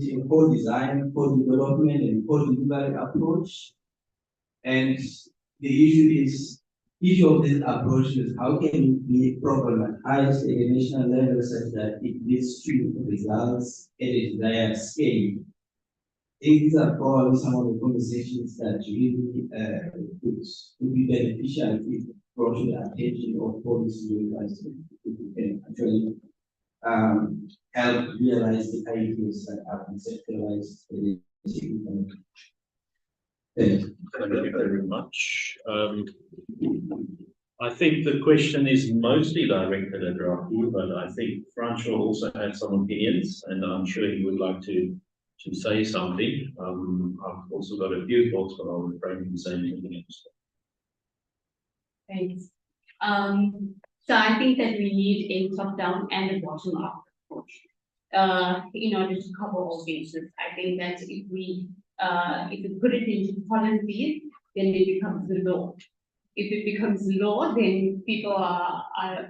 in co-design, co-development, and co-delivery approach. And the issue is, each of these approaches, how can we problematize at a national level such that it leads to results at a desired scale? I think these are probably some of the conversations that really could be beneficial if brought to the attention of policymakers, if we can actually help realize the ideas that are conceptualized. Thank you very much. I think the question is mostly directed at Rafi, but I think Francois also had some opinions, and I'm sure he would like to say something. I've also got a few thoughts, but I'll refrain from saying anything else. Thanks. So I think that we need a top-down and a bottom-up approach in order to cover all bases. I think that if we put it into policies, then it becomes the law. If it becomes law, then people are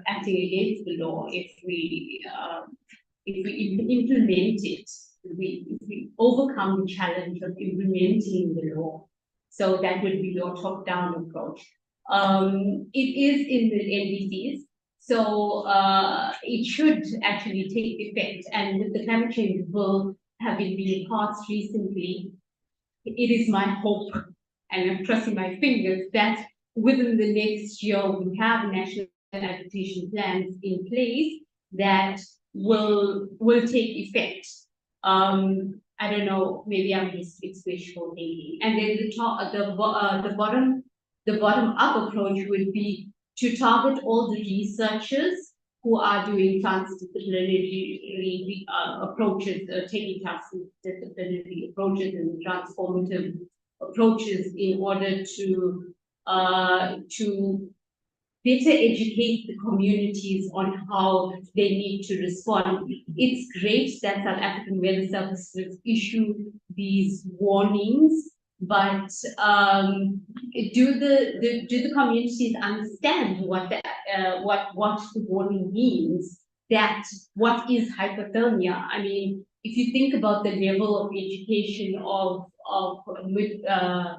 acting against the law. If we implement it, if we overcome the challenge of implementing the law. So that would be your top-down approach. It is in the NDCs, so it should actually take effect. And with the climate change bill having been passed recently, it is my hope, and I'm crossing my fingers, that within the next year we have national adaptation plans in place that will take effect. I don't know, maybe I'm just wishful thinking. And then the bottom-up approach would be to target all the researchers who are doing transdisciplinary approaches, taking transdisciplinary approaches and transformative approaches in order to better educate the communities on how they need to respond. It's great that South African weather services issue these warnings, but do the communities understand what the warning means? That what is hypothermia? I mean, if you think about the level of education of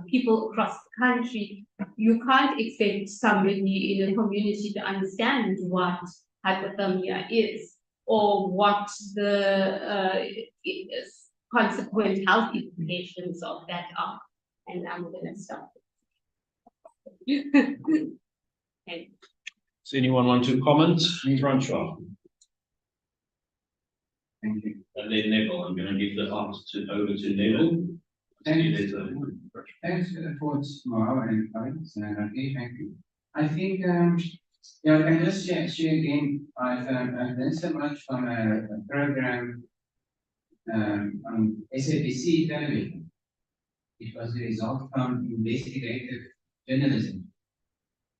people across the country, you can't expect somebody in a community to understand what hypothermia is or what the consequent health implications of that are. And I'm going to stop. Okay. Does anyone want to comment? Francois. Thank you. And then Neville. I'm going to give the answer over to Neville. Thank you. Thanks for the thoughts, Mara and colleagues. Okay, thank you. I think, yeah, I can just share again. I've done so much from a program on SABC television. It was a result from investigative journalism,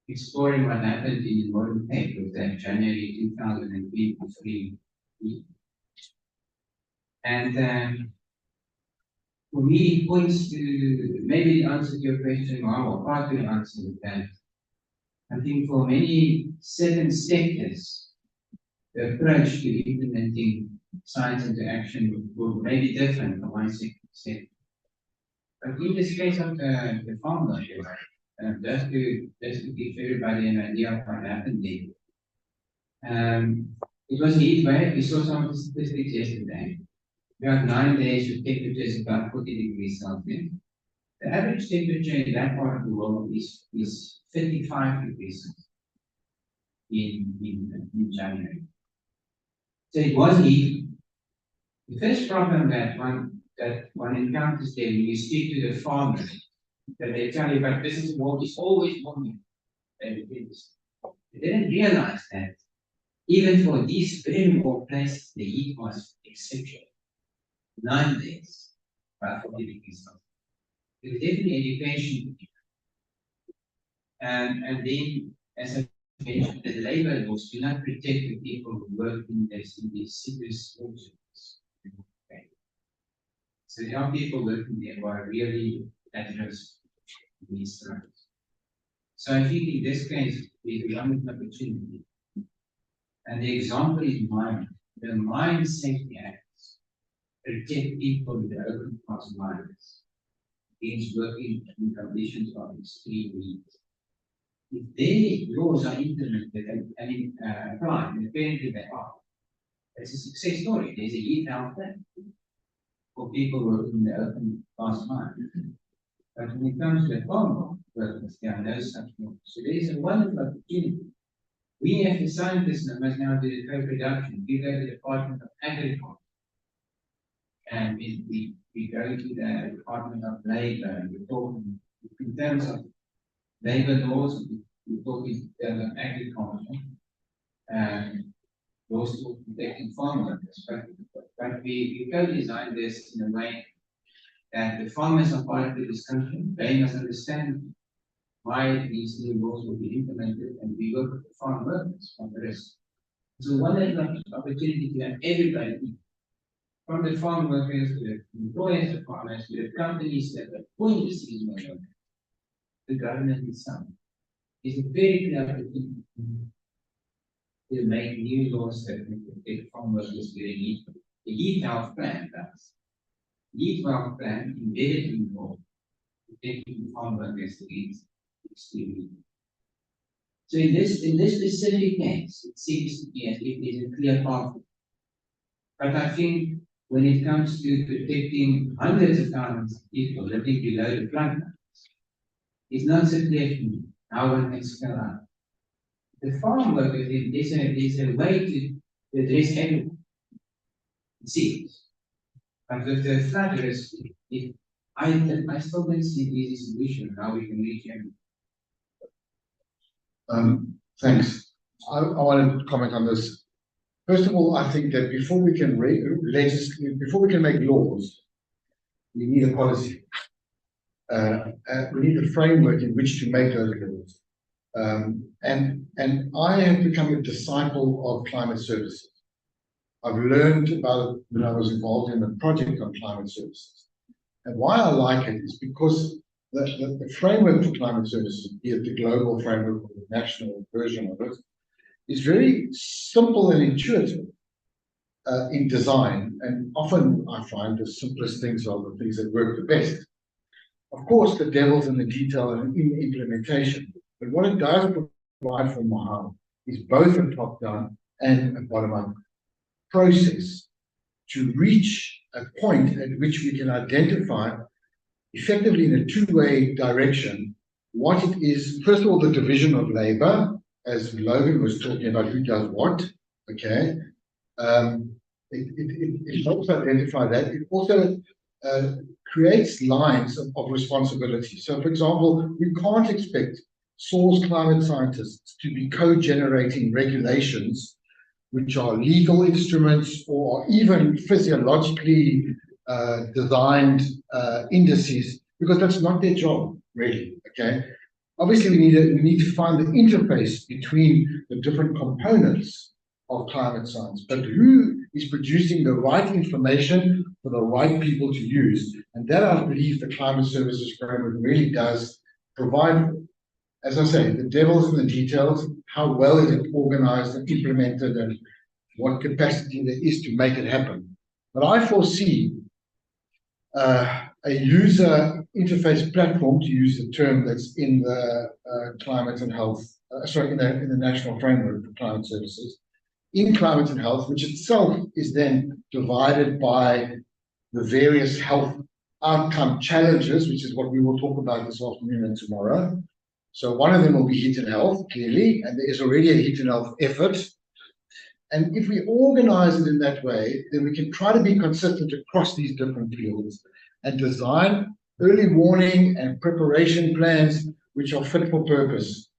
exploring what happened in the Modern Cape with that January 2023. And for me, it points to, maybe it answers your question, or part to answer that. I think for many certain sectors, the approach to implementing science into action will may be different from one sector. But in this case of the farmer, just to give everybody an idea of what happened there. It was heat wave. We saw some of the statistics yesterday. We had 9 days with temperatures above 40 degrees Celsius. The average temperature in that part of the world is 35 degrees in January. So it was heat. The first problem that one encounters there when you speak to the farmers, that they tell you, but this is warm, it's always warming. They didn't realize that even for these very warm places, the heat was exceptional. 9 days, about 40 degrees Celsius. There's definitely education. And then, as I mentioned, the labor laws do not protect the people who work in these cities also. Okay. So there are people working there who are really at risk in these times. So I think in this case, there's a wonderful opportunity. And the example is mine. The Mine Safety Act protect people with their open past minds against working in conditions of extreme need. If their laws are implemented and applied, and apparently they are, it's a success story. There's a youth out there for people working in the open past mind. But when it comes to the farm workers, there are no such laws. So there is a wonderful opportunity. We as the scientists must now do the co-production. We go to the Department of Agriculture. And we go to the Department of Labor, and we're talking in terms of labor laws, we're talking in terms of agriculture, and laws to protecting farm workers. But we co-design this in a way that the farmers are part of the discussion. They must understand why these new laws will be implemented, and we work with the farm workers on the rest. So one opportunity to have everybody, from the farm workers to the employers of farmers to the companies that appoint the seasonal workers, the government itself, is a very clear opportunity to make new laws that will protect farm workers very neatly. The heat health plan does. Heat health plan embedded in law, protecting farm workers against extreme. So in this specific case, it seems to be as if there's a clear conflict. But I think when it comes to protecting hundreds of thousands of people living below the flood lines, it's not so clear to me how one can scale up. The farm workers, there's a way to address everyone. It seems. But with the flood risk, I still don't see an easy solution how we can reach everyone. Thanks. I want to comment on this. First of all, I think that before we can make laws, we need a policy. We need a framework in which to make those laws. And I have become a disciple of climate services. I've learned about it when I was involved in a project on climate services. And why I like it is because the framework for climate services, be it the global framework or the national version of it, is very simple and intuitive in design. And often I find the simplest things are the things that work the best. Of course, the devil's in the detail and in the implementation. But what it does provide for Mohammed is both a top-down and a bottom-up process to reach a point at which we can identify effectively in a two-way direction what it is. First of all, the division of labor, as Logan was talking about who does what, okay. It helps identify that. It also creates lines of responsibility. So, for example, we can't expect source climate scientists to be co-generating regulations which are legal instruments or even physiologically designed indices, because that's not their job, really, okay? Obviously, we need to find the interface between the different components of climate science, but who is producing the right information for the right people to use? And that, I believe, the climate services framework really does provide. As I say, the devil's in the details. How well is it organized and implemented, and what capacity there is to make it happen? But I foresee a user interface platform, to use the term that's in the climate and health, in the national framework for climate services, in climate and health, which itself is then divided by the various health outcome challenges, which is what we will talk about this afternoon and tomorrow. So one of them will be heat and health, clearly, and there is already a heat and health effort. And if we organize it in that way, then we can try to be consistent across these different fields and design early warning and preparation plans which are fit for purpose,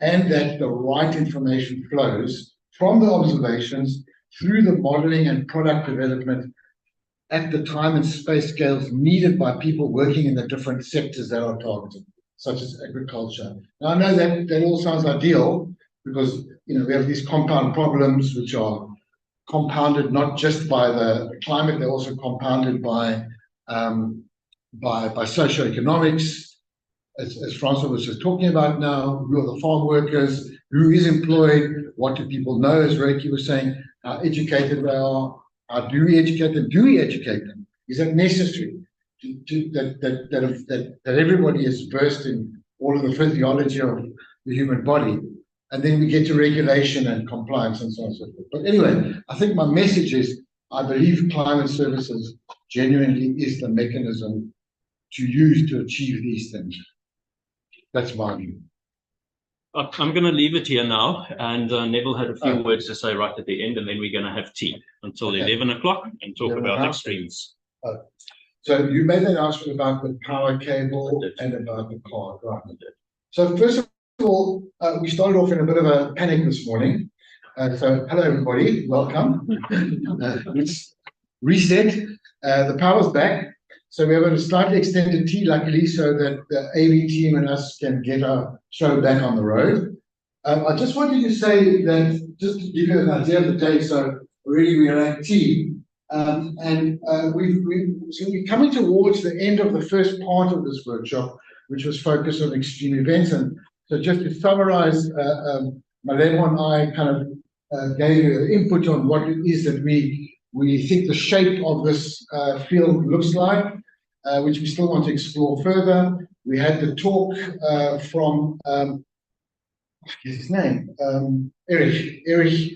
and that the right information flows from the observations through the modeling and product development at the time and space scales needed by people working in the different sectors that are targeted, such as agriculture. Now, I know that all sounds ideal, because we have these compound problems which are compounded not just by the climate, they're also compounded by socioeconomics, as Francois was just talking about now. Who are the farm workers? Who is employed? What do people know? As Reiki was saying, how educated they are, How do we educate them? Do we educate them? Is it necessary that everybody is versed in all of the physiology of the human body? And then we get to regulation and compliance and so on and so forth. But anyway, I think my message is, I believe climate services genuinely is the mechanism to use to achieve these things. That's my view. I'm going to leave it here now, and Neville had a few words to say right at the end, and then we're going to have tea until 11 o'clock and talk about extremes. So you made an announcement about the power cable and about the car, right? So first of all, we started off in a bit of a panic this morning. So hello everybody, welcome. Let's reset. The power's back. So we have a slightly extended tea, luckily, so that the AV team and us can get our show back on the road. I just wanted to say that, just to give you an idea of the day, so already we are at tea. So we're coming towards the end of the first part of this workshop, which was focused on extreme events. And so just to summarize, Malemo and I kind of gave you input on what it is that we think the shape of this field looks like, which we still want to explore further. We had the talk from, what's his name? Erich,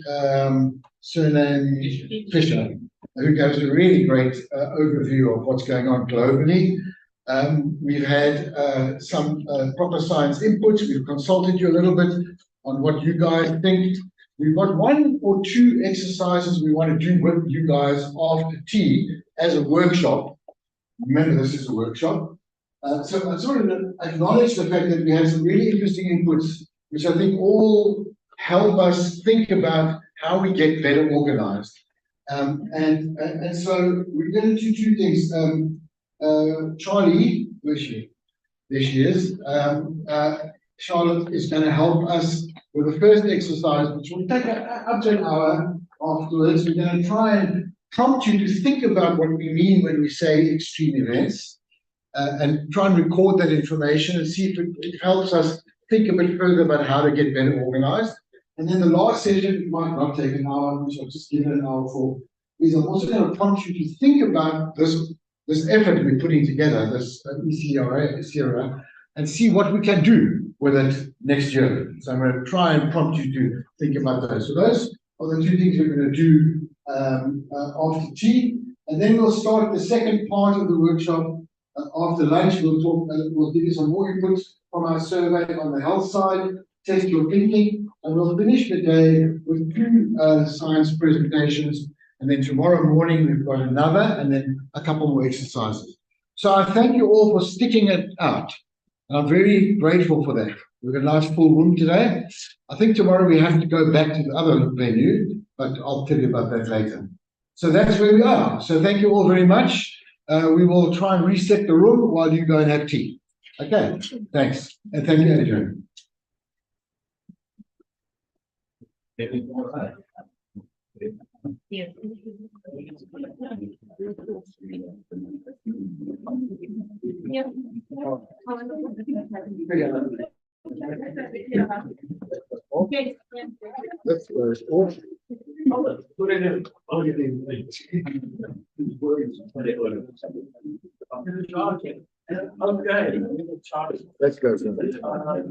surname Fisher, who gives a really great overview of what's going on globally. We've had some proper science inputs. We've consulted you a little bit on what you guys think. We've got 1 or 2 exercises we want to do with you guys after tea as a workshop. Remember, this is a workshop. So I sort of acknowledge the fact that we have some really interesting inputs, which I think all help us think about how we get better organized. And so we're going to do 2 things. Charlie, where's she? There she is. Charlotte is going to help us with the first exercise, which will take up to an hour afterwards. We're going to try and prompt you to think about what we mean when we say extreme events, and try and record that information and see if it helps us think a bit further about how to get better organized. And then the last session might not take an hour, which I'll just give it an hour for, is I'm also going to prompt you to think about this effort we're putting together, this ECRA, and see what we can do with it next year. So I'm going to try and prompt you to think about those. So those are the 2 things we're going to do after tea. And then we'll start the second part of the workshop. After lunch, we'll give you some more input from our survey on the health side, test your thinking, and we'll finish the day with 2 science presentations. And then tomorrow morning, we've got another, and then a couple more exercises. So I thank you all for sticking it out. And I'm very grateful for that. We've got a nice full room today. I think tomorrow we have to go back to the other venue, but I'll tell you about that later. So that's where we are. So thank you all very much. We will try and reset the room while you go and have tea. Okay, thanks. And thank you, Adrian. Yeah. Okay. That's awesome. Okay. Let's go. All right. And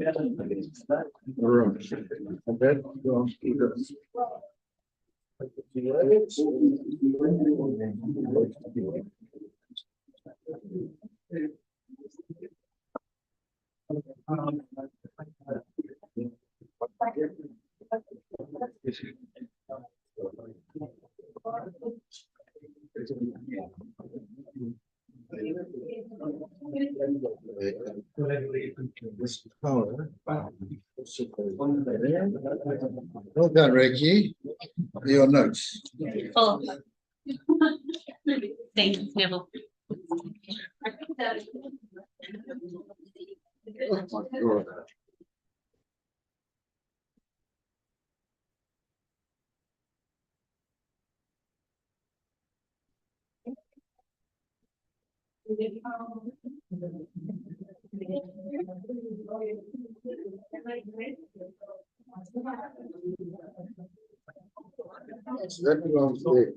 then go on to this. This power. Well done, Reggie. Your notes. Oh. Thanks, Neville. So that belongs there.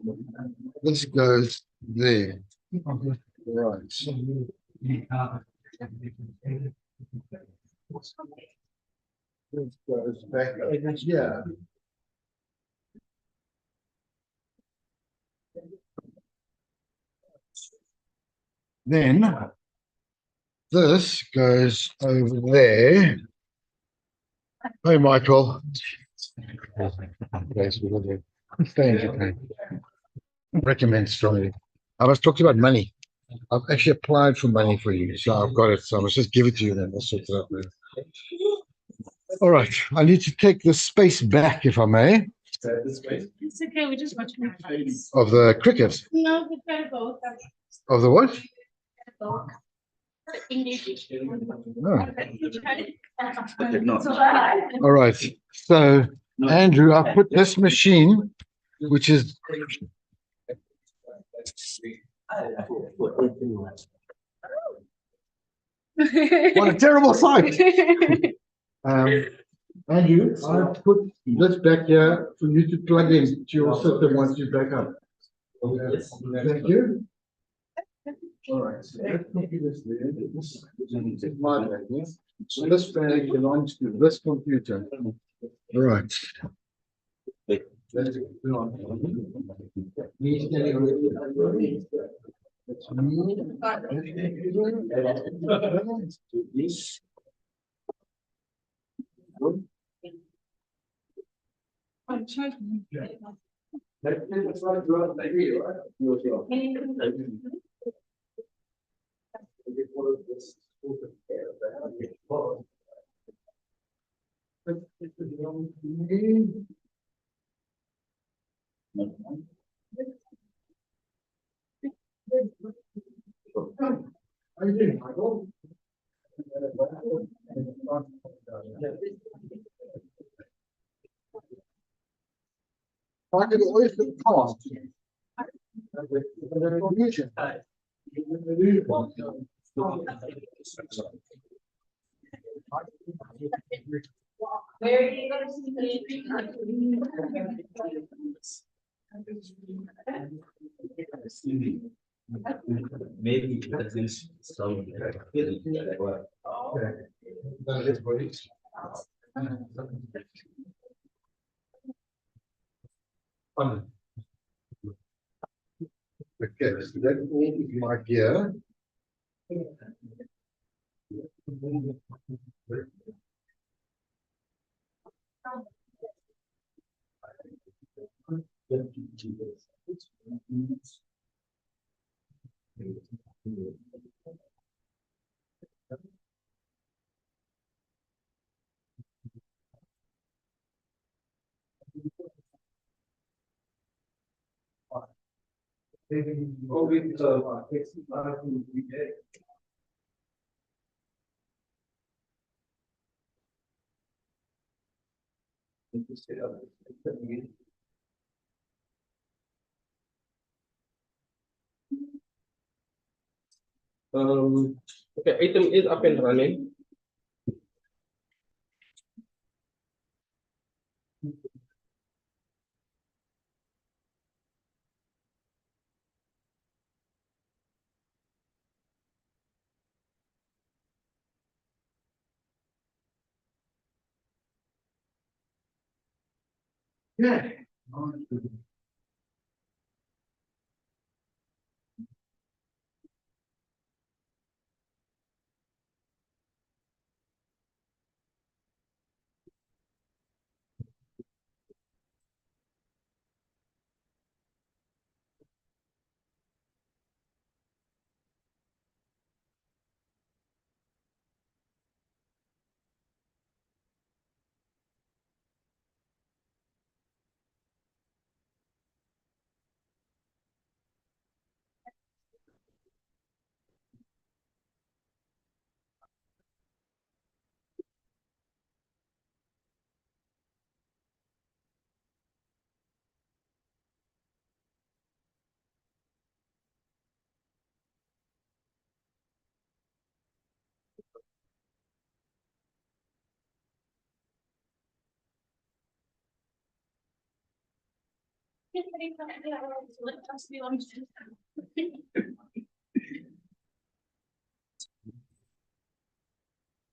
This goes there. Right. This goes back here. Then this goes over there. Hey, Michael. Stay in Japan. Recommend strongly. I was talking about money. I've actually applied for money for you, so I've got it. So I must just give it to you, then I'll sort it out. All right, I need to take this space back, if I may. It's okay, we just watching the fights. Of the cricket. No, we got both. Of the what? Both. English. Oh. All right. So, Andrew, I put this machine, which is what a terrible sight. Andrew, I put this back here for you to plug in to your system once you back up. Thank you. All right. So let's copy this there. This is my bag, yeah? So this bag belongs to this computer. All right. How you doing, Michael? I could always look past. Where do you go to see Maybe that is some. Okay, so that all is my gear. Okay, item is up and running. Yeah.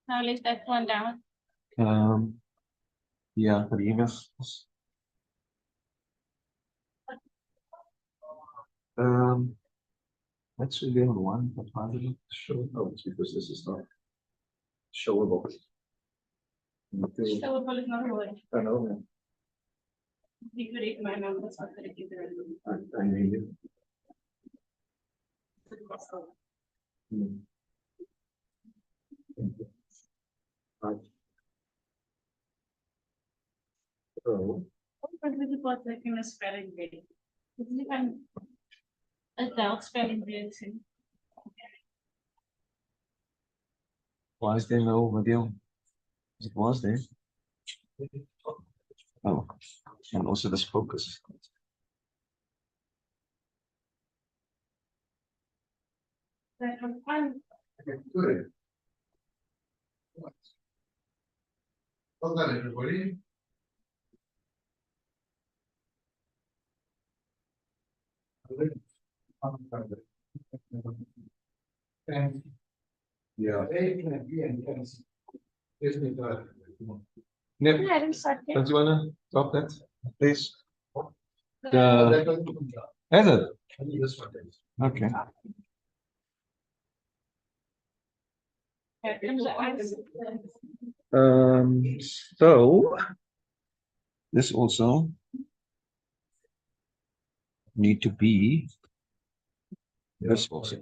Now leave that one down. Yeah, the emails. Let's really on one, but why did it show? Oh, it's because this is not showable. Okay. So what is not going? I know, man. You could eat my numbers, what could I give it? I need it. Hmm. Right. So, What is it like in a spelling bee? Isn't it an adult spelling bee? why is there no video? It was there. Oh, and also this focus. That was fun. Good. Well done, everybody. And yeah. Nip, Yeah, I didn't start it. don't you wanna drop that, please? The, is it? This one is. Okay. Here comes the ice. So this also need to be this also.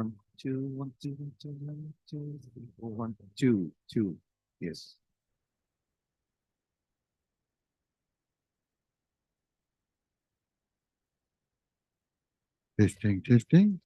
One, two, one, two, one, two, one, two, three, four, one, two, two. Yes. Testing, testing.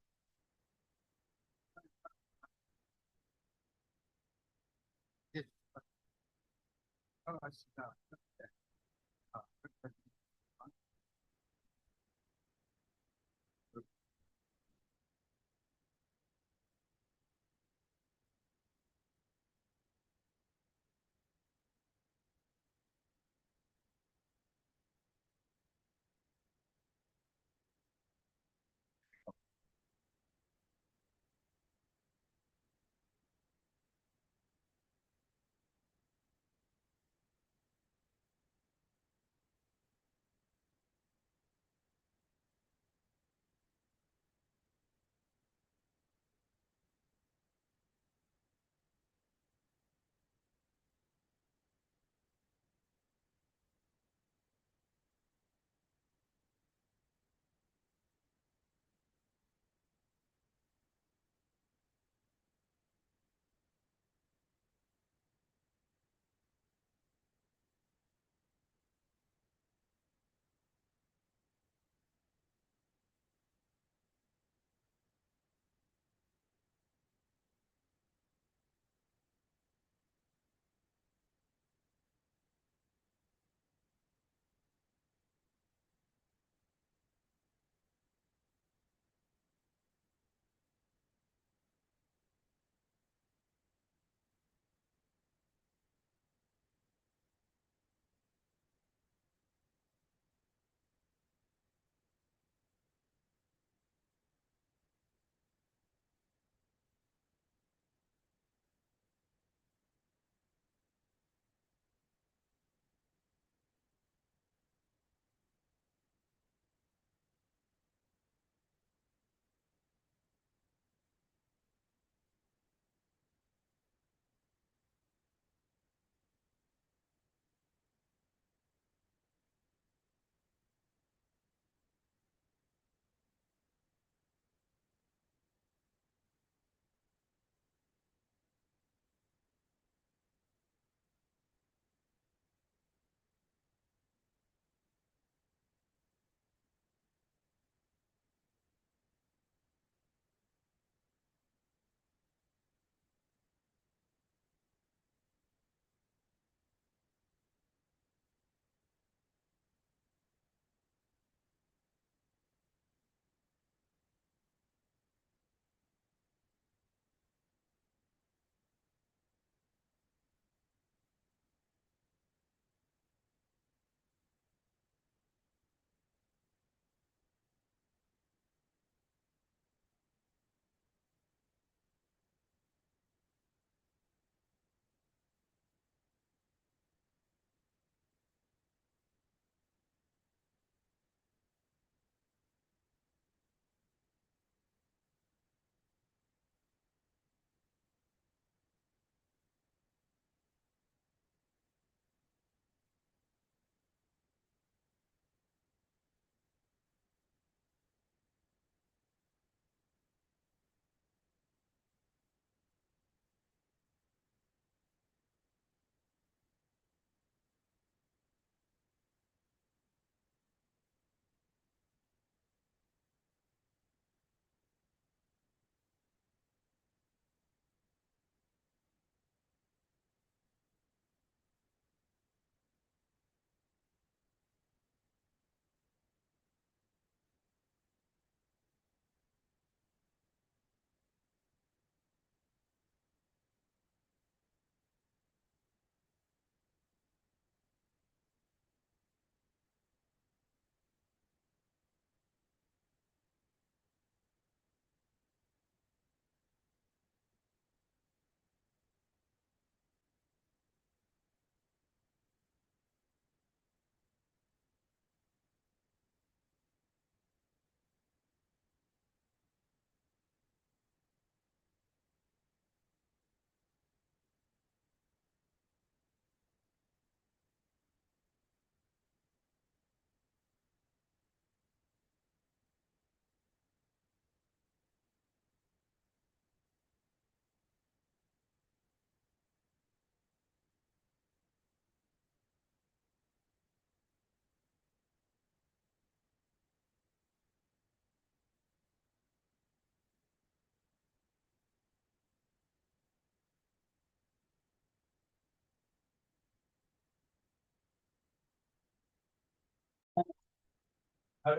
Ja,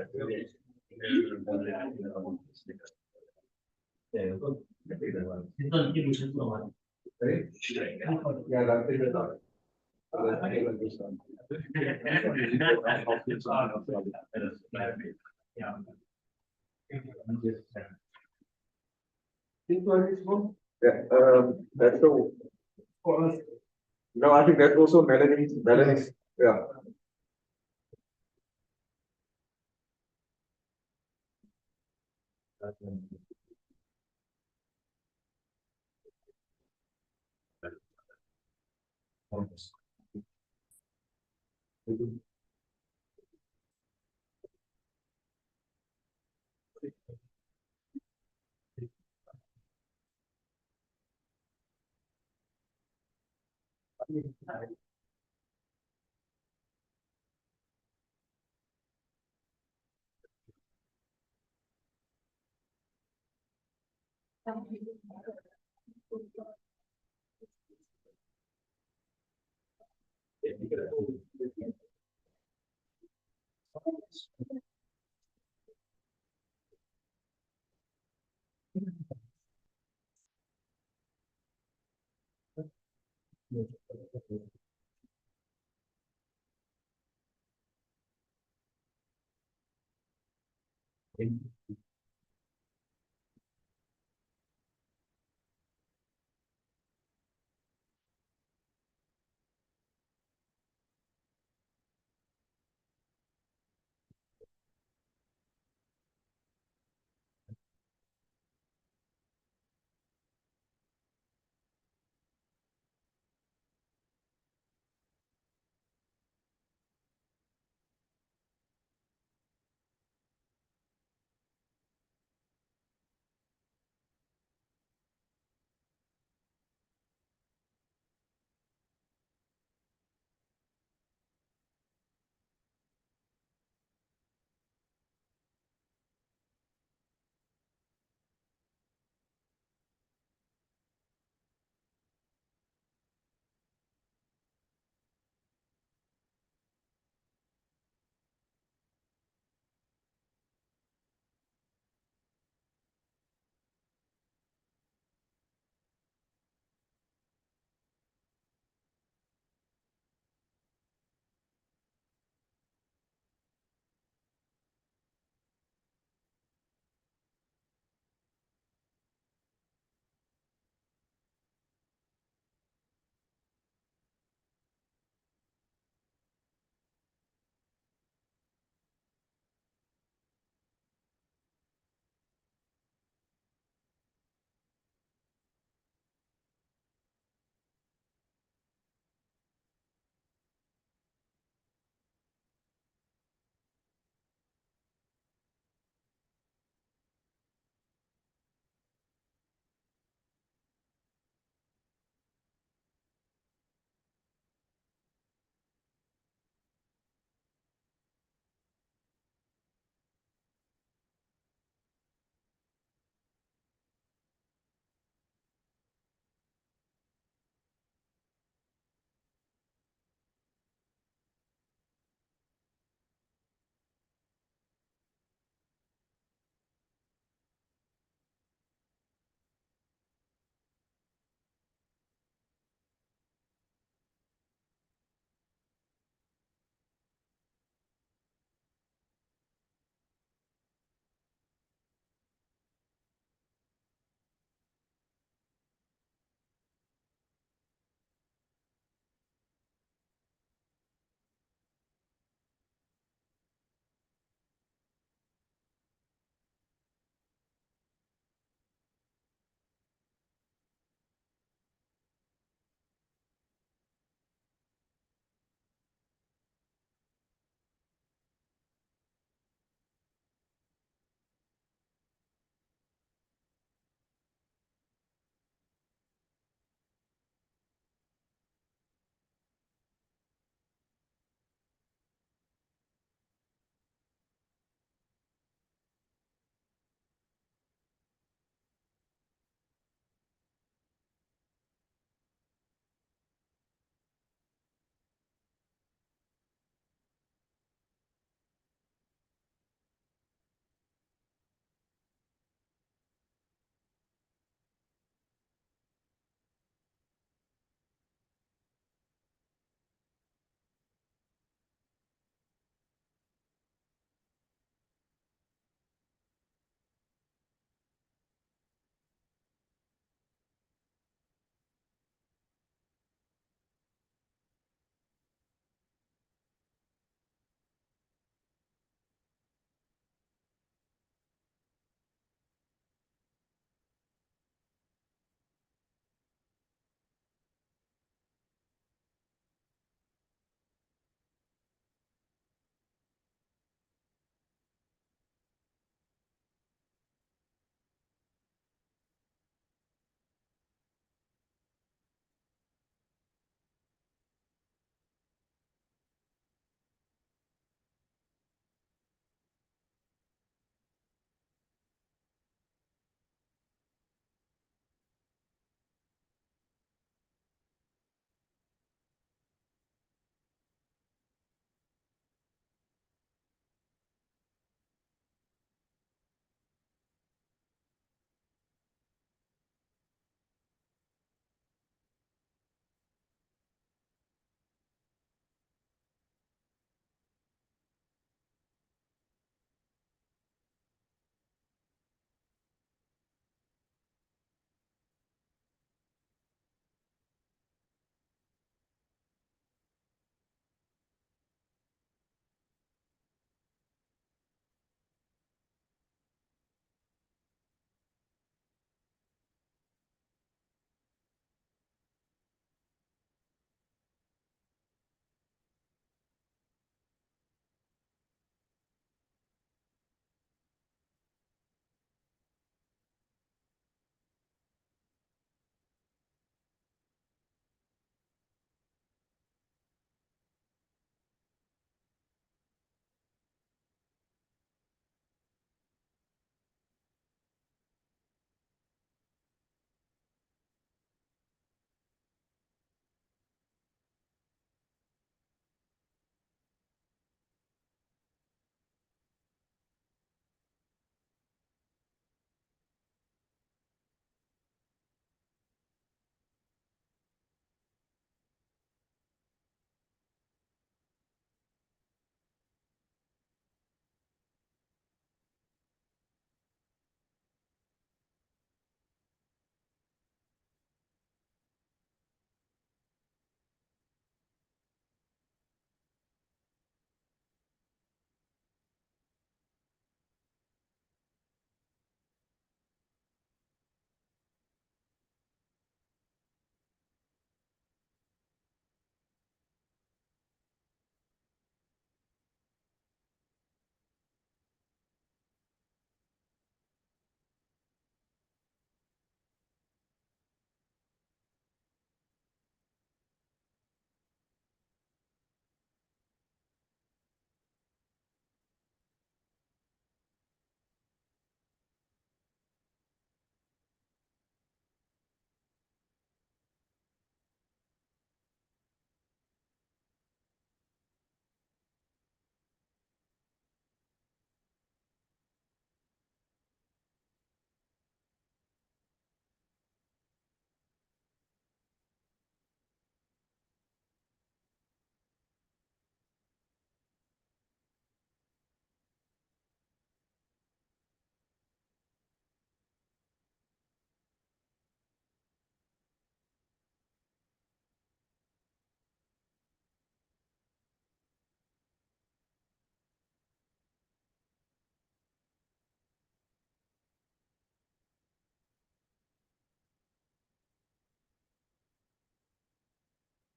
dann bitte da. Yeah, that's all. No, I think that's also Melanie's, yeah.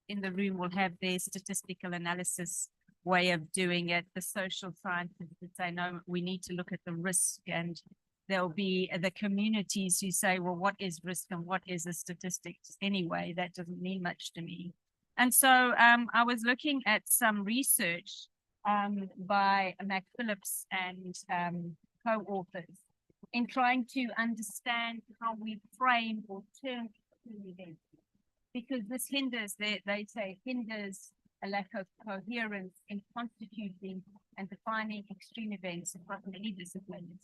in the room will have their statistical analysis way of doing it. The social scientists would say, no, we need to look at the risk, and there'll be the communities who say, well, what is risk and what is a statistics anyway? That doesn't mean much to me. And so I was looking at some research by Mac Phillips and co-authors in trying to understand how we frame or term events, because this hinders, they say, hinders a lack of coherence in constituting and defining extreme events across many disciplines,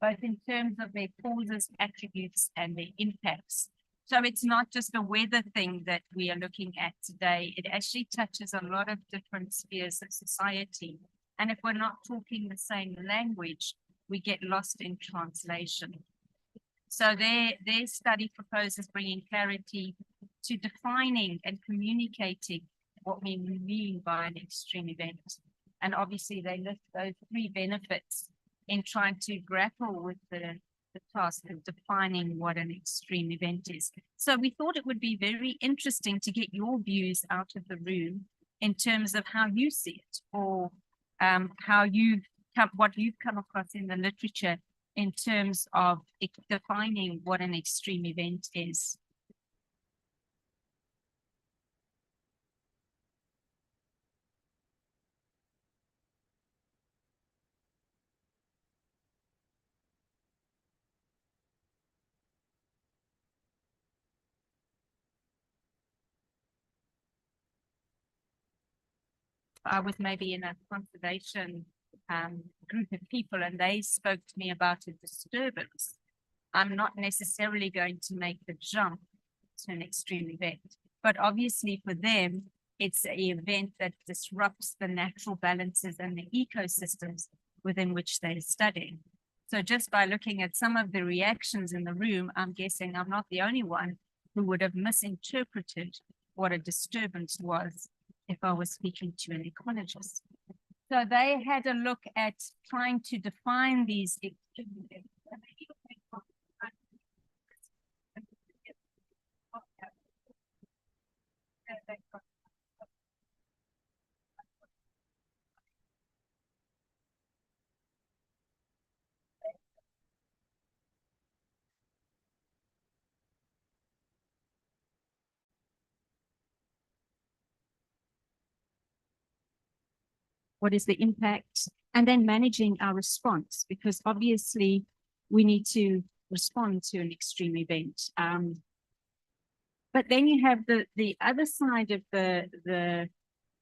both in terms of their causes, attributes, and their impacts. So it's not just a weather thing that we are looking at today. It actually touches a lot of different spheres of society. And if we're not talking the same language, we get lost in translation. So their study proposes bringing clarity to defining and communicating what we mean by an extreme event. And obviously they list those three benefits in trying to grapple with the task of defining what an extreme event is. So we thought it would be very interesting to get your views out of the room in terms of how you see it, or what you've come across in the literature in terms of defining what an extreme event is. I was maybe in a conservation group of people, and they spoke to me about a disturbance. I'm not necessarily going to make the jump to an extreme event, but obviously for them, it's an event that disrupts the natural balances and the ecosystems within which they're studying. So just by looking at some of the reactions in the room, I'm guessing I'm not the only one who would have misinterpreted what a disturbance was if I was speaking to an ecologist. So they had a look at trying to define these extreme events. What is the impact? And then managing our response, because obviously we need to respond to an extreme event. But then you have the other side of the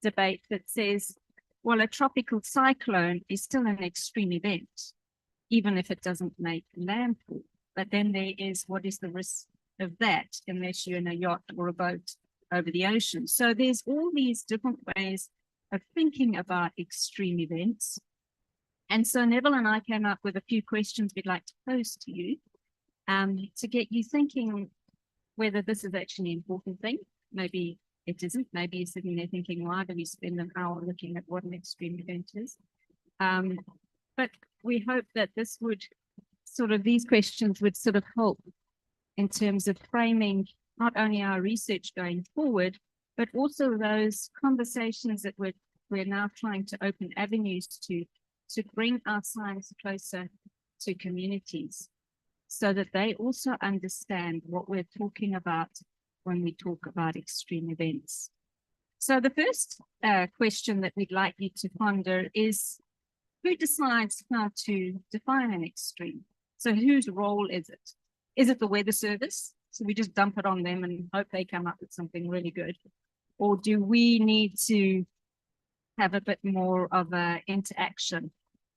debate that says, well, a tropical cyclone is still an extreme event, even if it doesn't make landfall. But then there is, what is the risk of that unless you're in a yacht or a boat over the ocean? So there's all these different ways of thinking about extreme events. And so Neville and I came up with a few questions we'd like to pose to you to get you thinking whether this is actually an important thing. Maybe it isn't. Maybe you're sitting there thinking, why do we spend an hour looking at what an extreme event is? But we hope that this would these questions would sort of help in terms of framing not only our research going forward, but also those conversations that we're now trying to open avenues to bring our science closer to communities so that they also understand what we're talking about when we talk about extreme events. So the first question that we'd like you to ponder is, who decides how to define an extreme? So whose role is it? Is it the Weather Service? So we just dump it on them and hope they come up with something really good. Or do we need to have a bit more of an interaction?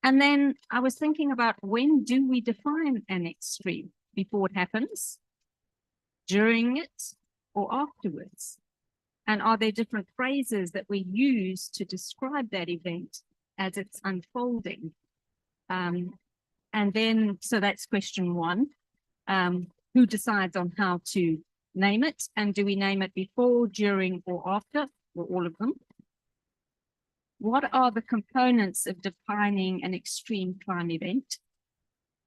And then I was thinking about, when do we define an extreme? Before it happens, during it, or afterwards? And are there different phrases that we use to describe that event as it's unfolding? And then, so that's question one. Who decides on how to name it? And do we name it before, during, or after, or all of them? What are the components of defining an extreme climate event?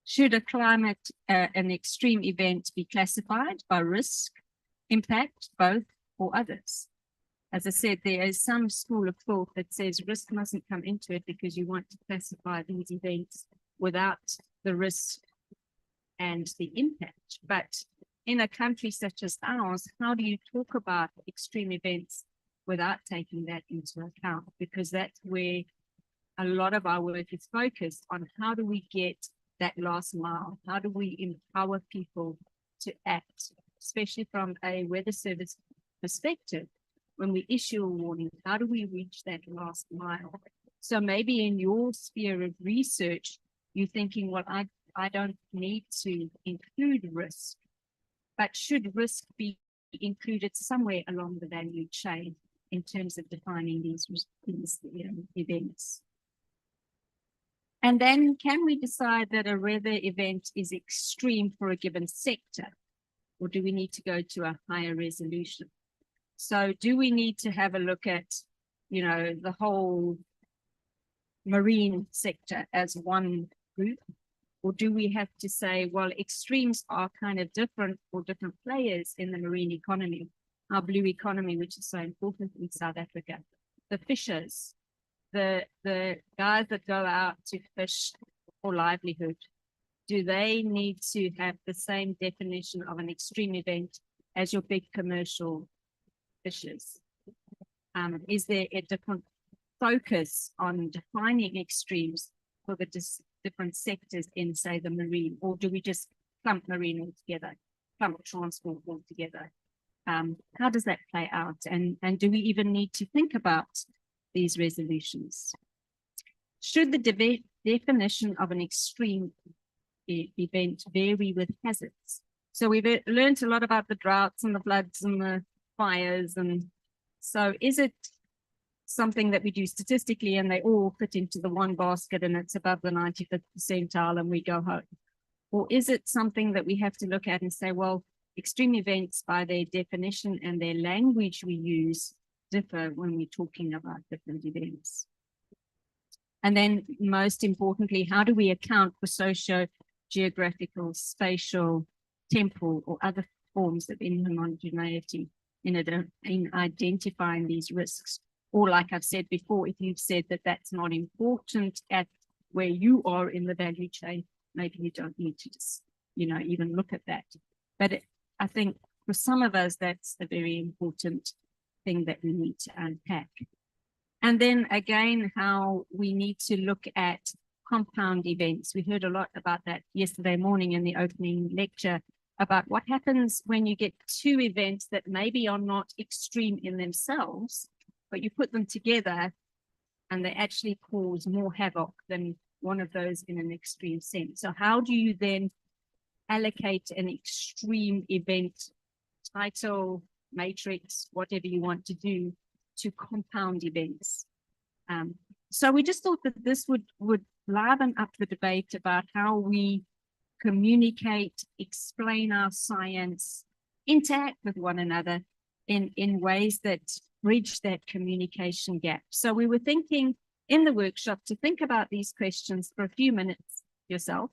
Should an extreme event be classified by risk, impact, both, or others? as I said, there is some school of thought that says risk mustn't come into it because you want to classify these events without the risk and the impact. But in a country such as ours, how do you talk about extreme events without taking that into account? Because that's where a lot of our work is focused on. How do we get that last mile? How do we empower people to act, especially from a weather service perspective? When we issue a warning, how do we reach that last mile? So maybe in your sphere of research, you're thinking, well, I don't need to include risk, but should risk be included somewhere along the value chain in terms of defining these events? And then can we decide that a weather event is extreme for a given sector, or do we need to go to a higher resolution? So do we need to have a look at, you know, the whole marine sector as one group? Or do we have to say, well, extremes are kind of different for different players in the marine economy, our blue economy, which is so important in South Africa, the fishers, the guys that go out to fish for livelihood, do they need to have the same definition of an extreme event as your big commercial fishers? Is there a different focus on defining extremes for the different sectors in, say, the marine, or do we just clump marine altogether, clump transport altogether? How does that play out? And do we even need to think about these resolutions? Should the definition of an extreme event vary with hazards? So we've learned a lot about the droughts and the floods and the fires, and so is it something that we do statistically and they all fit into the one basket and it's above the 95th percentile and we go home? Or is it something that we have to look at and say, well, extreme events by their definition and their language we use differ when we're talking about different events? And then most importantly, how do we account for socio-geographical, spatial, temporal, or other forms of inhomogeneity in identifying these risks? Or like I've said before, if you've said that that's not important at where you are in the value chain, maybe you don't need to just, you know, even look at that. But I think for some of us, that's a very important thing that we need to unpack. And then again, how we need to look at compound events. We heard a lot about that yesterday morning in the opening lecture about what happens when you get two events that maybe are not extreme in themselves, but you put them together and they actually cause more havoc than one of those in an extreme sense. So how do you then allocate an extreme event title, matrix, whatever you want to do, to compound events? So we just thought that this would liven up the debate about how we communicate, explain our science, interact with one another in ways that bridge that communication gap. So we were thinking in the workshop to think about these questions for a few minutes yourself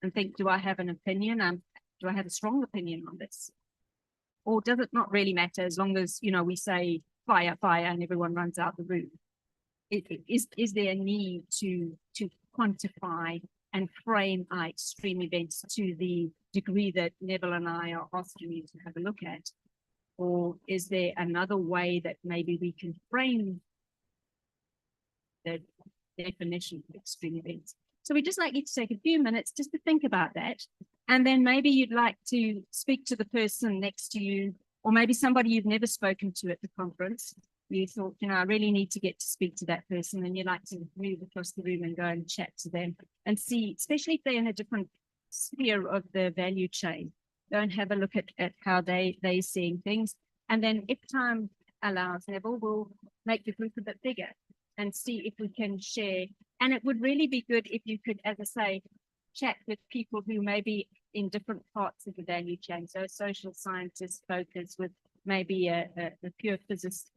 and think, do I have an opinion? Do I have a strong opinion on this? Or does it not really matter as long as, you know, we say fire, fire, and everyone runs out the room? Is there a need to quantify and frame our extreme events to the degree that Neville and I are asking you to have a look at? Or is there another way that maybe we can frame the definition of extreme events? So we'd just like you to take a few minutes just to think about that. And then maybe you'd like to speak to the person next to you, or maybe somebody you've never spoken to at the conference. You thought, you know, I really need to get to speak to that person, and you'd like to move across the room and go and chat to them and see, especially if they're in a different sphere of the value chain, go and have a look at how they're seeing things. And then if time allows, Neville, we'll make the group a bit bigger and see if we can share. And it would really be good if you could, as I say, chat with people who may be in different parts of the value chain. So a social scientist focus with maybe a pure physics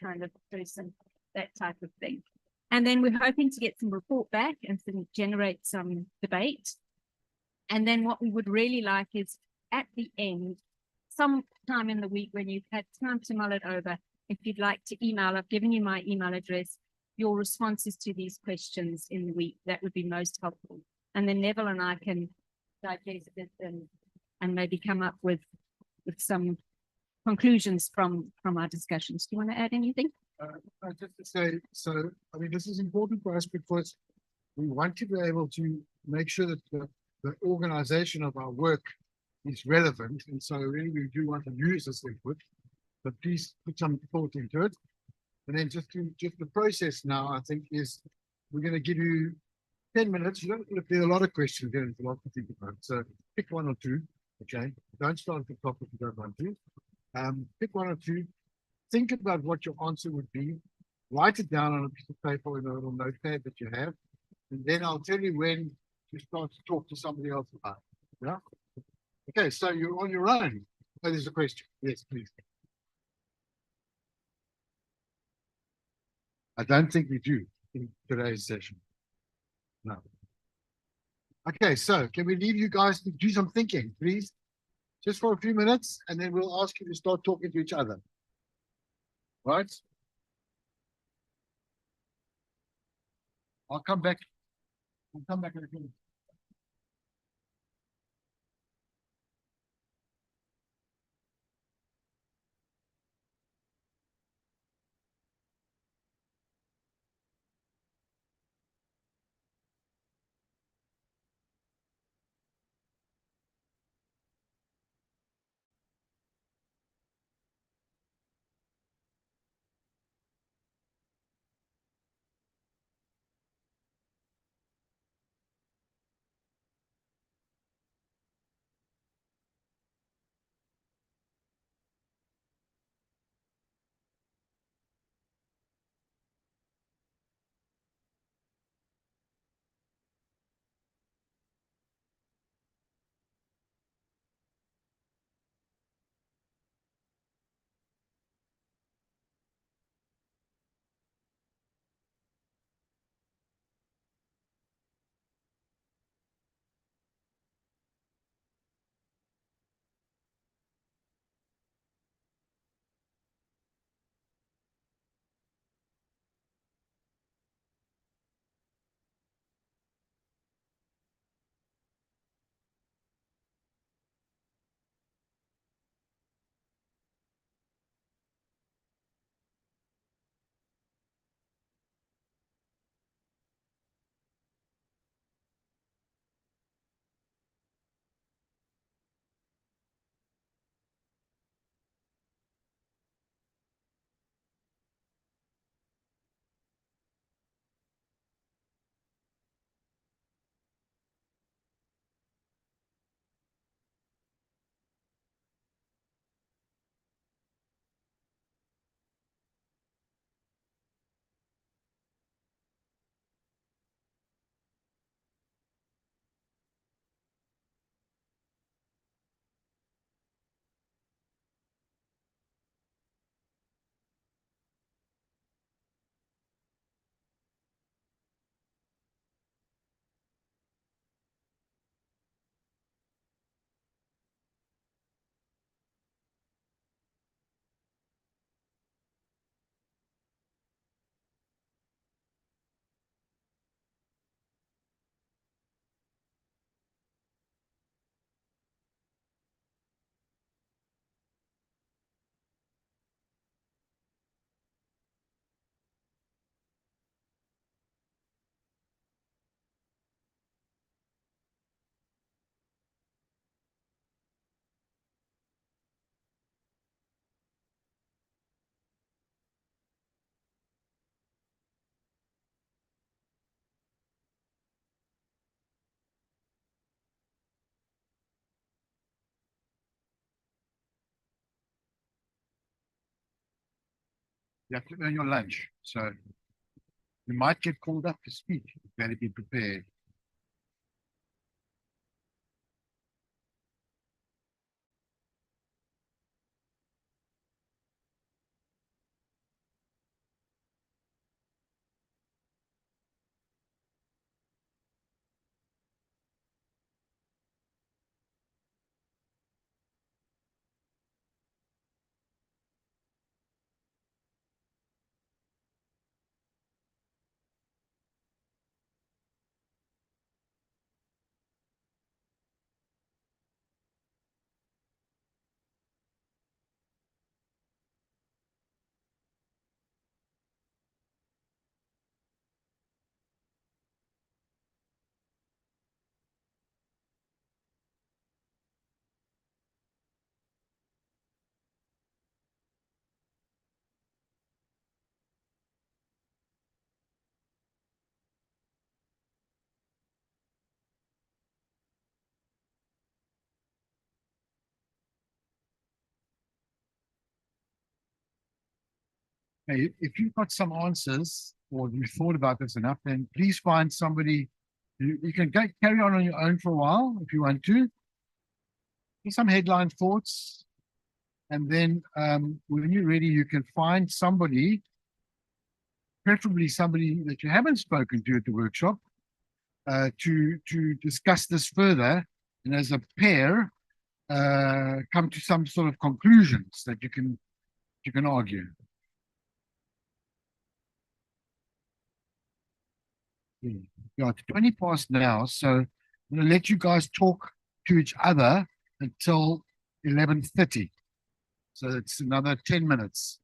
kind of person, that type of thing. And then we're hoping to get some report back and generate some debate. And then what we would really like is at the end, some time in the week when you've had time to mull it over, if you'd like to email, I've given you my email address, your responses to these questions in the week. That would be most helpful. And then Neville and I can digest it and maybe come up with some conclusions from our discussions. Do you want to add anything? Just to say, so, I mean, this is important for us because we want to be able to make sure that the organization of our work is relevant. And so really we do want to use this input, but please put some thought into it. And then just the process now, I think, is we're going to give you 10 minutes. You don't, if there are a lot of questions there, there's a lot to think about. So pick one or two, okay? Don't start at the top if you don't want to. Pick one or two. Think about what your answer would be. Write it down on a piece of paper or in a little notepad that you have. And then I'll tell you when to start to talk to somebody else about it. Yeah? Okay, so you're on your own. Oh, there's a question. Yes, please. I don't think we do in today's session. No. Okay, so can we leave you guys to do some thinking, please? Just for a few minutes, and then we'll ask you to start talking to each other. Right? I'll come back. I'll come back in a few minutes. You have to earn your lunch. So you might get called up to speak. You better be prepared. Hey, if you've got some answers or you thought about this enough, then please find somebody. You can carry on your own for a while if you want to. Some headline thoughts. And then when you're ready, you can find somebody, preferably somebody that you haven't spoken to at the workshop, to discuss this further. And as a pair, come to some sort of conclusions that you can argue. Yeah, it's 20 past now, so I'm going to let you guys talk to each other until 11:30. So it's another 10 minutes.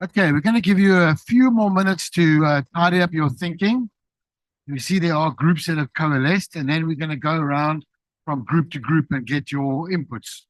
Okay, we're going to give you a few more minutes to tidy up your thinking. You see there are groups that have coalesced, and then we're going to go around from group to group and get your inputs.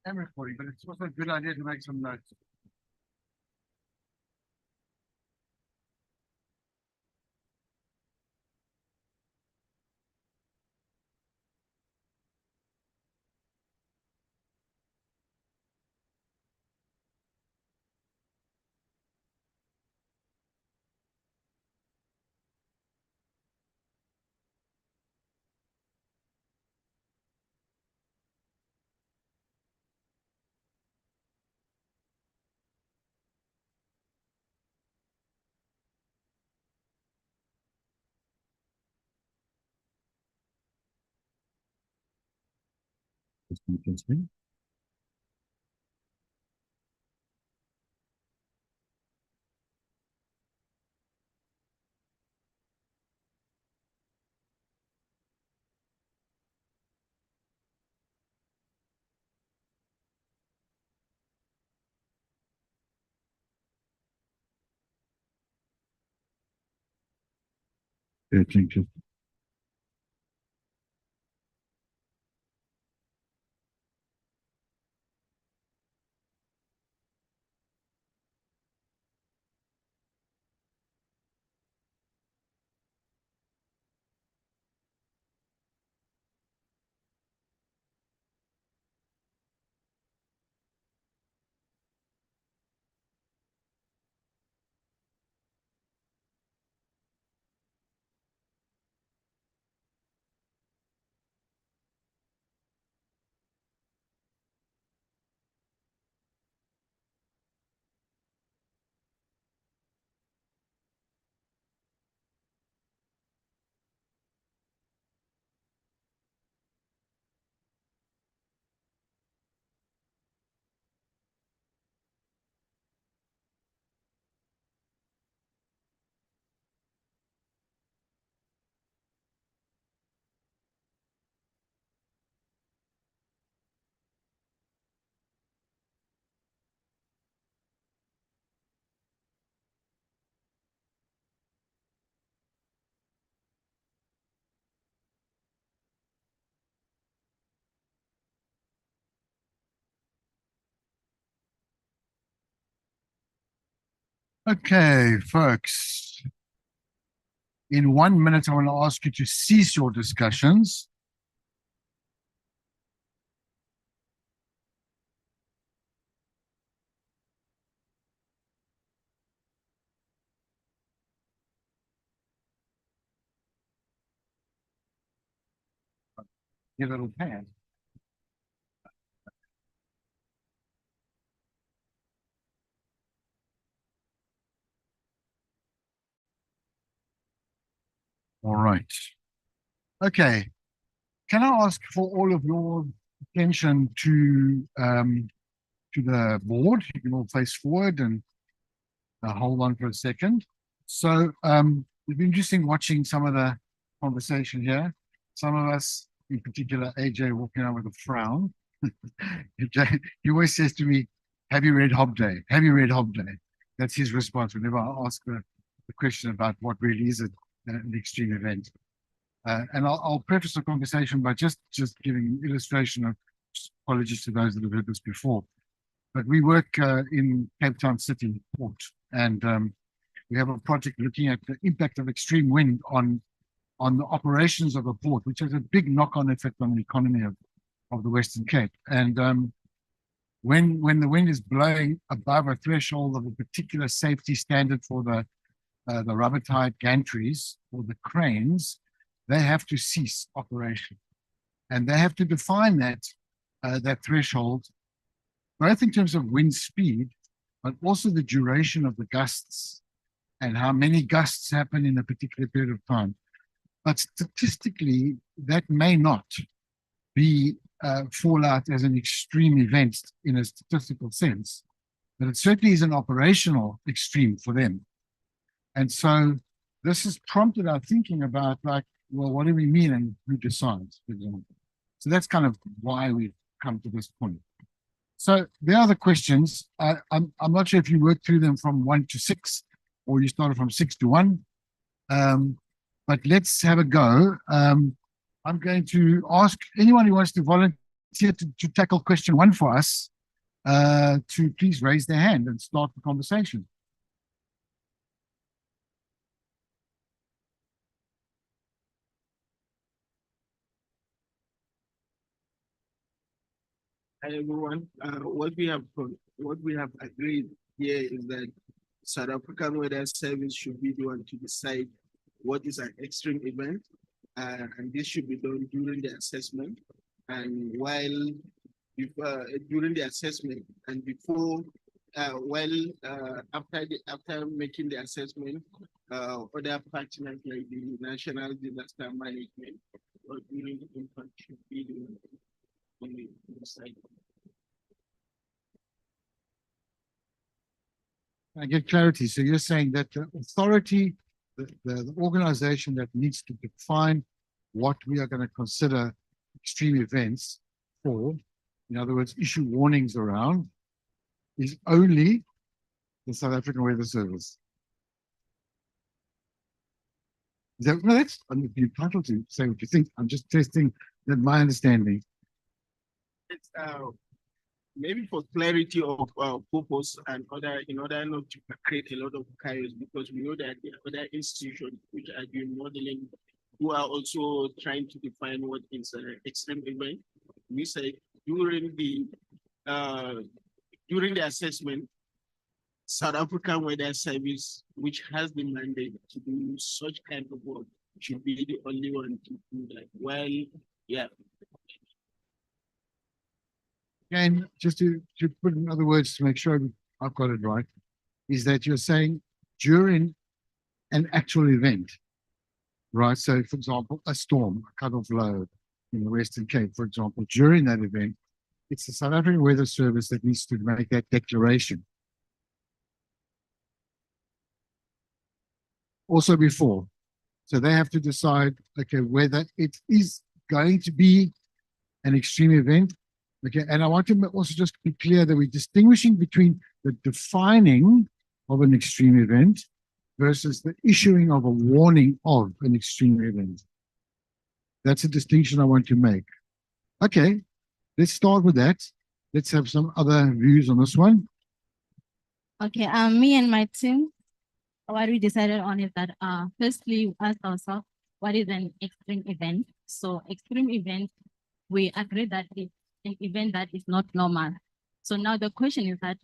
I'm recording, but it's also a good idea to make some notes. Thank you. Okay, folks. In 1 minute, I want to ask you to cease your discussions. Your little pan. All right. Okay. Can I ask for all of your attention to the board? You can all face forward and hold on for a second. So it's been interesting watching some of the conversation here. Some of us, in particular, AJ, walking out with a frown. He always says to me, "Have you read Hob Day? Have you read Hob Day?" That's his response whenever I ask the question about what really is an extreme event. And I'll preface the conversation by just giving an illustration of, apologies to those that have heard this before, but we work in Cape Town City Port, and we have a project looking at the impact of extreme wind on the operations of a port, which has a big knock-on effect on the economy of the Western Cape. And when the wind is blowing above a threshold of a particular safety standard for the the rubber-tied gantries or the cranes, they have to cease operation. And they have to define that threshold, both in terms of wind speed, but also the duration of the gusts and how many gusts happen in a particular period of time. But statistically, that may not be fallout as an extreme event in a statistical sense, but it certainly is an operational extreme for them. And so this has prompted our thinking about, like, well, what do we mean and who decides, for example. So that's kind of why we've come to this point. So the other questions, I'm not sure if you worked through them from 1 to 6 or you started from 6 to 1, but let's have a go. I'm going to ask anyone who wants to volunteer to tackle question 1 for us to please raise their hand and start the conversation. Hi everyone. What we have agreed here is that South African Weather Service should be the one to decide what is an extreme event, and this should be done during the assessment. And while during the assessment and before, after making the assessment, other partners like the National Disaster Management or during the impact should be the one to decide. I get clarity. So you're saying that the authority, the organization that needs to define what we are going to consider extreme events for, in other words, issue warnings around, is only the South African Weather Service. Is that, no, that's, I'm entitled to say what you think. I'm just testing that my understanding. It's maybe for clarity of purpose and in order not to create a lot of chaos, because we know that there are other institutions which are doing modeling who are also trying to define what is an extreme event. We say during the assessment, South African Weather Service, which has the mandate to do such kind of work, should be the only one to do that. Well, yeah. Again, just to put in other words to make sure I've got it right, is that you're saying during an actual event, right? So, for example, a storm, a cut-off low in the Western Cape, for example, during that event, it's the South African Weather Service that needs to make that declaration. Also before. So they have to decide, okay, whether it is going to be an extreme event. Okay, and I want to also just be clear that we're distinguishing between the defining of an extreme event versus the issuing of a warning of an extreme event. That's a distinction I want to make. Okay, let's start with that. Let's have some other views on this one. Okay, me and my team, what we decided on is that firstly, we asked ourselves, what is an extreme event? So extreme event, we agree that it's an event that is not normal. So now the question is that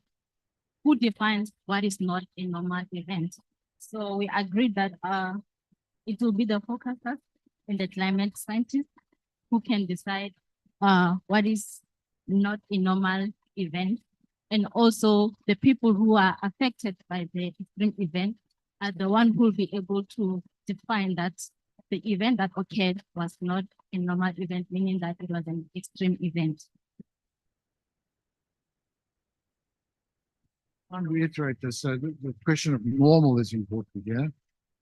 who defines what is not a normal event? So we agreed that it will be the forecasters and the climate scientists who can decide what is not a normal event. And also the people who are affected by the extreme event are the one who will be able to define that the event that occurred was not a normal event, meaning that it was an extreme event. I'll reiterate this. So the question of normal is important here.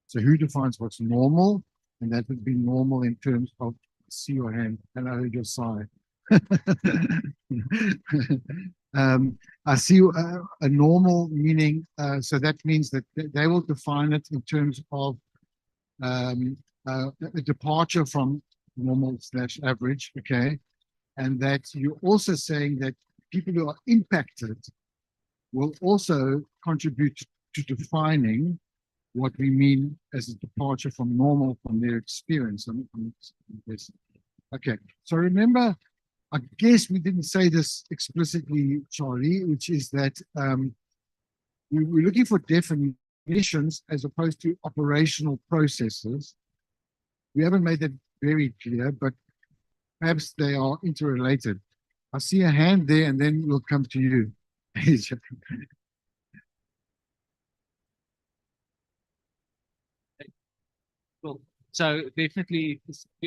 So who defines what's normal? And that would be normal in terms of, see your hand, and I heard your sigh. I see a normal meaning, so that means that they will define it in terms of a departure from normal / average, okay? And that you're also saying that people who are impacted will also contribute to defining what we mean as a departure from normal from their experience. Okay, so remember, I guess we didn't say this explicitly, Charlie, which is that we're looking for definitions definitions as opposed to operational processes. We haven't made that very clear, but perhaps they are interrelated. I see a hand there, and then we'll come to you. Well, so definitely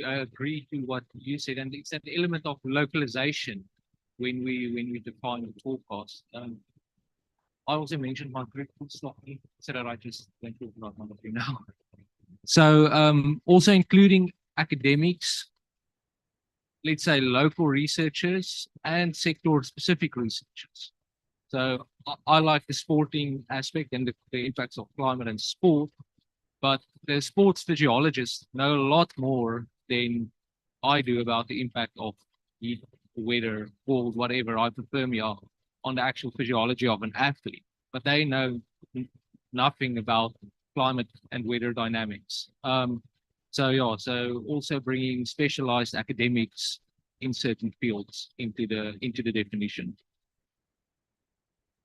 agree to what you said, and it's an element of localization when we define the forecast. I also mentioned my group slightly, so that I just don't talk about one of you now. So also including academics, let's say local researchers and sector-specific researchers. So I like the sporting aspect and the impacts of climate and sport, but the sports physiologists know a lot more than I do about the impact of heat, weather, cold, whatever, hypothermia on the actual physiology of an athlete. But they know nothing about climate and weather dynamics. So yeah, so also bringing specialized academics in certain fields into the definition.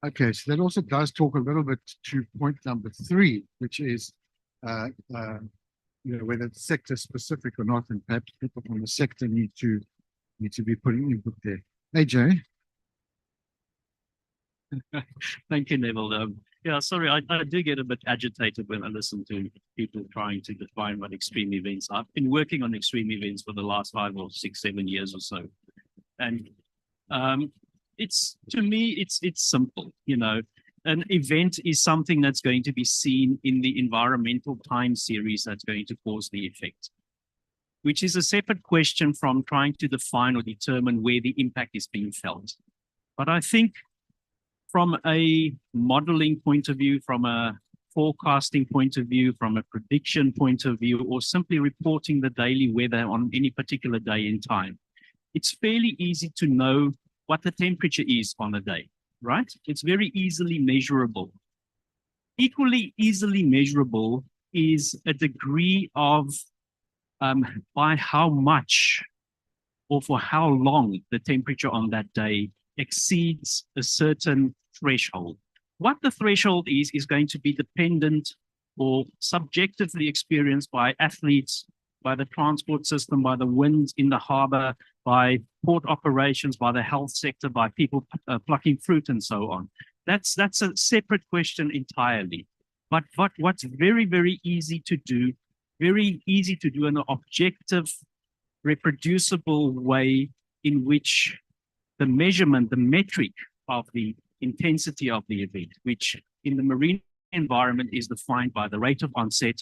Okay, so that also does talk a little bit to point number 3, which is whether it's sector specific or not, and perhaps people from the sector need to be putting input there. AJ. Thank you, Neville. Yeah, sorry, I do get a bit agitated when I listen to people trying to define what extreme events are. I've been working on extreme events for the last 5 or 6, 7 years or so. And to me, it's simple, An event is something that's going to be seen in the environmental time series that's going to cause the effect, which is a separate question from trying to define or determine where the impact is being felt. But I think from a modeling point of view, from a forecasting point of view, from a prediction point of view, or simply reporting the daily weather on any particular day in time, it's fairly easy to know what the temperature is on a day, right? It's very easily measurable. Equally easily measurable is a degree of by how much or for how long the temperature on that day exceeds a certain threshold. What the threshold is going to be dependent or subjectively experienced by athletes, by the transport system, by the winds in the harbor, by port operations, by the health sector, by people plucking fruit and so on. That's a separate question entirely. But what's very, very easy to do in an objective, reproducible way in which the measurement, the metric of the intensity of the event, which in the marine environment is defined by the rate of onset,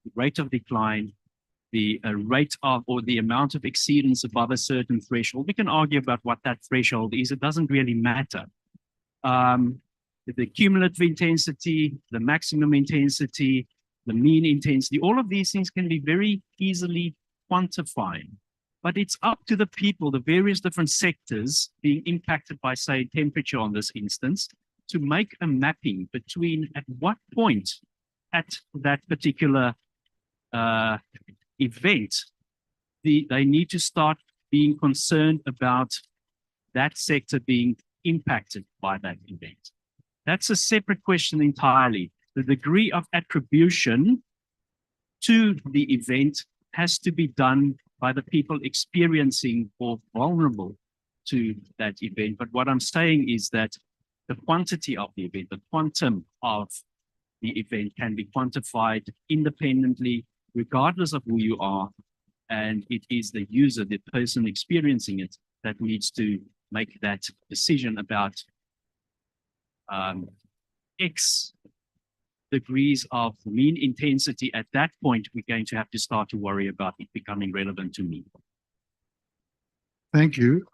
the rate of decline, the rate of or the amount of exceedance above a certain threshold. We can argue about what that threshold is. It doesn't really matter. The cumulative intensity, the maximum intensity, the mean intensity, all of these things can be very easily quantified. But it's up to the people, the various different sectors being impacted by, say, temperature on this instance, to make a mapping between at what point at that particular event they need to start being concerned about that sector being impacted by that event. That's a separate question entirely. The degree of attribution to the event has to be done by the people experiencing or vulnerable to that event. But what I'm saying is that the quantity of the event, the quantum of the event can be quantified independently, regardless of who you are. And it is the user, the person experiencing it, that needs to make that decision about X degrees of mean intensity. At that point, we're going to have to start to worry about it becoming relevant to me. Thank you.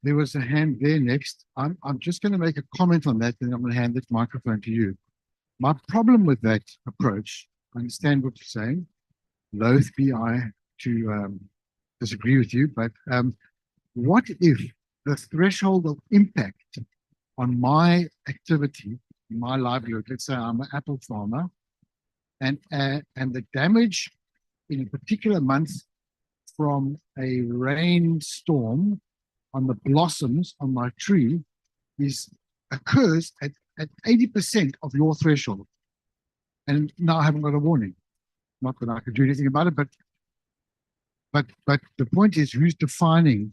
There was a hand there next. I'm just going to make a comment on that, and I'm going to hand this microphone to you. My problem with that approach, I understand what you're saying. Loath be I to disagree with you, but what if the threshold of impact on my activity, my livelihood, let's say I'm an apple farmer, and the damage in a particular month from a rainstorm on the blossoms on my tree occurs at 80% of your threshold. And now I haven't got a warning. Not that I could do anything about it, but the point is who's defining.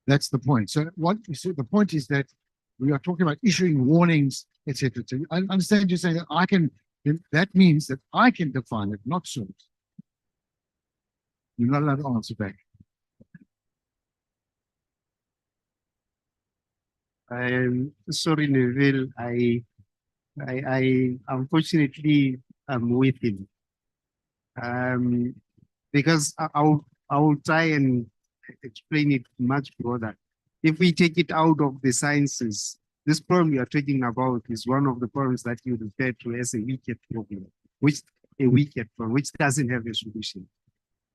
That's the point. So what you see, the point is that we are talking about issuing warnings, etc. So I understand you're saying that I can. That means that I can define it, not SASREAX. You're not allowed to answer back. I'm sorry, Neville. I unfortunately am with him. Because I will try and explain it much broader. If we take it out of the sciences, this problem you are talking about is one of the problems that you refer to as a wicked problem, which doesn't have a solution.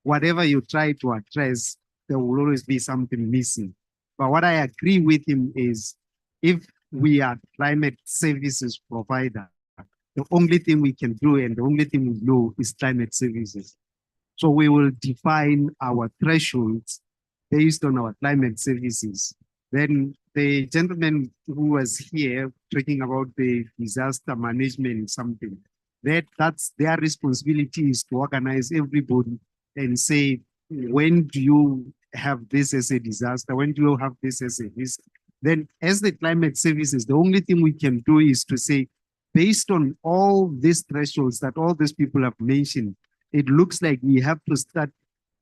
Whatever you try to address, there will always be something missing. But what I agree with him is if we are climate services provider, the only thing we can do and the only thing we know is climate services. So we will define our thresholds based on our climate services. Then the gentleman who was here talking about the disaster management something, that's their responsibility is to organize everybody and say, when do you have this as a disaster? When do you have this as a risk? Then as the climate services, the only thing we can do is to say, based on all these thresholds that all these people have mentioned, it looks like we have to start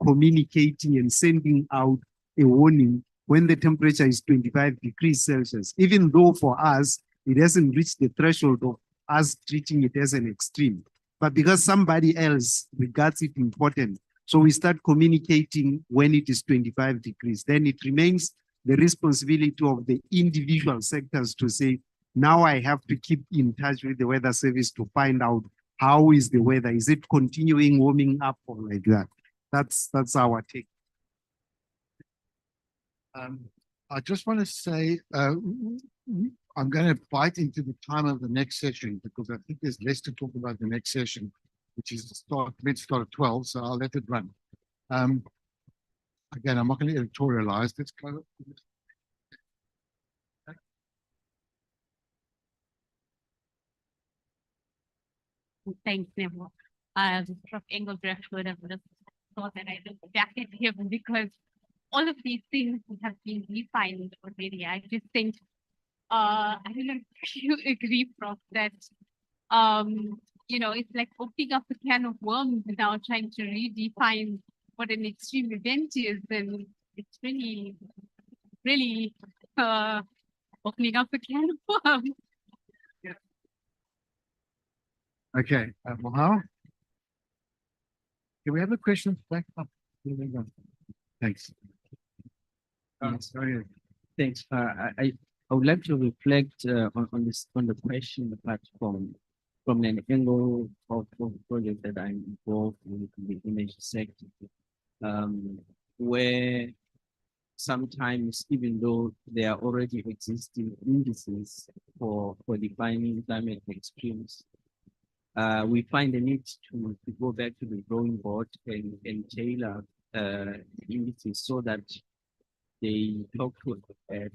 communicating and sending out a warning when the temperature is 25 degrees Celsius, even though for us, it hasn't reached the threshold of us treating it as an extreme. But because somebody else regards it important, so we start communicating when it is 25 degrees, then it remains the responsibility of the individual sectors to say, now I have to keep in touch with the weather service to find out how is the weather? Is it continuing warming up or like that? That's our take. I just want to say, I'm going to bite into the time of the next session because I think there's less to talk about the next session, which is meant to start at 12, so I'll let it run. Again, I'm not going to editorialize. Let's go. Thanks, Neville. Prof. Engelbrecht would have just thought that I looked back at him because all of these things have been defined already. I just think, I don't know if you agree, Prof, that, it's like opening up a can of worms without trying to redefine what an extreme event is. And it's really, really opening up a can of worms. Okay, Mohammed? Can we have a question back up? Thanks. Sorry. Thanks. I would like to reflect on the question apart from an angle of project that I'm involved in the energy sector, where sometimes even though there are already existing indices for defining climate extremes, we find the need to go back to the drawing board and tailor indices so that they talk to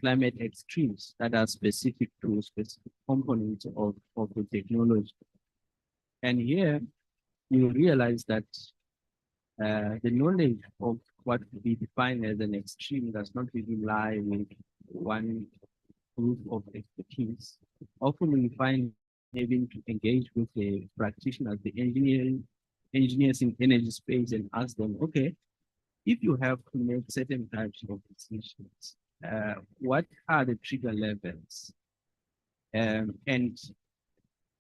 climate extremes that are specific to specific components of the technology. And here you realize that the knowledge of what we define as an extreme does not really lie with one group of expertise. Often we find having to engage with the practitioners, the engineers in energy space and ask them, okay, if you have to make certain types of decisions, what are the trigger levels? And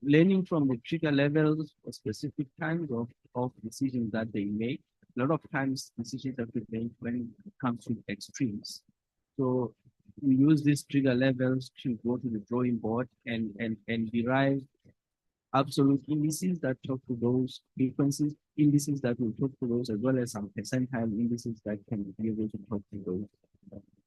learning from the trigger levels for specific kinds of decisions that they make. A lot of times decisions have been made when it comes to extremes. So we use these trigger levels to go to the drawing board and derive absolute indices that talk to those frequencies, indices that will talk to those, as well as some percentile indices that can be able to talk to those.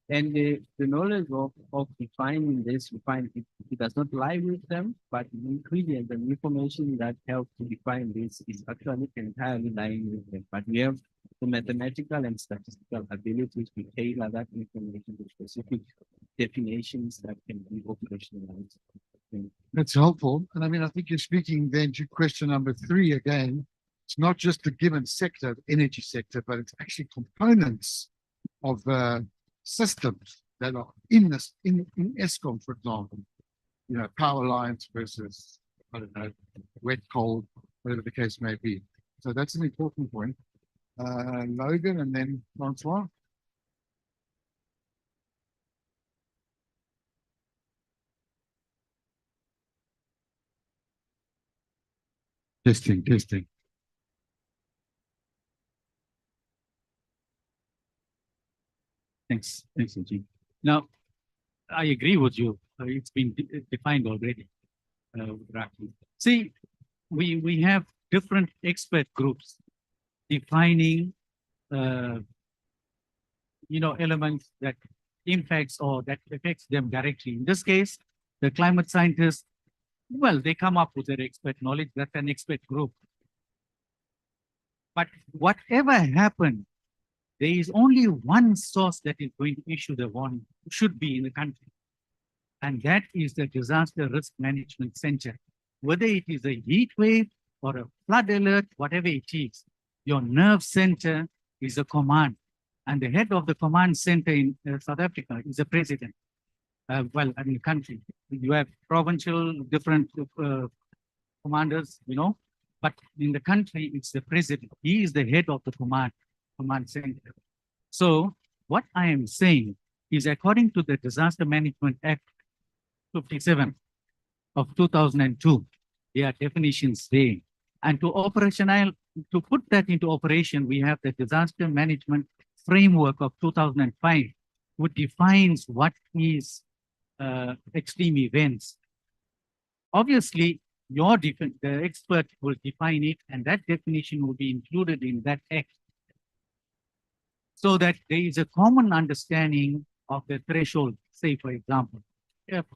And the knowledge of defining this, we find it does not lie with them, but the ingredient and information that help to define this is actually entirely lying with them. But we have the mathematical and statistical abilities to tailor that information to specific definitions that can be operationalized. That's helpful. And I mean, I think you're speaking then to question number 3 again. It's not just the given sector, the energy sector, but it's actually components of systems that are in this, in ESCOM, for example. You know, power lines versus, I don't know, wet, cold, whatever the case may be. So that's an important point. Logan and then Francois. Testing. Thanks, Eugene. Now, I agree with you. It's been defined already. See, we have different expert groups defining, elements that impacts or that affects them directly. In this case, the climate scientists, well, they come up with their expert knowledge. That's an expert group. But whatever happened, there is only one source that is going to issue the warning, should be in the country. And that is the Disaster Risk Management Center. Whether it is a heat wave or a flood alert, whatever it is, your nerve center is a command. And the head of the command center in South Africa is the president. In the country, you have provincial different commanders, but in the country, it's the president. He is the head of the command center. So what I am saying is, according to the Disaster Management Act 57 of 2002, there are definitions there. And to put that into operation, we have the Disaster Management Framework of 2005, which defines what is extreme events. Obviously, the expert will define it, and that definition will be included in that act, so that there is a common understanding of the threshold, say, for example,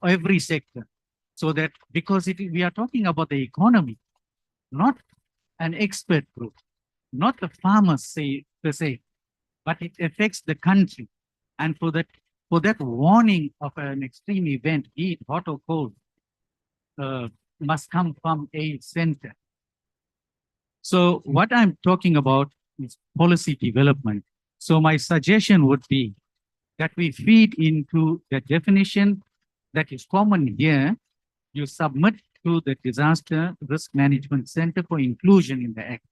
every sector. So that, because we are talking about the economy, not an expert group, not the farmers per se, but it affects the country. And for that warning of an extreme event, be it hot or cold, must come from a center. So what I'm talking about is policy development. So my suggestion would be that we feed into the definition that is common here. You submit to the Disaster Risk Management Center for inclusion in the Act.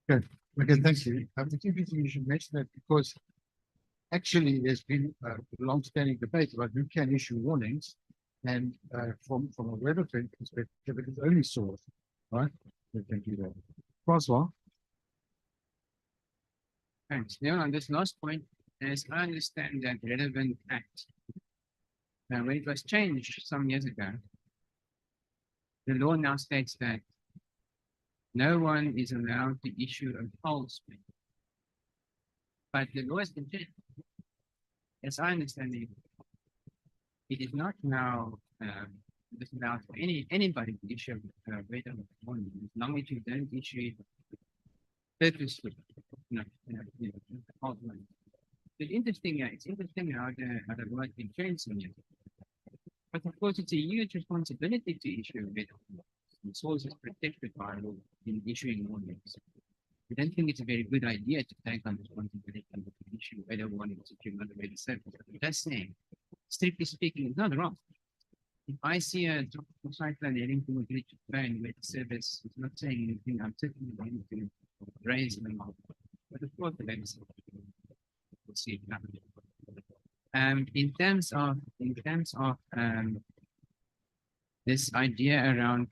Good. Okay, thank you. I think you should mention that because actually there's been a long-standing debate about who can issue warnings, and from a weather perspective, it is only source, right? That can do that. Francois? Thanks. Now, on this last point, as I understand that relevant act, when it was changed some years ago, the law now states that no one is allowed to issue a pulse ban. But the law has been changed. As I understand it, it is not now allowed for anybody to issue a weather warning, as long as you don't issue it purposely. It's interesting how the law has been changed some years. But of course, it's a huge responsibility to issue a weather warning. The source is protected by law in issuing warnings. I don't think it's a very good idea to take on responsibility to issue weather warnings if you're not a weather service. But just saying, strictly speaking, it's not wrong. If I see a tropical cyclone heading to a Richards Bay and weather service is not saying anything, I'm certainly going to raise them up. But of course, the weather service will see it happening. In terms of this idea around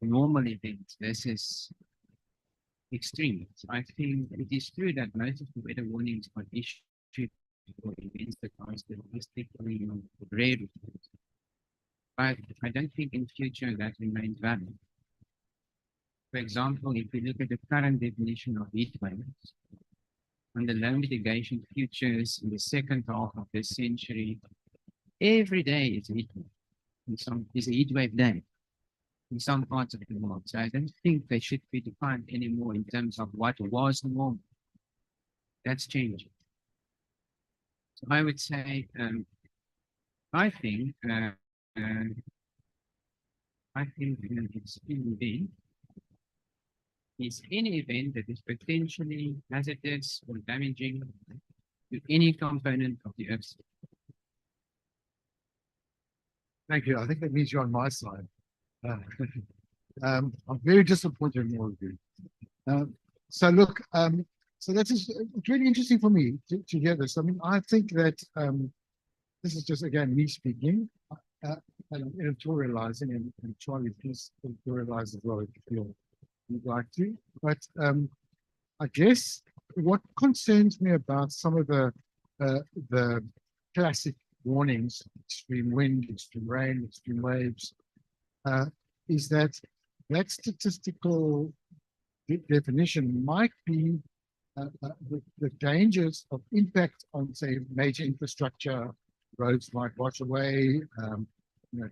normal events versus extremes, I think it is true that most of the weather warnings are issued for events that are statistically rare. But I don't think in future that remains valid. For example, if we look at the current definition of heat waves, on the low mitigation futures in the second half of this century, every day is a heat wave. Is a heat wave day in some parts of the world. So I don't think they should be defined anymore in terms of what was normal. That's changing. So I would say, I think I think it's indeed is any event that is potentially hazardous or damaging to any component of the Earth. Thank you. I think that means you're on my side. Uh, I'm very disappointed in all of you. So look, so that is it's really interesting for me to hear this. I mean, I think that this is just again me speaking, and I'm editorializing, and Charlie, please editorialize as well if you'd like to. But I guess what concerns me about some of the classic warnings, extreme wind, extreme rain, extreme waves, is that statistical definition might be the dangers of impact on, say, major infrastructure. Roads might wash away,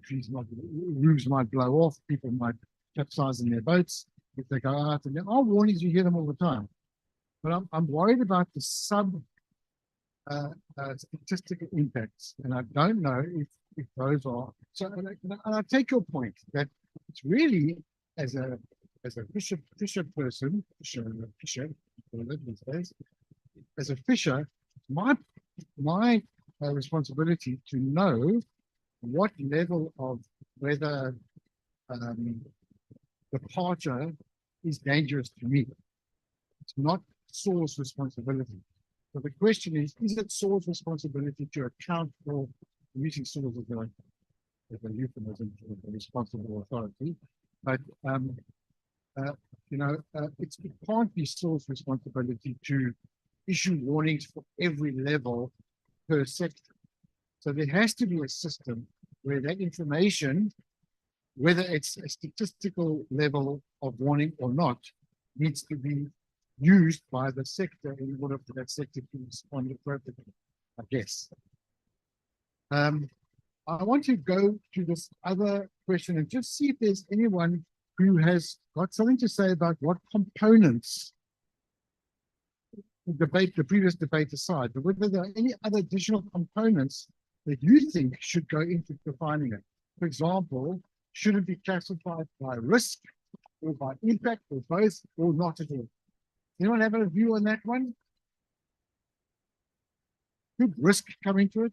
trees might, roofs might blow off, people might capsize in their boats if they go out. And there are warnings, you hear them all the time. But I'm worried about the statistical impacts, and I don't know if those are so. And I take your point that it's really as a fisher person, as a fisher, my responsibility to know what level of weather departure is dangerous to me. It's not SAW's responsibility. So the question is it SAW's responsibility to account for using SAWs as a euphemism for the responsible authority? But it can't be SAW's responsibility to issue warnings for every level per sector. So there has to be a system where that information, whether it's a statistical level of warning or not, needs to be used by the sector in order for that sector to respond appropriately, I guess. I want to go to this other question and just see if there's anyone who has got something to say about what components, the previous debate aside, but whether there are any other additional components that you think should go into defining it. For example, should it be classified by risk or by impact or both or not at all? Anyone have a view on that one? Could risk come into it?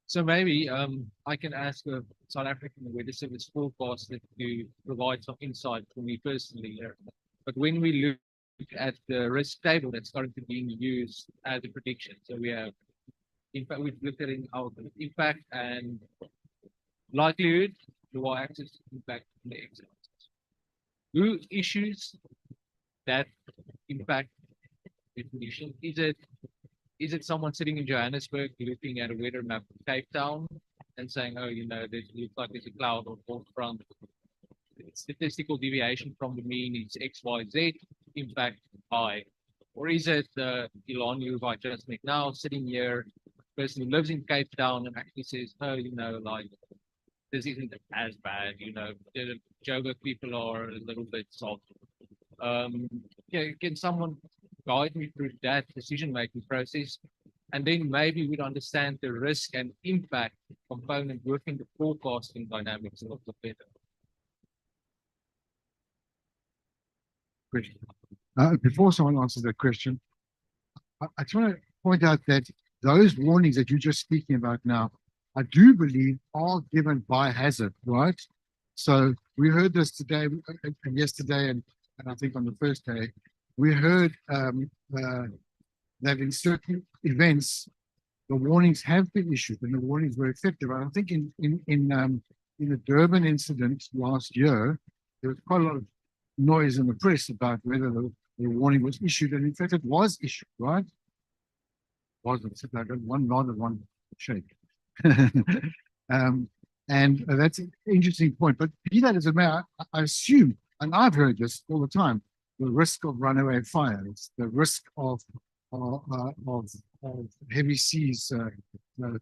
So maybe I can ask a South African Weather Service forecaster to provide some insight for me personally. But when we look at the risk table that's currently being used as a prediction, so we have, in fact, we've looked at our impact and likelihood, the y-axis, impact, and the x-axis. Who issues that impact definition? Is it someone sitting in Johannesburg looking at a weather map of Cape Town and saying, oh, this looks like there's a cloud or cold front. Statistical deviation from the mean is X, Y, Z, impact high. Or is it Elon, who I just met now, sitting here, person who lives in Cape Town and actually says, oh, like this isn't as bad, the Joburg people are a little bit soft. Can someone guide me through that decision-making process? And then maybe we'd understand the risk and impact component within the forecasting dynamics a little bit better. Before someone answers that question, I just want to point out that those warnings that you're just speaking about now, I do believe are given by hazard, right? So we heard this today and yesterday, and I think on the first day, we heard that in certain events, the warnings have been issued and the warnings were effective. I think in the Durban incident last year, there was quite a lot of noise in the press about whether the warning was issued, and in fact it was issued, right? Wasn't it? Like one nod and one shake. And that's an interesting point. But be that as it may, I assume, and I've heard this all the time, the risk of runaway fires, the risk of heavy seas to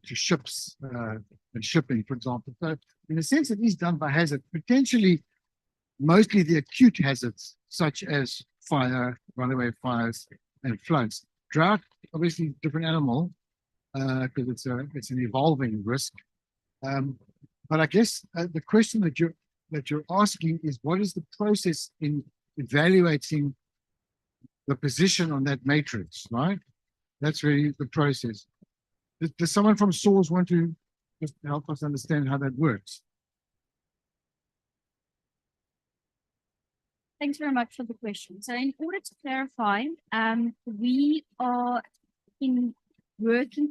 ships and shipping, for example. So in a sense, it is done by hazard, potentially mostly the acute hazards, such as fire, runaway fires, and floods. drought, obviously different animal, because it's an evolving risk. But I guess the question that you're asking is, what is the process in evaluating the position on that matrix, right? That's really the process. Does someone from SAWS want to just help us understand how that works? Thanks very much for the question. So in order to clarify, we are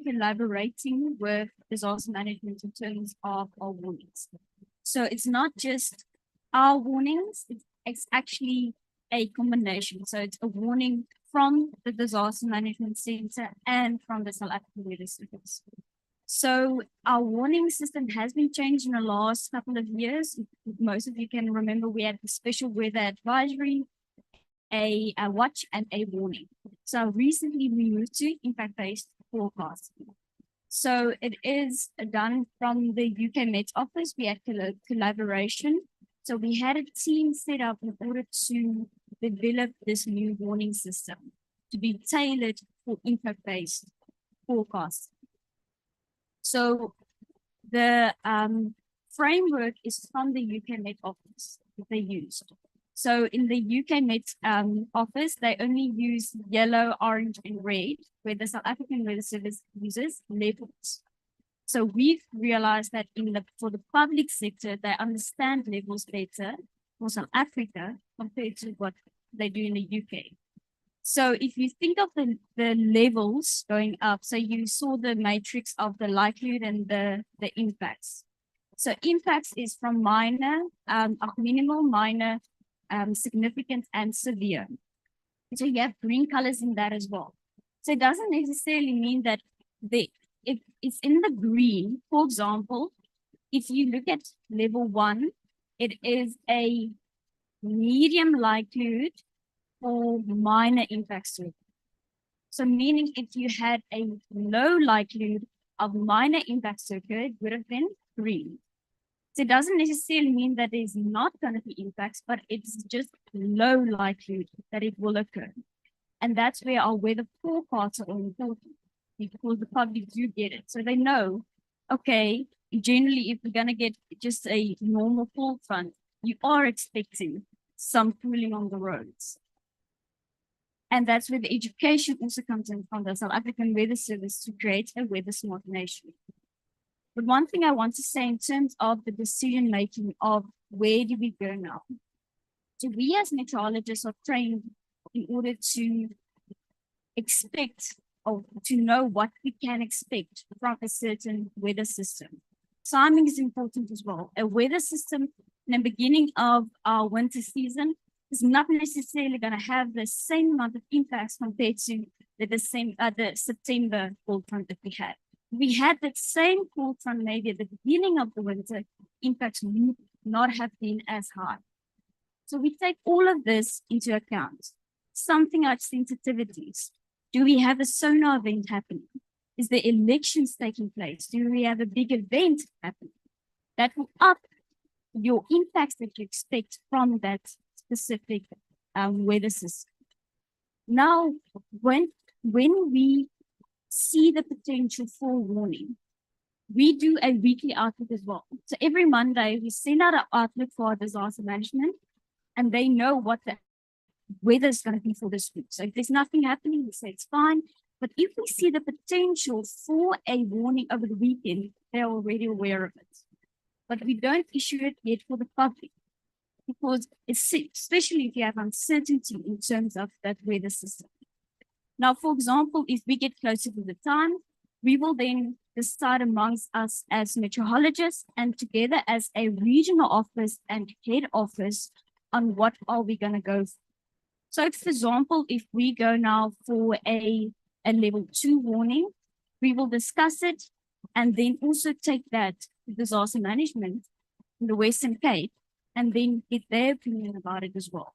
collaborating with disaster management in terms of our warnings. So it's not just our warnings, it's actually a combination. So it's a warning from the Disaster Management Center and from the South African Weather Service. So our warning system has been changed in the last couple of years. Most of you can remember we had a special weather advisory, a watch, and a warning. So recently we moved to impact-based forecasting. So it is done from the UK Met Office. We had collaboration. So we had a team set up in order to develop this new warning system to be tailored for impact-based forecasting. So the framework is from the UK Met Office that they used. So in the UK Met Office, they only use yellow, orange, and red, where the South African Weather Service uses levels. So we've realized that for the public sector, they understand levels better for South Africa compared to what they do in the UK. So if you think of the levels going up, so you saw the matrix of the likelihood and the impacts. So impacts is from minor, minimal, minor, significant, and severe. So you have green colors in that as well. So it doesn't necessarily mean that if it's in the green. For example, if you look at level 1, it is a medium likelihood for minor impacts to it. So meaning if you had a low likelihood of minor impacts to occur, it would have been green. So it doesn't necessarily mean that there's not going to be impacts, but it's just low likelihood that it will occur. And that's where our weather forecasts are important, because the public do get it. So they know, okay, generally if we're going to get just a normal cold front, you are expecting some cooling on the roads. And that's where the education also comes in from the South African Weather Service to create a weather smart nation. But one thing I want to say in terms of the decision making of where do we go now? So we as meteorologists are trained in order to expect or to know what we can expect from a certain weather system. Timing is important as well. A weather system in the beginning of our winter season is not necessarily going to have the same amount of impacts compared to the September cold front that we had. We had that same cold front maybe at the beginning of the winter, impacts would not have been as high. So we take all of this into account. Something like sensitivities. Do we have a sonar event happening? Is there elections taking place? Do we have a big event happening? That will up your impacts that you expect from that specific weather system. Now, when we see the potential for warning, we do a weekly outlook as well. So every Monday, we send out an outlook for our disaster management, and they know what the weather is going to be for this week. So if there's nothing happening, we say it's fine. But if we see the potential for a warning over the weekend, they're already aware of it. But we don't issue it yet for the public, because it's, especially if you have uncertainty in terms of that weather system. Now, for example, if we get closer to the time, we will then decide amongst us as meteorologists and together as a regional office and head office on what are we going to go for. So, for example, if we go now for a level 2 warning, we will discuss it and then also take that to disaster management in the Western Cape and then get their opinion about it as well.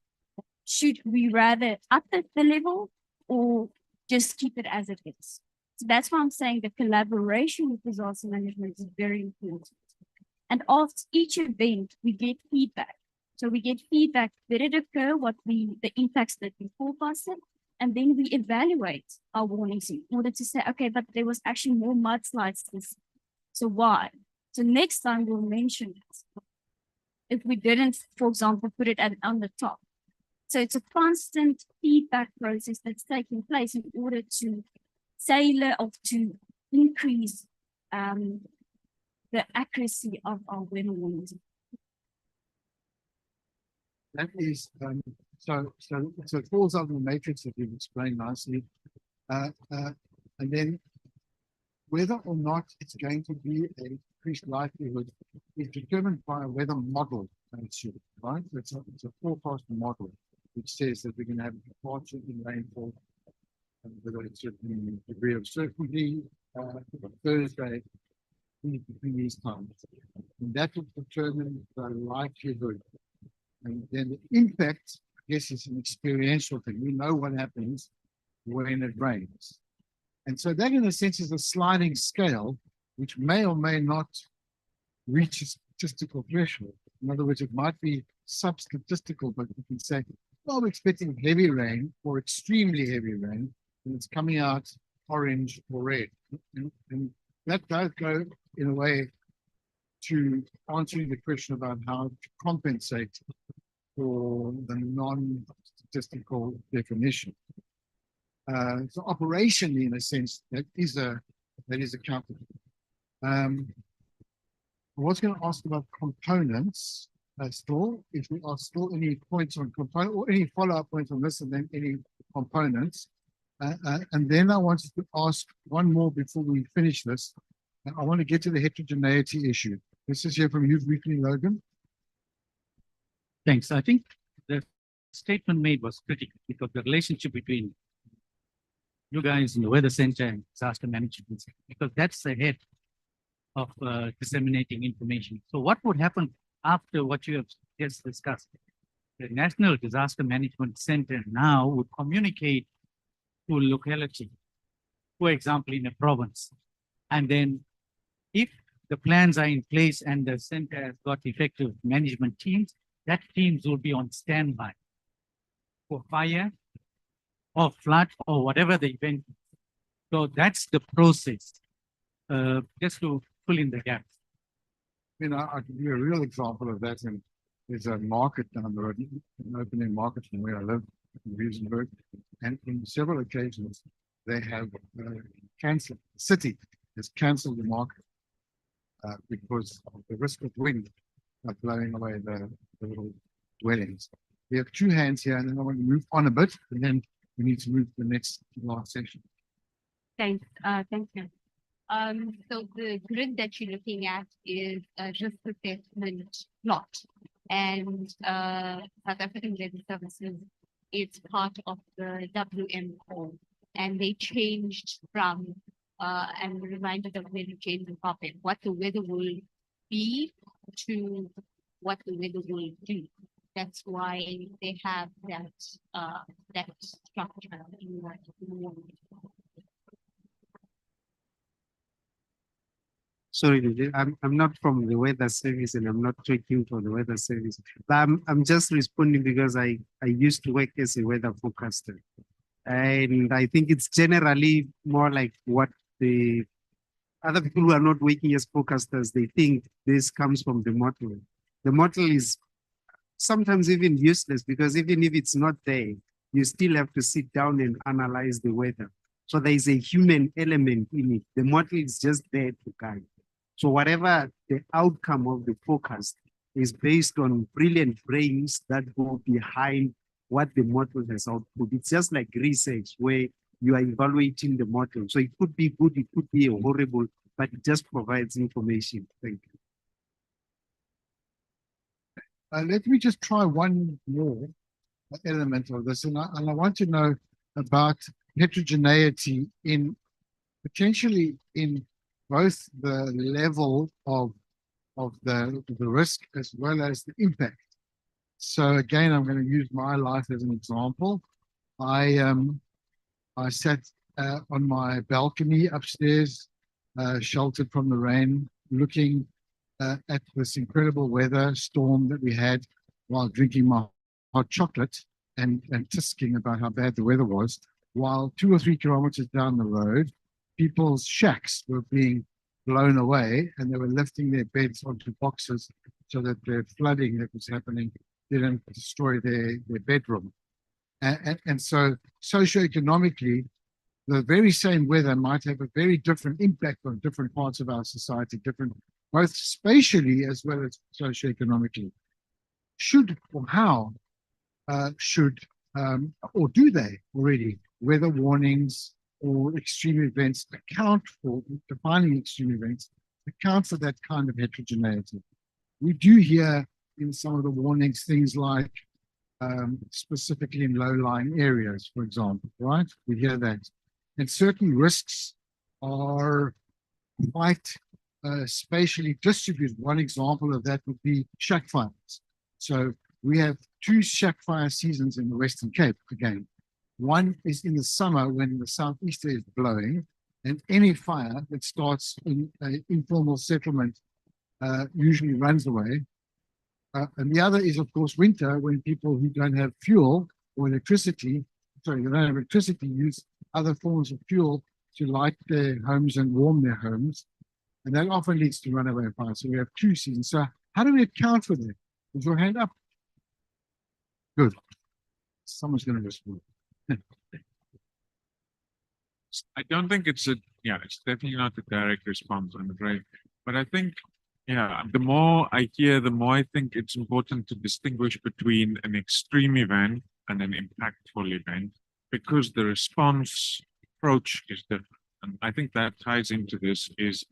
Should we rather up it the level or just keep it as it is? So that's why I'm saying the collaboration with disaster management is very important. And after each event, we get feedback. So we get feedback, did it occur, the impacts that we forecasted, And then we evaluate our warnings in order to say, okay, but there was actually more mudslides this. So why? So next time we'll mention it. If we didn't, for example, put it on the top. So it's a constant feedback process that's taking place in order to tailor or to increase the accuracy of our weather warnings. That is, so it falls out of the matrix that you've explained nicely. And then whether or not it's going to be an increased likelihood is determined by a weather model, right? It's a forecast model which says that we're going to have a departure in rainfall with a certain degree of certainty Thursday between these times. And that will determine the likelihood. And then the impact, I guess, is an experiential thing. We know what happens when it rains. And so that, in a sense, is a sliding scale, which may or may not reach a statistical threshold. In other words, it might be sub-statistical, but you can say, well, we're expecting heavy rain or extremely heavy rain, and it's coming out orange or red. And that does go, in a way, to answering the question about how to compensate for the non-statistical definition. So operationally, in a sense, that is accountable. I was going to ask about components still, if there are still any points on component or any follow-up points on this, and then any components. And then I wanted to ask one more before we finish this. I want to get to the heterogeneity issue. This is here from you briefly, Logan. Thanks. I think the statement made was critical because the relationship between you guys in the weather center and disaster management, because that's the head of disseminating information. So what would happen after what you have just discussed? The National Disaster Management Center now would communicate to a locality, for example, in a province. And then if the plans are in place and the center has got effective management teams, that teams will be on standby for fire or flood or whatever the event is. So that's the process, just to fill in the gaps. You know, I can give you a real example of that. And there's a market down the road, an open-air market from where I live in Riesenberg. And on several occasions, they have cancelled, the city has cancelled the market because of the risk of wind blowing away the little dwellings. We have two hands here, and then I want to move on a bit, and then we need to move to the next last section. Thanks. Thank you. So the grid that you're looking at is a risk assessment plot, and South African Weather Services is part of the WM core, and they changed from and reminded of when it changed the topic, what the weather will be to what the weather will do. That's why they have that that structure in that. Sorry, Vijay, I'm not from the weather service and I'm not talking for the weather service. But I'm just responding because I used to work as a weather forecaster. And I think it's generally more like what the other people who are not working as forecasters, they think this comes from the model. The model is sometimes even useless because even if it's not there, you still have to sit down and analyze the weather. So there is a human element in it. The model is just there to guide. So whatever the outcome of the forecast is based on brilliant brains that go behind what the model has output. It's just like research where you are evaluating the model. So it could be good, it could be horrible, but it just provides information. Thank you. Let me just try one more element of this, and I want to know about heterogeneity in potentially in both the level of the risk as well as the impact. So again, I'm going to use my life as an example. I sat on my balcony upstairs, sheltered from the rain, looking at this incredible weather storm that we had while drinking my hot chocolate. and tisking about how bad the weather was, while 2 or 3 kilometers down the road, people's shacks were being blown away and they were lifting their beds onto boxes so that the flooding that was happening didn't destroy their bedroom. And so socioeconomically, the very same weather might have a very different impact on different parts of our society, both spatially as well as socioeconomically. Should or how should or do they already weather warnings or extreme events account for defining extreme events, account for that kind of heterogeneity? We do hear in some of the warnings things like specifically in low-lying areas, for example, right? We hear that. And certain risks are quite spatially distributed. One example of that would be shack fires. So we have 2 shack fire seasons in the Western Cape again. One is in the summer when the southeaster is blowing, and any fire that starts in an informal settlement usually runs away. And the other is, of course, winter, when people who don't have fuel or electricity, they don't have electricity, use other forms of fuel to light their homes and warm their homes. And that often leads to runaway fires. So we have 2 seasons. So how do we account for that? Is your hand up? Good. Someone's going to respond. I don't think it's it's definitely not a direct response, I'm afraid. But I think, the more I hear, the more I think it's important to distinguish between an extreme event and an impactful event, because the response approach is different. And I think that ties into this is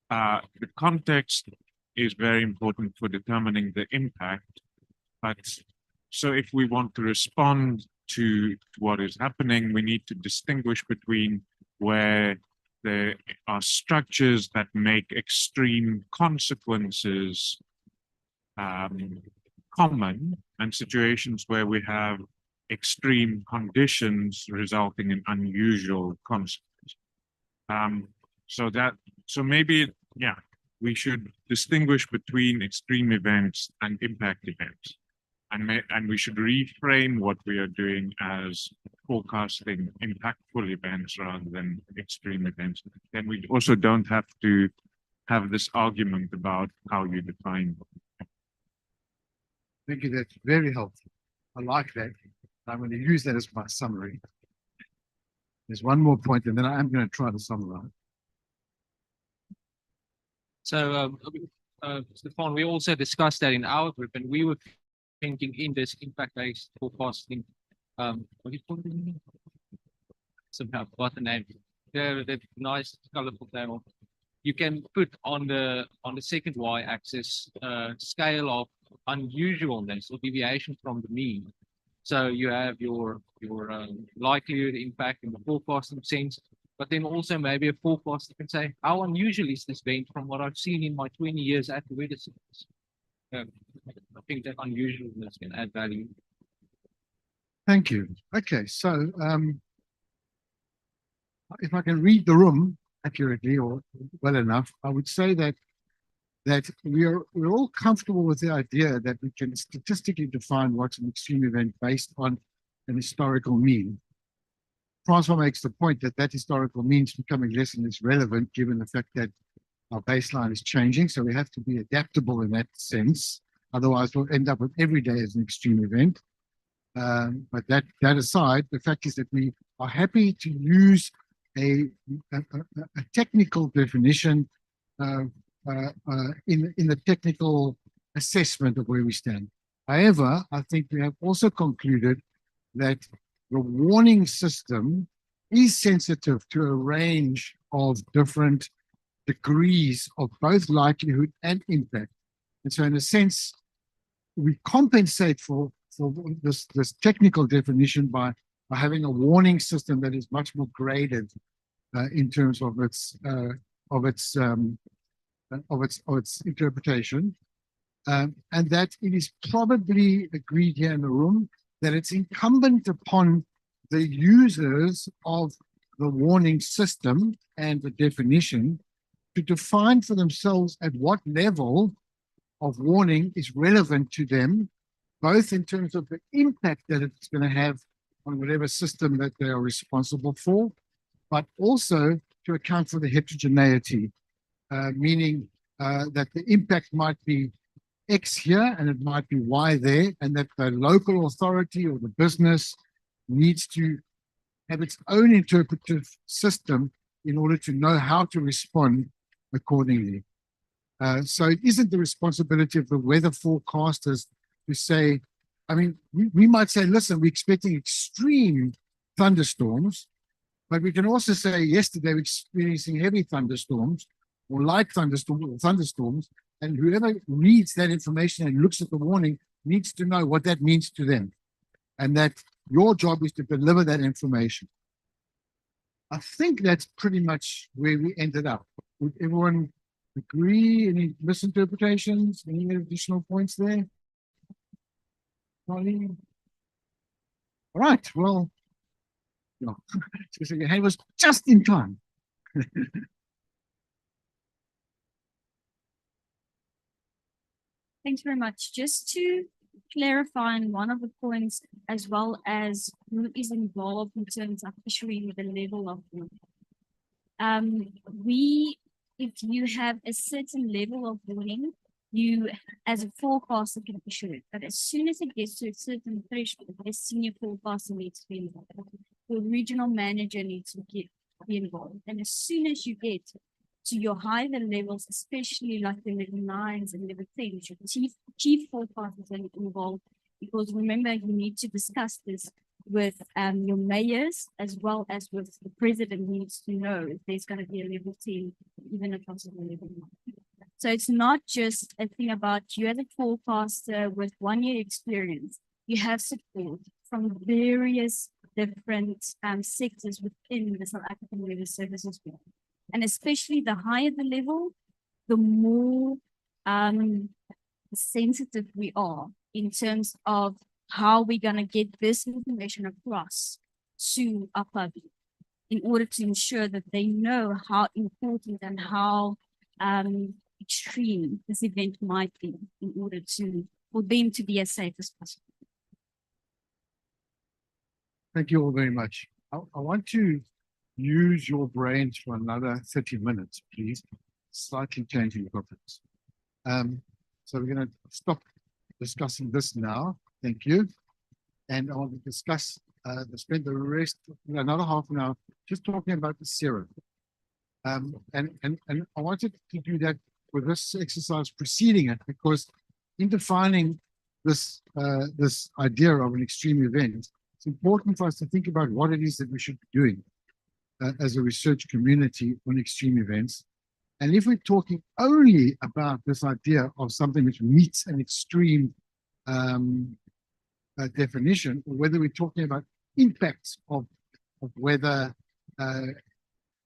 the context is very important for determining the impact. But so if we want to respond to what is happening, we need to distinguish between where there are structures that make extreme consequences common and situations where we have extreme conditions resulting in unusual consequences. So maybe, we should distinguish between extreme events and impact events. And we should reframe what we are doing as forecasting impactful events rather than extreme events. Then we also don't have to have this argument about how you define them. Thank you. That's very helpful. I like that. I'm going to use that as my summary. There's one more point, and then I am going to try to summarize. So, Stefan, we also discussed that in our group, and we were thinking in this impact-based forecasting. What do you call it? Somehow forgot the name. The nice colorful table. You can put on the second y-axis scale of unusualness or deviation from the mean. So you have your likelihood impact in the forecasting sense, but then also maybe a forecast you can say, how unusual is this event from what I've seen in my 20 years at the weather service? I think that unusualness can add value. Thank you. Okay, so if I can read the room accurately or well enough, I would say that we're all comfortable with the idea that we can statistically define what's an extreme event based on an historical mean. Francois makes the point that historical mean is becoming less and less relevant given the fact that our baseline is changing, so we have to be adaptable in that sense. Otherwise, we'll end up with every day as an extreme event. But that aside, the fact is that we are happy to use a technical definition in the technical assessment of where we stand. However, I think we have also concluded that the warning system is sensitive to a range of different degrees of both likelihood and impact. And so in a sense, we compensate for this technical definition by having a warning system that is much more graded in terms of its interpretation, and that it is probably agreed here in the room that it's incumbent upon the users of the warning system and the definition to define for themselves at what level of warning is relevant to them both in terms of the impact that it's going to have on whatever system that they are responsible for, but also to account for the heterogeneity, meaning that the impact might be X here and it might be Y there, and that the local authority or the business needs to have its own interpretive system in order to know how to respond accordingly. So it isn't the responsibility of the weather forecasters to say, I mean, we might say, listen, we're expecting extreme thunderstorms, but we can also say yesterday we're experiencing heavy thunderstorms or light thunderstorms, and whoever reads that information and looks at the warning needs to know what that means to them, and that your job is to deliver that information. I think that's pretty much where we ended up. Would everyone agree? Any misinterpretations? Any additional points there? All right, well, no. Your hand was just in time. Thanks very much. Just to clarify on one of the points, as well as who is involved in terms of issuing the level of warning. If you have a certain level of warning, you as a forecaster can issue it. But as soon as it gets to a certain threshold, a senior forecaster needs to be involved. The regional manager needs to be involved. And as soon as you get to your higher levels, especially like the level 9s and level 10s, your chief forecasters are involved, because remember, you need to discuss this with your mayors as well as with the president. Needs to know if there's going to be a level 10, even a possible level 9. So it's not just a thing about you as a forecaster with 1 year experience. You have support from various different sectors within the South African Weather Services Board. And especially the higher the level, the more sensitive we are in terms of how we're going to get this information across to our public in order to ensure that they know how important and how extreme this event might be in order for them to be as safe as possible. Thank you all very much. I want to use your brains for another 30 minutes, please. Slightly changing topics. So we're going to stop discussing this now. Thank you. And I want to discuss, spend the rest, another half an hour, just talking about the serum. And I wanted to do that with this exercise preceding it, because in defining this idea of an extreme event, it's important for us to think about what it is that we should be doing as a research community on extreme events. And if we're talking only about this idea of something which meets an extreme definition, or whether we're talking about impacts of weather,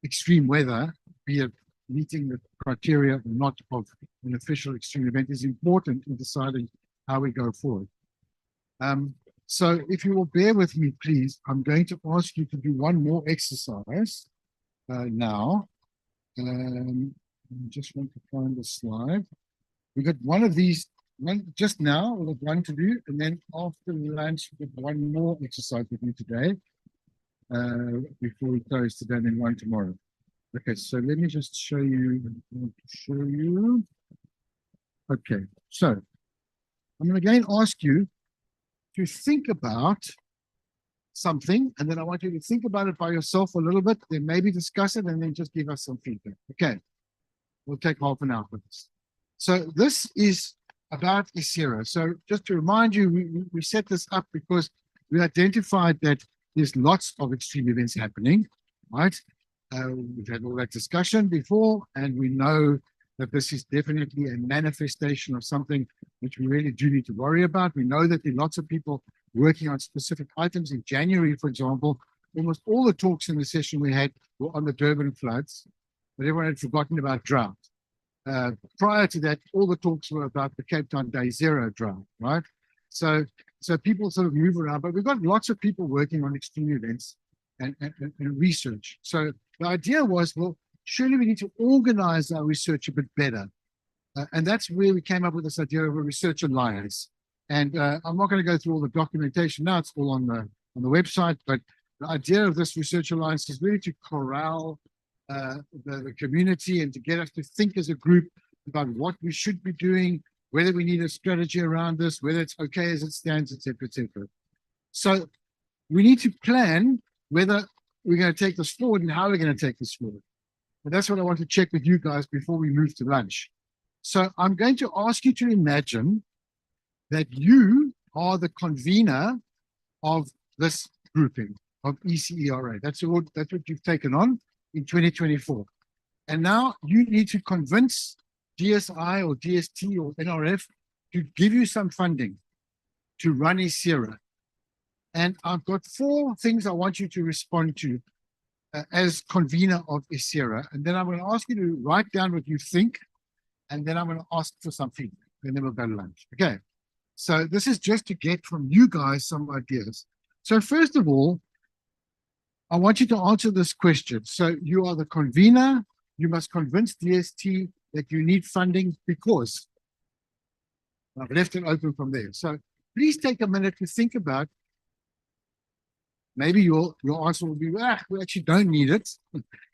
extreme weather, be it meeting the criteria or not of an official extreme event, is important in deciding how we go forward. So if you will bear with me, please, I'm going to ask you to do one more exercise now. I just want to find the slide. We got one of these, just now, we've got one to do, and then after lunch, we've got one more exercise with me today, before we close today, and then one tomorrow. Okay, so let me just show you. Okay, so I'm going to again ask you to think about something, and then I want you to think about it by yourself a little bit, then maybe discuss it, and then just give us some feedback. Okay, we'll take half an hour for this. So this is about ISERA. So just to remind you, we set this up because we identified that there's lots of extreme events happening, right? We've had all that discussion before, and we know that this is definitely a manifestation of something which we really do need to worry about. We know that there are lots of people working on specific items. In January, for example, almost all the talks in the session we had were on the Durban floods, but everyone had forgotten about drought. Prior to that, all the talks were about the Cape Town Day Zero drought, right? So people sort of move around, but we've got lots of people working on extreme events and research. So the idea was, well, surely we need to organize our research a bit better. And that's where we came up with this idea of a research alliance. And I'm not going to go through all the documentation now, it's all on the website, but the idea of this research alliance is really to corral the community and to get us to think as a group about what we should be doing, whether we need a strategy around this, whether it's okay as it stands, etc., etc. So we need to plan whether we're going to take this forward and how we're going to take this forward. And that's what I want to check with you guys before we move to lunch. So I'm going to ask you to imagine that you are the convener of this grouping of ECERA. That's what you've taken on in 2024. And now you need to convince DSI or DST or NRF to give you some funding to run ECERA. And I've got 4 things I want you to respond to as convener of ECERA. And then I'm going to ask you to write down what you think, and then I'm going to ask for some feedback, and then we'll go to lunch. Okay. So this is just to get from you guys some ideas. So first of all, I want you to answer this question. So you are the convener. You must convince DST that you need funding because I've left it open from there. So please take a minute to think about, maybe your answer will be, we actually don't need it.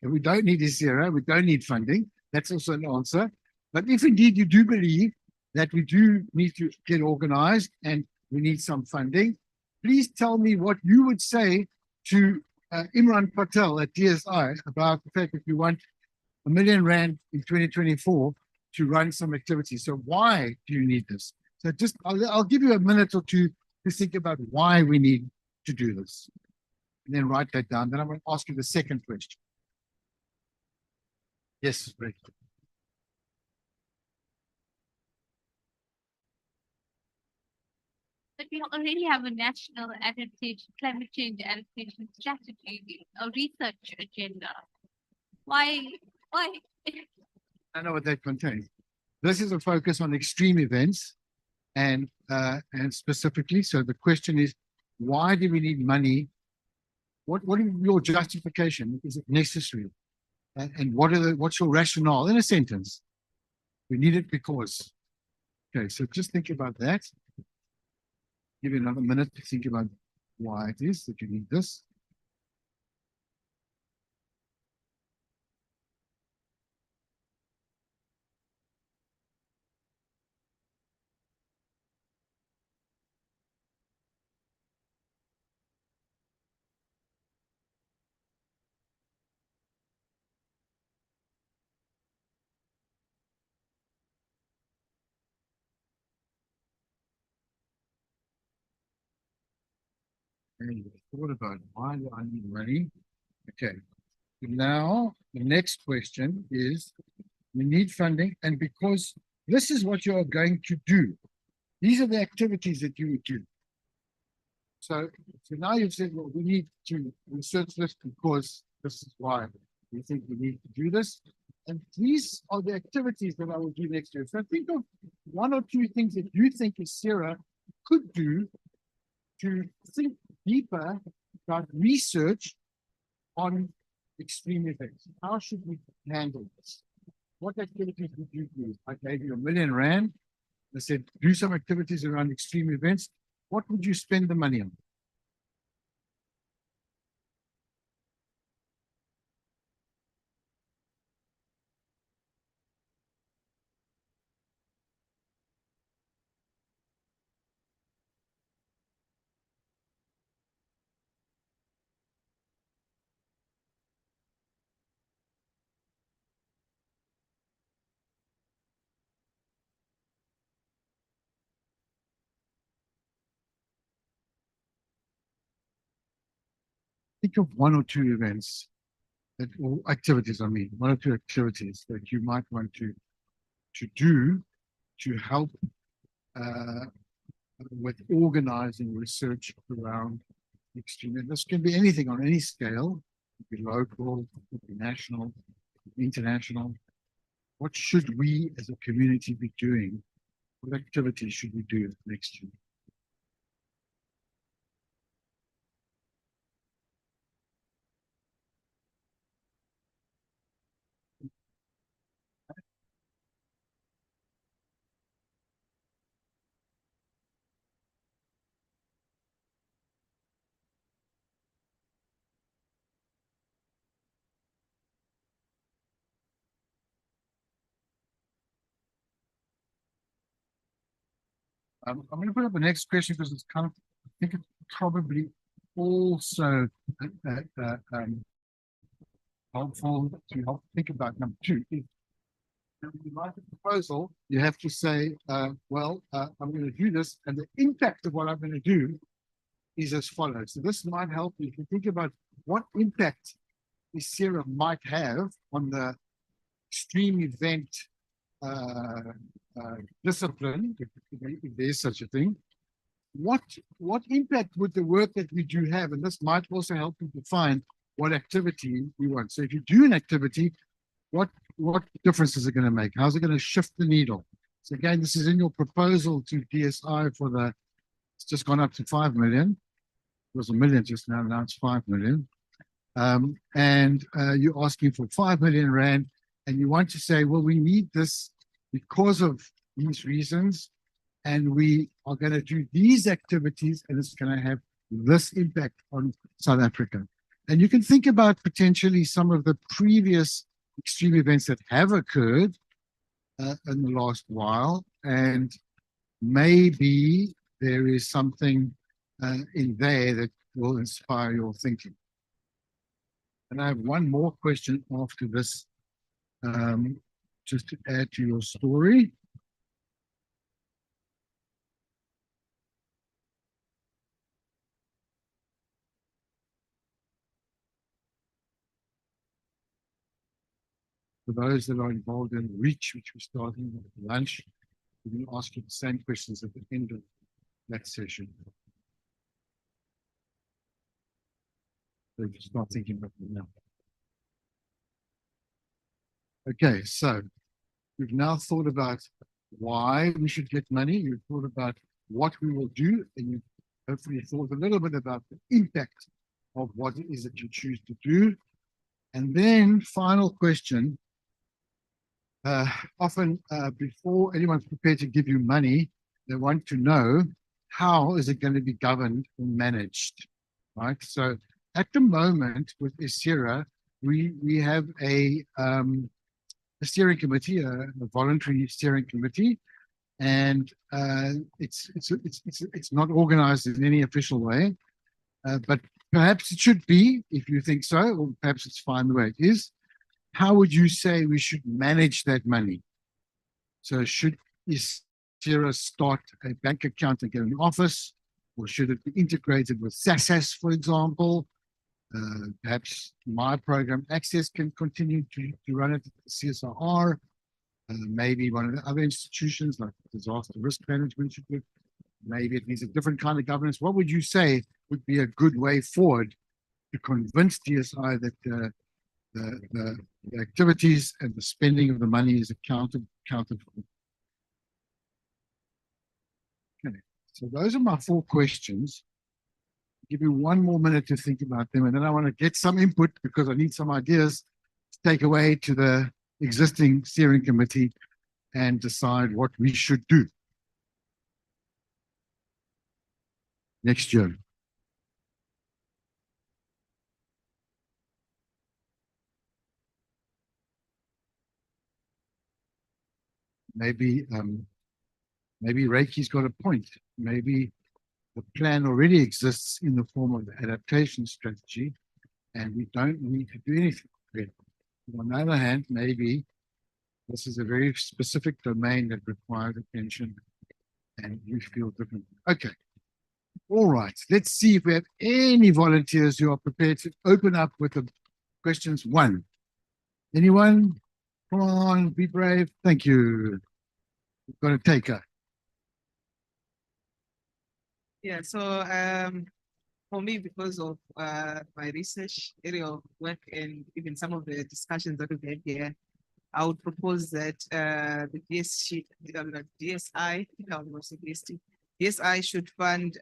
And we don't need ECERA. We don't need funding. That's also an answer. But if indeed you do believe that we do need to get organized and we need some funding, please tell me what you would say to Imran Patel at DSI about the fact that you want R1 million in 2024 to run some activities. So why do you need this? So just, I'll give you a minute or two to think about why we need to do this. And then write that down. Then I'm going to ask you the second question. Yes, Rick. But we already have a national adaptation, climate change adaptation strategy, a research agenda. Why? I know what that contains. This is a focus on extreme events and specifically. So the question is, why do we need money? What is your justification? Is it necessary? And what's your rationale in a sentence? We need it because. Okay, so just think about that. Give you another minute to think about why it is that you need this. What about why do I need money? Okay. Now, the next question is, we need funding, and because this is what you are going to do. These are the activities that you would do. So now you've said, well, we need to research this because this is why we think we need to do this. And these are the activities that I will do next year. So think of 1 or 2 things that you think ECERA could do to think deeper about research on extreme events. How should we handle this? What activities would you do? I gave you R1 million. I said, do some activities around extreme events. What would you spend the money on? Think of 1 or 2 events or activities, 1 or 2 activities that you might want to do to help with organizing research around extreme. And this can be anything on any scale. It could be local, it could be national, it could be international. What should we as a community be doing? What activities should we do next year? I'm going to put up the next question because it's kind of, I think it's probably also helpful to help think about number two. If you write a proposal, you have to say, I'm going to do this, and the impact of what I'm going to do is as follows. So this might help you if you think about what impact this serum might have on the extreme event discipline, if there's such a thing. What impact would the work that we do have? And this might also help you define what activity we want. So if you do an activity, what difference is it going to make? How's it going to shift the needle? So again, this is in your proposal to DSI for the, it's just gone up to 5 million. It was 1 million just now it's 5 million. You're asking for 5 million rand, and you want to say, well, we need this because of these reasons, and we are going to do these activities, and it's going to have this impact on South Africa. And you can think about potentially some of the previous extreme events that have occurred in the last while, and maybe there is something in there that will inspire your thinking. And I have one more question after this, just to add to your story. For those that are involved in REACH, which we're starting at lunch, we will ask you the same questions at the end of that session. So you start thinking about them now. Okay, so we've now thought about why we should get money. You've thought about what we will do, and you've hopefully thought a little bit about the impact of what it is that you choose to do. And then, final question. Often, before anyone's prepared to give you money, they want to know how is it going to be governed and managed, right? So, at the moment with SASREAX, we have a steering committee, a voluntary steering committee, and it's not organized in any official way, but perhaps it should be, if you think so, or perhaps it's fine the way it is. How would you say we should manage that money? So should SASREAX start a bank account and get an office, or should it be integrated with SASREAX, for example? Perhaps my program Access can continue to run it at the CSIR. Maybe one of the other institutions like disaster risk management should do it. Maybe it needs a different kind of governance. What would you say would be a good way forward to convince DSI that the activities and the spending of the money is accounted for? Okay, so those are my 4 questions. Give you 1 more minute to think about them, and then I want to get some input because I need some ideas to take away to the existing steering committee and decide what we should do next year. Maybe Reiki's got a point. Maybe the plan already exists in the form of the adaptation strategy, and we don't need to do anything with it. On the other hand, maybe this is a very specific domain that requires attention, and we feel different. Okay. All right. Let's see if we have any volunteers who are prepared to open up with the questions 1. Anyone? Come on, be brave. Thank you. We've got to take her. Yeah, so for me, because of my research area of work and even some of the discussions that we've had here, I would propose that the DSI should fund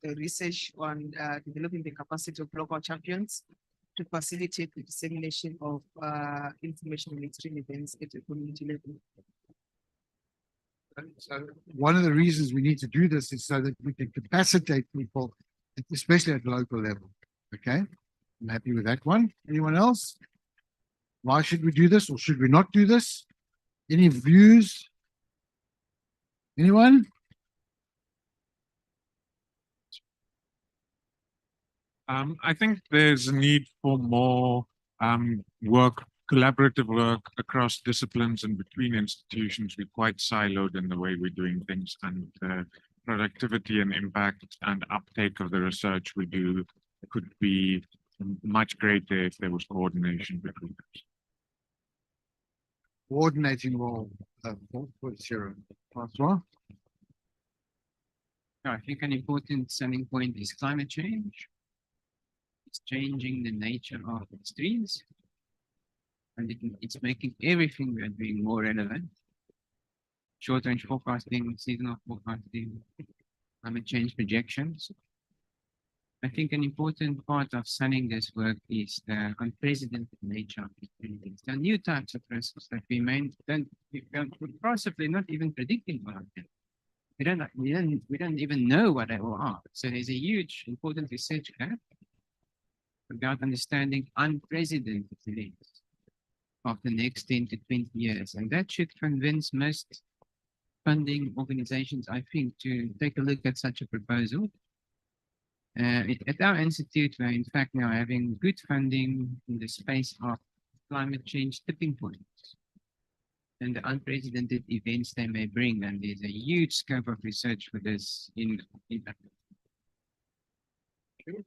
research on developing the capacity of local champions to facilitate the dissemination of information on extreme events at the community level. So one of the reasons we need to do this is so that we can capacitate people, especially at the local level. Okay, I'm happy with that one. Anyone else? Why should we do this, or should we not do this? Any views? Anyone? I think there's a need for more collaborative work across disciplines and between institutions. We're quite siloed in the way we're doing things, and productivity and impact and uptake of the research we do could be much greater if there was coordination between us. Coordinating role for Sarah. Francois? I think an important selling point is climate change. It's changing the nature of extremes, and it's making everything we are doing more relevant. Short-range forecasting, seasonal forecasting, climate change projections. I think an important part of selling this work is the unprecedented nature of these things. There are new types of risks that we could possibly not even predicting about them. We don't even know what they all are. So there's a huge important research gap about understanding unprecedented events of the next 10 to 20 years. And that should convince most funding organizations, I think, to take a look at such a proposal. At our institute, we're in fact now having good funding in the space of climate change tipping points and the unprecedented events they may bring. And there's a huge scope of research for this in Africa. Okay.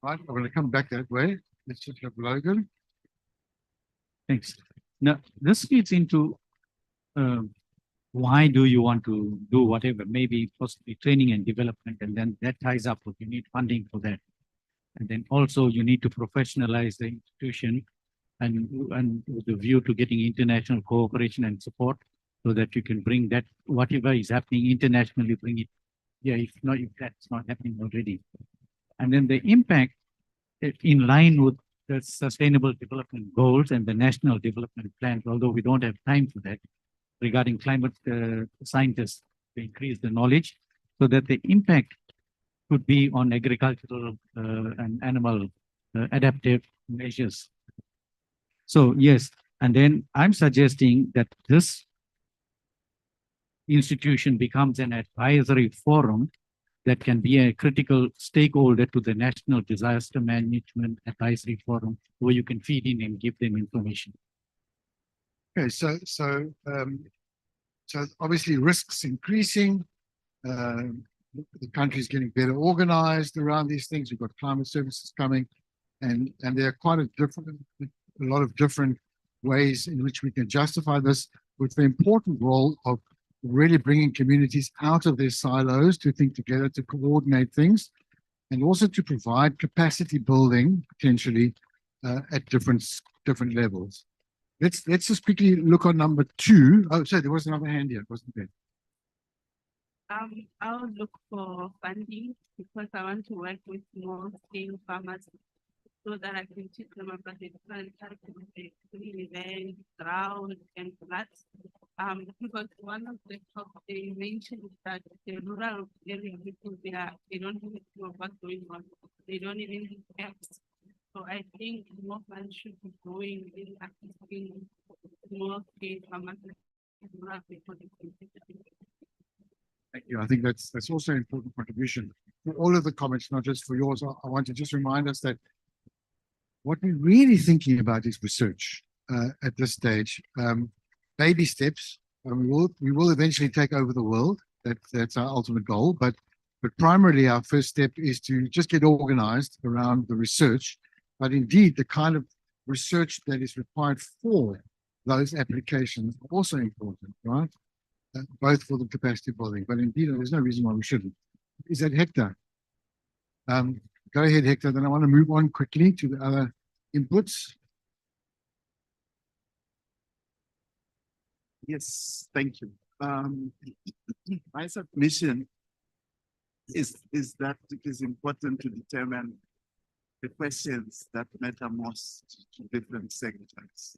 Right, I'm going to come back that way. Let's just have Logan. Thanks. Now, this feeds into why do you want to do whatever, maybe possibly training and development, and then that ties up with you need funding for that. And then also you need to professionalize the institution and with the view to getting international cooperation and support so that you can bring that, whatever is happening internationally, bring it here, if that's not happening already. And then the impact in line with the sustainable development goals and the national development plans, although we don't have time for that, regarding climate scientists to increase the knowledge so that the impact could be on agricultural and animal adaptive measures. So yes, and then I'm suggesting that this institution becomes an advisory forum that can be a critical stakeholder to the National Disaster Management Advisory Forum, where you can feed in and give them information. Okay, so obviously risks increasing. The country is getting better organized around these things. We've got climate services coming, and there are quite a lot of different ways in which we can justify this, with the important role of really bringing communities out of their silos to think together, to coordinate things, and also to provide capacity building potentially at different levels. Let's just quickly look on number 2. Oh, sorry, there was another hand here, wasn't there? I'll look for funding because I want to work with small scale farmers so that I can teach them about the different types of extreme events, drought, and floods. Because one of the talk they mentioned that the rural area people they don't even know what's going on. They don't even have apps. So I think more funds should be going in assisting more scale farmers and rural people. Thank you. I think that's also an important contribution for all of the comments, not just for yours. I want to just remind us that what we're really thinking about is research at this stage. Baby steps, and we will eventually take over the world. That's our ultimate goal. But primarily, our first step is to just get organized around the research. But indeed, the kind of research that is required for those applications are also important, right? Both for the capacity building, but indeed, there's no reason why we shouldn't. Is that Hector? Go ahead, Hector. Then I want to move on quickly to the other inputs. Yes, thank you. My submission is that it is important to determine the questions that matter most to different sectors,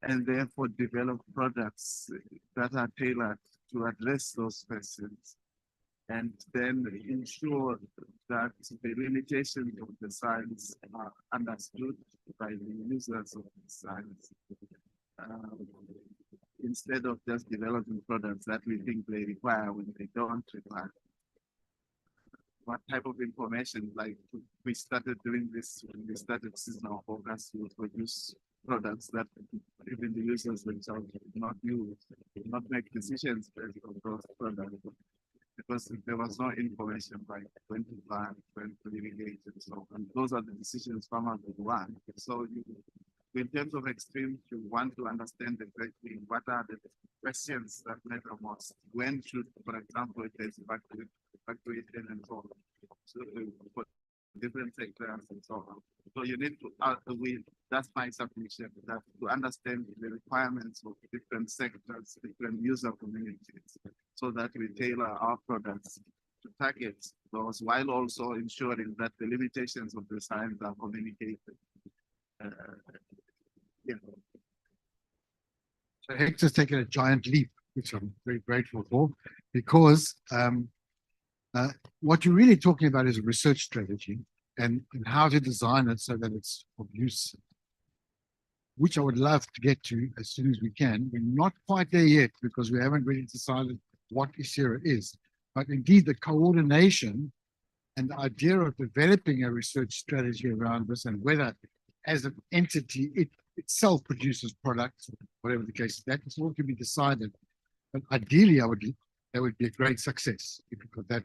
and therefore develop products that are tailored to address those questions, and then ensure that the limitations of the science are understood by the users of the science, instead of just developing products that we think they require when they don't require. what type of information, like we started doing this when we started seasonal forecast, we produce products that even the users themselves would not use, would not make decisions based on those products. Because there was no information like when to plant, when to irrigate, and so on. Those are the decisions farmers would want. So in terms of extremes, you want to understand exactly what are the questions that matter most. When should, for example, if there's evacuation and so on. So for different sectors and so on. So you need to, that's my submission, that to understand the requirements of different sectors, different user communities, so that we tailor our products to target those while also ensuring that the limitations of the science are communicated. Yeah. So Hector's taken a giant leap, which I'm very grateful for, because what you're really talking about is a research strategy and how to design it so that it's of use, which I would love to get to as soon as we can. We're not quite there yet because we haven't really decided what ISERA is, but indeed the coordination and the idea of developing a research strategy around this, and whether as an entity it itself produces products, whatever the case is, that is all to be decided. But ideally, that would be a great success if we got that.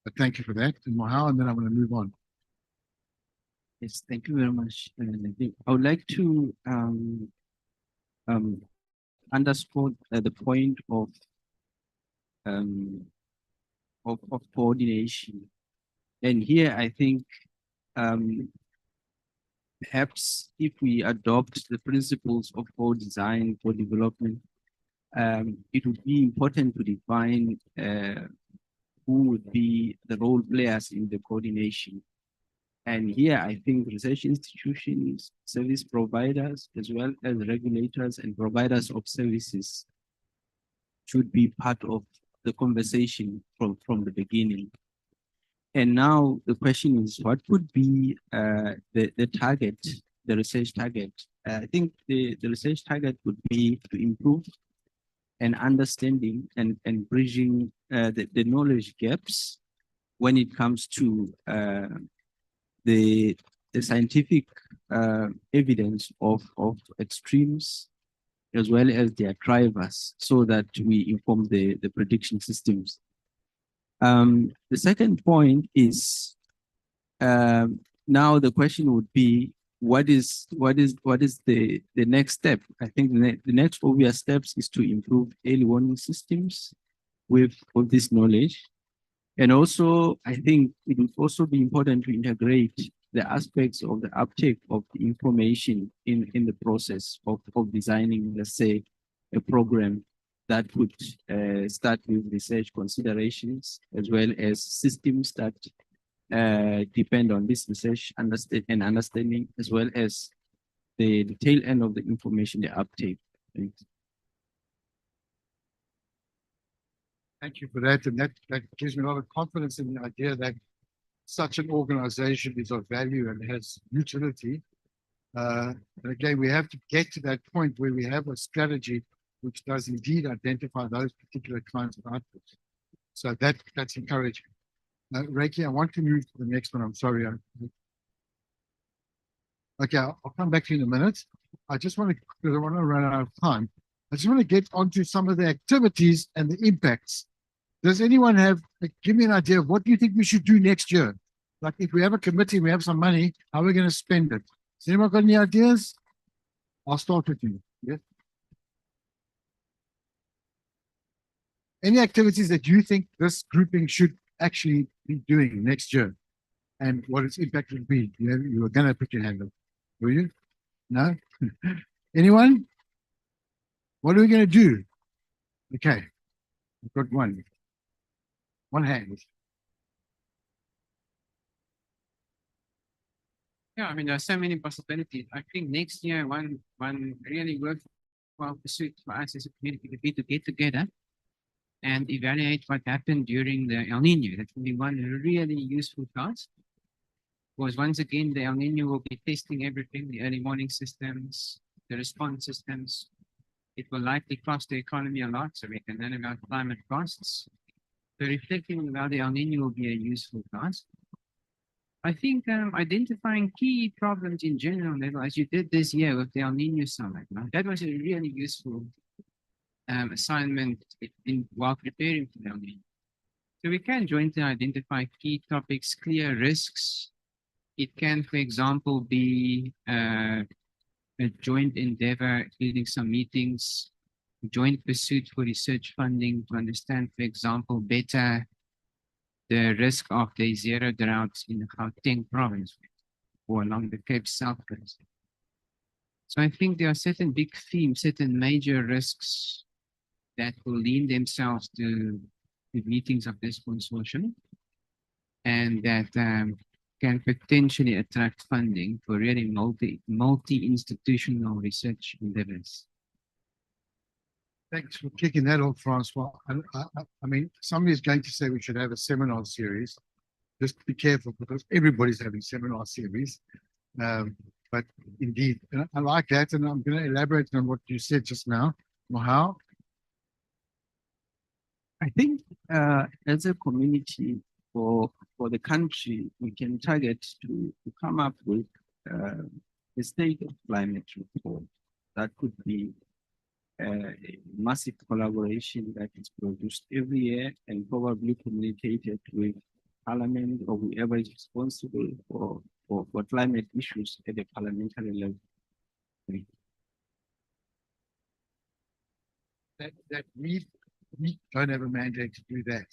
But thank you for that, and Mohau, and then I'm going to move on. Yes, thank you very much. I would like to underscore the point of coordination. And here, I think perhaps if we adopt the principles of co-design, co-development, it would be important to define who would be the role players in the coordination. And here, I think research institutions, service providers, as well as regulators and providers of services should be part of the conversation from the beginning. And now the question is, what would be the target, the research target? I think the research target would be to improve and understanding and bridging the knowledge gaps when it comes to the scientific evidence of extremes as well as their drivers, so that we inform the prediction systems. The second point is now the question would be, what is the next step? I think the next obvious steps is to improve early warning systems with this knowledge. And also, I think it would also be important to integrate the aspects of the uptake of the information in the process of designing, let's say, a program that would start with research considerations, as well as systems that depend on this research understanding, as well as the tail end of the information, the uptake. Thanks. Thank you for that. And that gives me a lot of confidence in the idea that such an organization is of value and has utility. And again, we have to get to that point where we have a strategy which does indeed identify those particular kinds of outputs. So that's encouraging. Reiki, I want to move to the next one. I'm sorry. Okay, I'll come back to you in a minute. I just want to, because I want to run out of time, I just want to get onto some of the activities and the impacts. Does anyone give me an idea of what do you think we should do next year? Like if we have a committee, we have some money, how are we going to spend it? Has anyone got any ideas? I'll start with you. Yeah. Any activities that you think this grouping should actually be doing next year and what its impact will be? You are going to put your hand up. Will you? No? Anyone? What are we going to do? Okay. We've got one. One hand. Yeah, I mean, there are so many possibilities. I think next year, one really worthwhile pursuit for us as a community would be to get together and evaluate what happened during the El Nino. That will be one really useful task. Because once again, the El Nino will be testing everything, the early warning systems, the response systems. It will likely cost the economy a lot, so we can learn about climate costs. So reflecting about the El Nino will be a useful task. I think identifying key problems in general level, as you did this year with the El Nino summit, that was a really useful assignment while preparing for the El Nino. So we can jointly identify key topics, clear risks. It can, for example, be a joint endeavor, including some meetings, joint pursuit for research funding to understand, for example, better the risk of the zero droughts in the Gauteng province or along the Cape South coast. So I think there are certain big themes, certain major risks that will lend themselves to meetings of this consortium and that can potentially attract funding for really multi-institutional research endeavors. Thanks for kicking that off, Francois. I mean, somebody's going to say we should have a seminar series. Just be careful because everybody's having seminar series. But indeed, I like that, and I'm going to elaborate on what you said just now. How? I think as a community for the country, we can target to come up with a state of climate report that could be a massive collaboration that is produced every year and probably communicated with Parliament or whoever is responsible for climate issues at the parliamentary level. That we don't have a mandate to do that.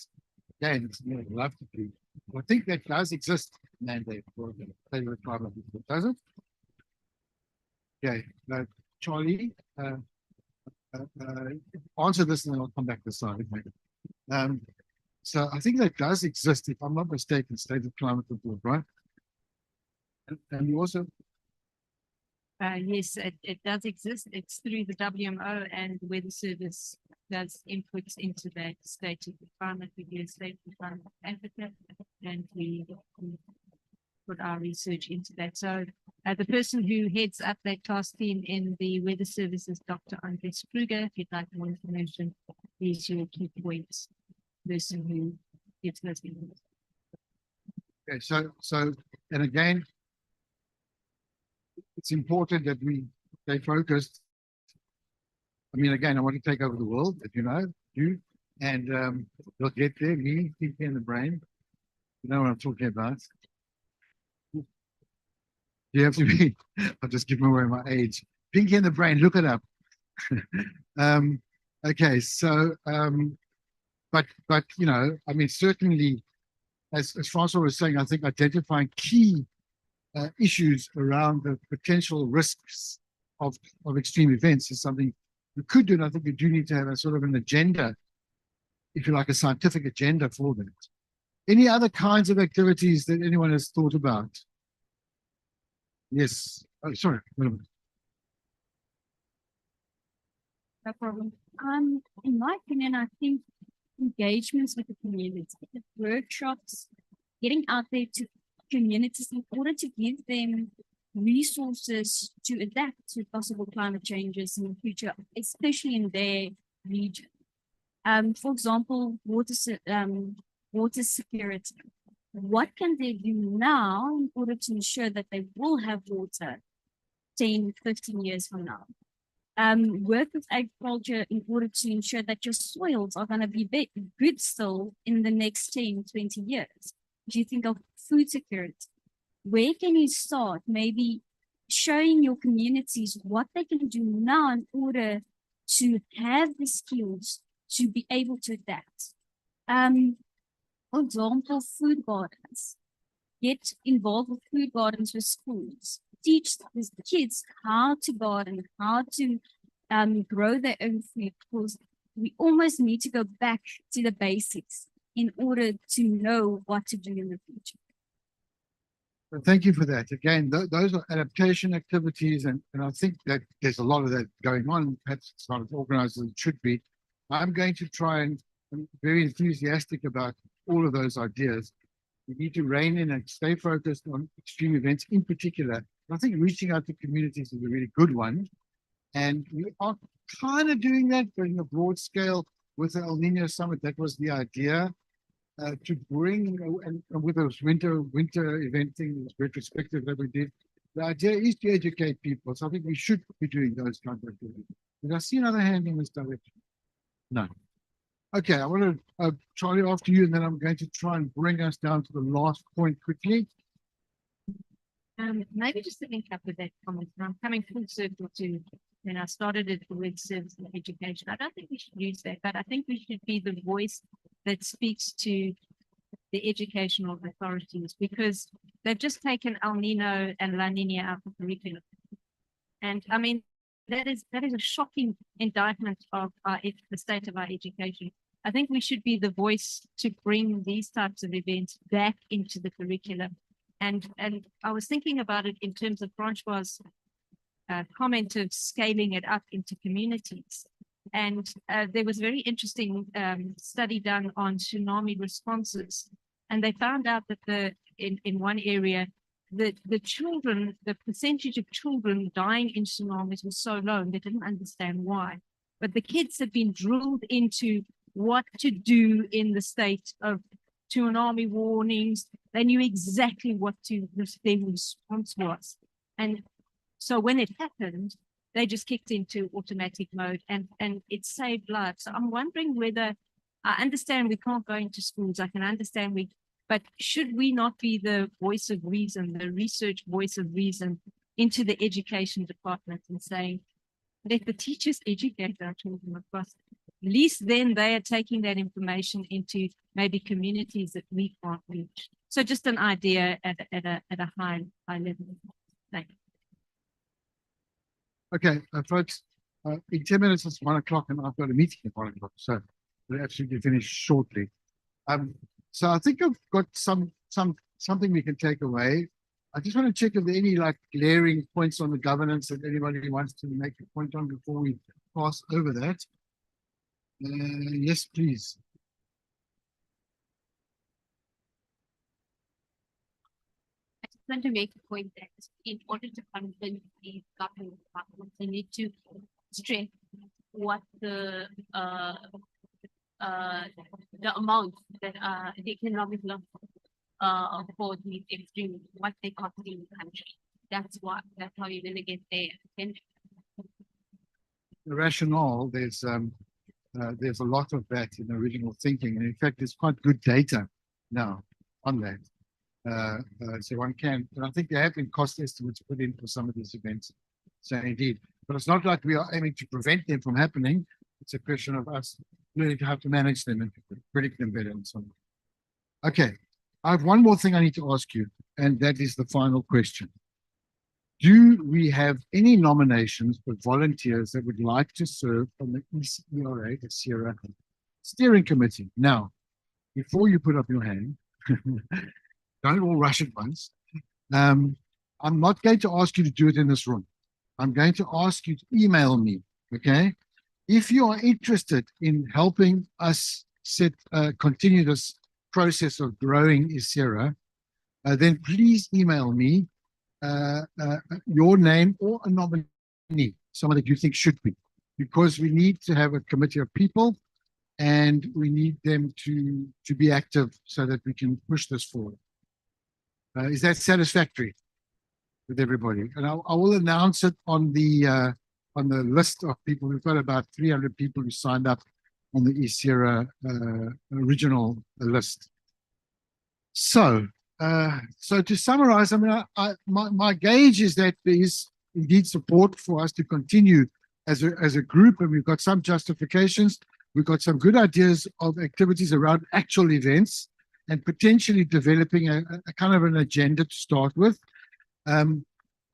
Again, it's what I'd love to do. I think that does exist, mandate for the favorite Parliament, does it? Okay, Charlie, answer this and then I'll come back to the side. So I think that does exist, if I'm not mistaken, State of Climate Report, right? And you also Yes, it does exist. It's through the WMO and the Weather Service does inputs into that state of the climate. We do a state of the climate Africa and we put our research into that. So the person who heads up that task team in the Weather Service is Dr. Andres Kruger. If you'd like more information, he's your key points person who gets those inputs. okay, so and again, it's important that we stay focused. I mean, again, I want to take over the world, as you know, and we'll get there. Me, Pinky and the Brain. You know what I'm talking about. You have to be, I'll just give away my age. Pinky and the Brain, look it up. Okay, so, but you know, I mean, certainly, as Francois was saying, I think identifying key issues around the potential risks of extreme events is something we could do, and I think we do need to have a sort of an agenda, if you like, a scientific agenda for that. Any other kinds of activities that anyone has thought about? Yes. Oh, sorry. Wait a minute. No problem. In my opinion, I think engagements with the community, workshops, getting out there to communities in order to give them resources to adapt to possible climate changes in the future, especially in their region. For example, water security. What can they do now in order to ensure that they will have water 10, 15 years from now? Work with agriculture in order to ensure that your soils are going to be good still in the next 10, 20 years. If you think of food security, where can you start? Maybe showing your communities what they can do now in order to have the skills to be able to adapt. For example, food gardens. Get involved with food gardens with schools. Teach the kids how to garden, how to grow their own food, because we almost need to go back to the basics in order to know what to do in the future. Well, thank you for that. Again, those are adaptation activities, and I think that there's a lot of that going on. Perhaps it's not as organized as it should be. I'm going to try and I'm very enthusiastic about all of those ideas. We need to rein in and stay focused on extreme events in particular. I think reaching out to communities is a really good one. And we are kind of doing that, but in a broad scale with the El Nino Summit. That was the idea. to bring, and with those winter event thing, this retrospective that we did, the idea is to educate people. So I think we should be doing those kinds of activities. Did I see another hand in this direction? No. Okay, I want to, Charlie, after you, and then I'm going to try and bring us down to the last point quickly. Maybe just to link up with that comment, and I'm coming full circle to when I started it with service and education. I don't think we should use that, but I think we should be the voice that speaks to the educational authorities, because they've just taken El Nino and La Nina out of curriculum. And I mean, that is a shocking indictment of the state of our education. I think we should be the voice to bring these types of events back into the curriculum. And I was thinking about it in terms of Francois' comment of scaling it up into communities. And there was a very interesting study done on tsunami responses. And they found out that in one area, the percentage of children dying in tsunamis was so low, and they didn't understand why. But the kids had been drilled into what to do in the state of tsunami warnings. They knew exactly what their response was. And so when it happened, they just kicked into automatic mode, and it saved lives. So I'm wondering whether, I understand we can't go into schools, I can understand but should we not be the voice of reason, the research voice of reason into the education department and saying, let the teachers educate our children across. At least then they are taking that information into maybe communities that we can't reach. So just an idea at a high level. Thank you. Okay, folks, in 10 minutes it's 1 o'clock and I've got a meeting at 1 o'clock, so we'll absolutely finish shortly. So I think I've got something we can take away. I just want to check if there are any like glaring points on the governance that anybody wants to make a point on before we pass over that. Yes, please. I just want to make a point that in order to convince these government departments, they need to stress what the amount that the economic loss for these extreme, what they cost in the country. That's how you're going to get their attention. The rationale, there's a lot of that in original thinking, and in fact, there's quite good data now on that. So one can, and I think there have been cost estimates put in for some of these events. So indeed, but it's not like we are aiming to prevent them from happening. It's a question of us learning how to manage them and predict them better and so on. Okay, I have one more thing I need to ask you, and that is the final question. Do we have any nominations for volunteers that would like to serve on the ECRA, the SASREAX steering committee? Now, before you put up your hand, don't all rush at once. I'm not going to ask you to do it in this room. I'm going to ask you to email me, okay? If you are interested in helping us continue this process of growing SASREAX, then please email me your name or a nominee, someone that you think should be, because we need to have a committee of people and we need them to be active so that we can push this forward. Is that satisfactory with everybody? And I will announce it on the list of people. We've got about 300 people who signed up on the ESERA original list. So to summarize, I mean, my gauge is that there is indeed support for us to continue as a group, and we've got some justifications. We've got some good ideas of activities around actual events and potentially developing a kind of an agenda to start with.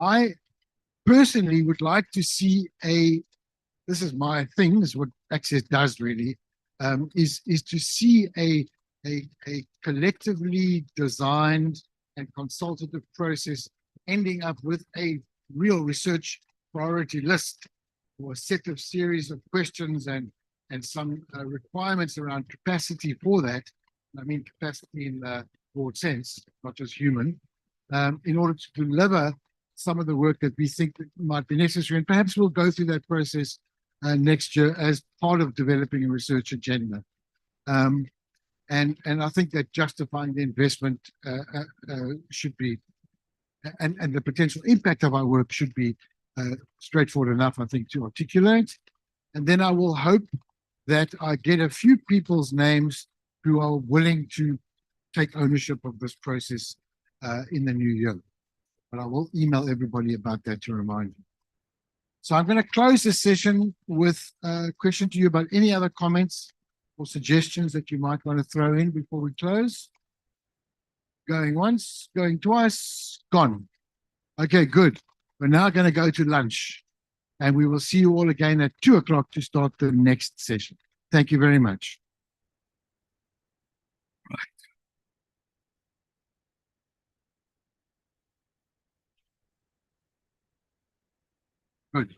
I personally would like to see this is my thing, this is what Access does really, is to see a collectively designed and consultative process ending up with a real research priority list or a set of series of questions and some requirements around capacity for that. I mean capacity in the broad sense, not just human, in order to deliver some of the work that we think that might be necessary. And perhaps we'll go through that process next year as part of developing a research agenda. And I think that justifying the investment should be, and the potential impact of our work should be straightforward enough, I think, to articulate. And then I will hope that I get a few people's names who are willing to take ownership of this process in the new year. But I will email everybody about that to remind you. So I'm going to close this session with a question to you about any other comments or suggestions that you might want to throw in before we close. Going once, going twice, gone. Okay, good. We're now going to go to lunch, and we will see you all again at 2 o'clock to start the next session. Thank you very much. Good.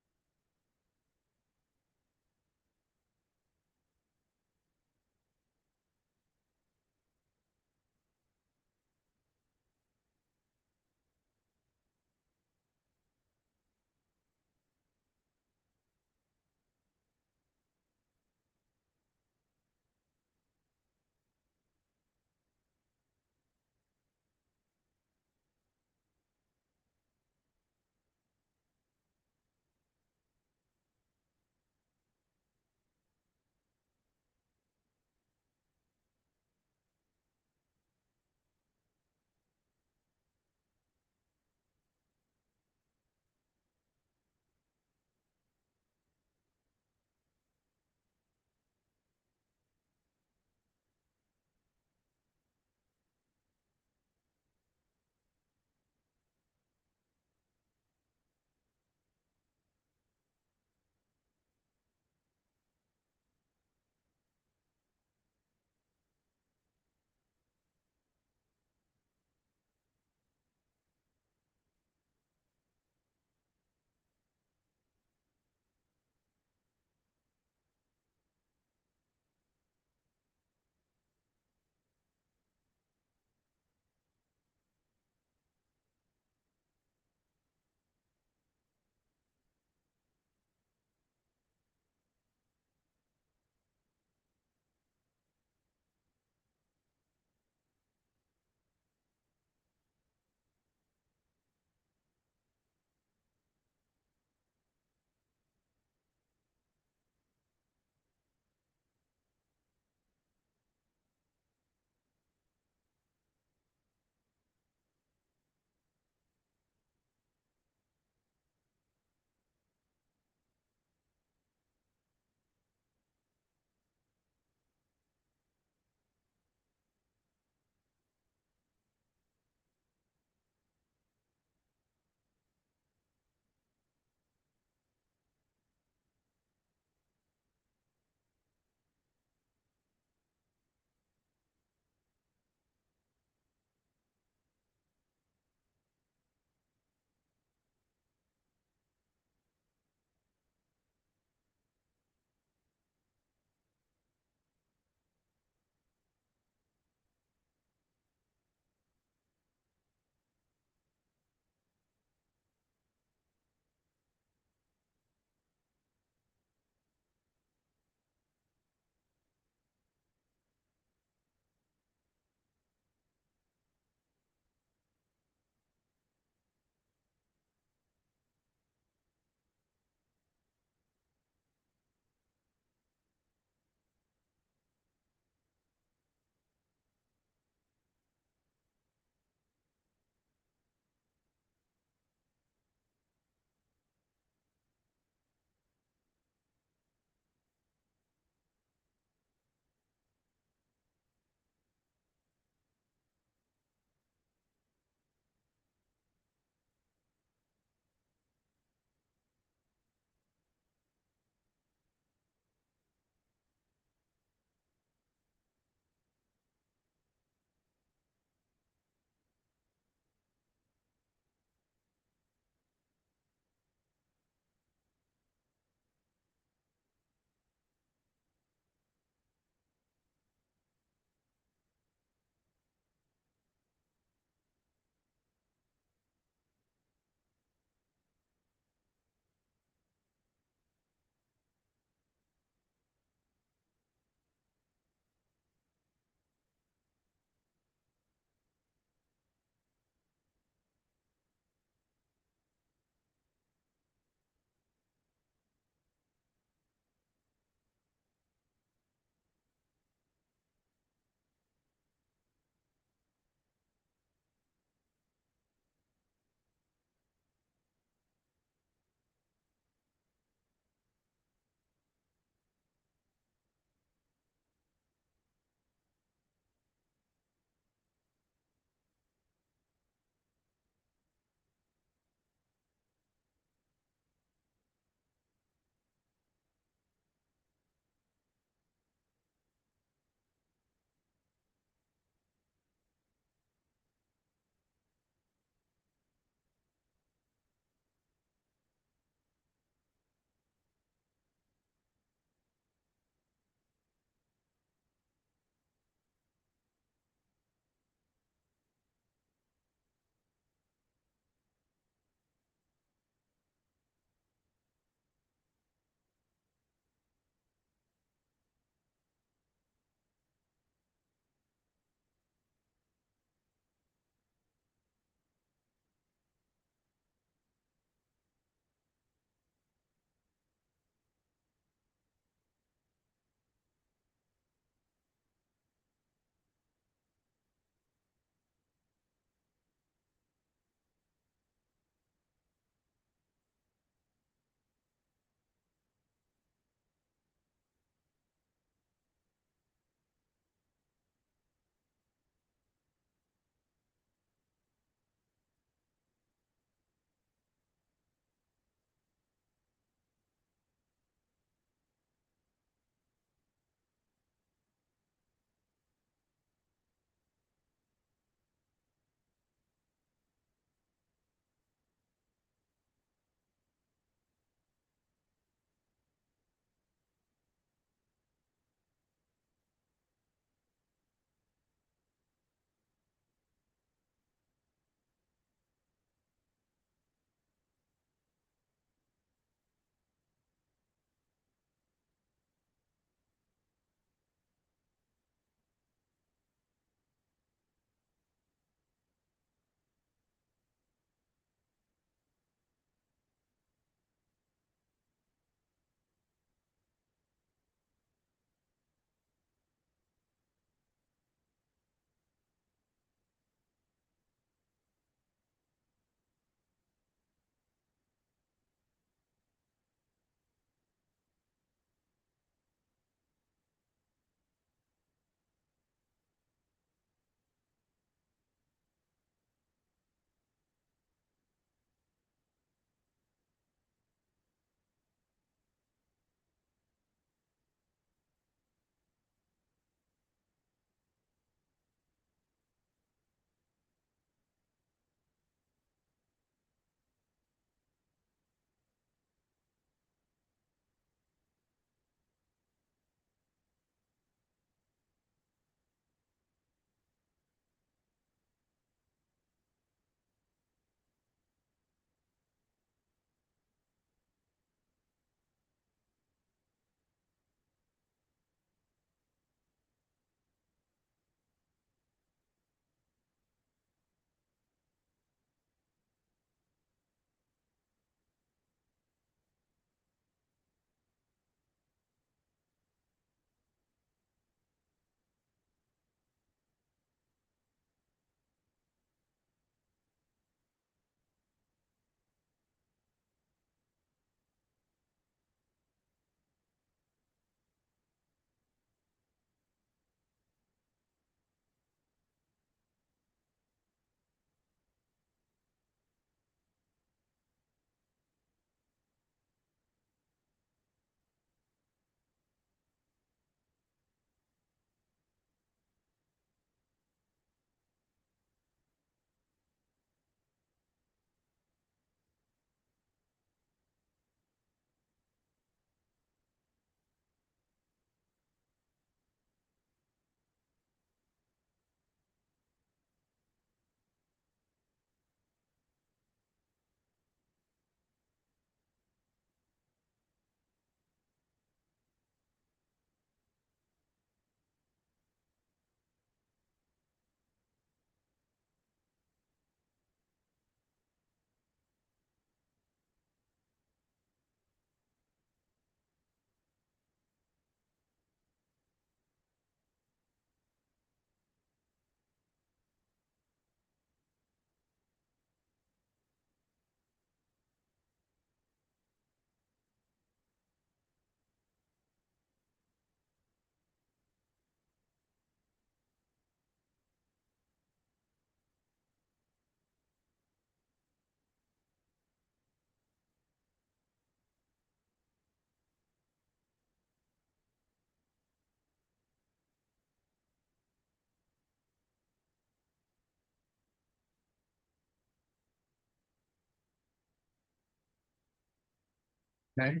Okay.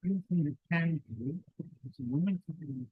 Anything you can do is a woman to do.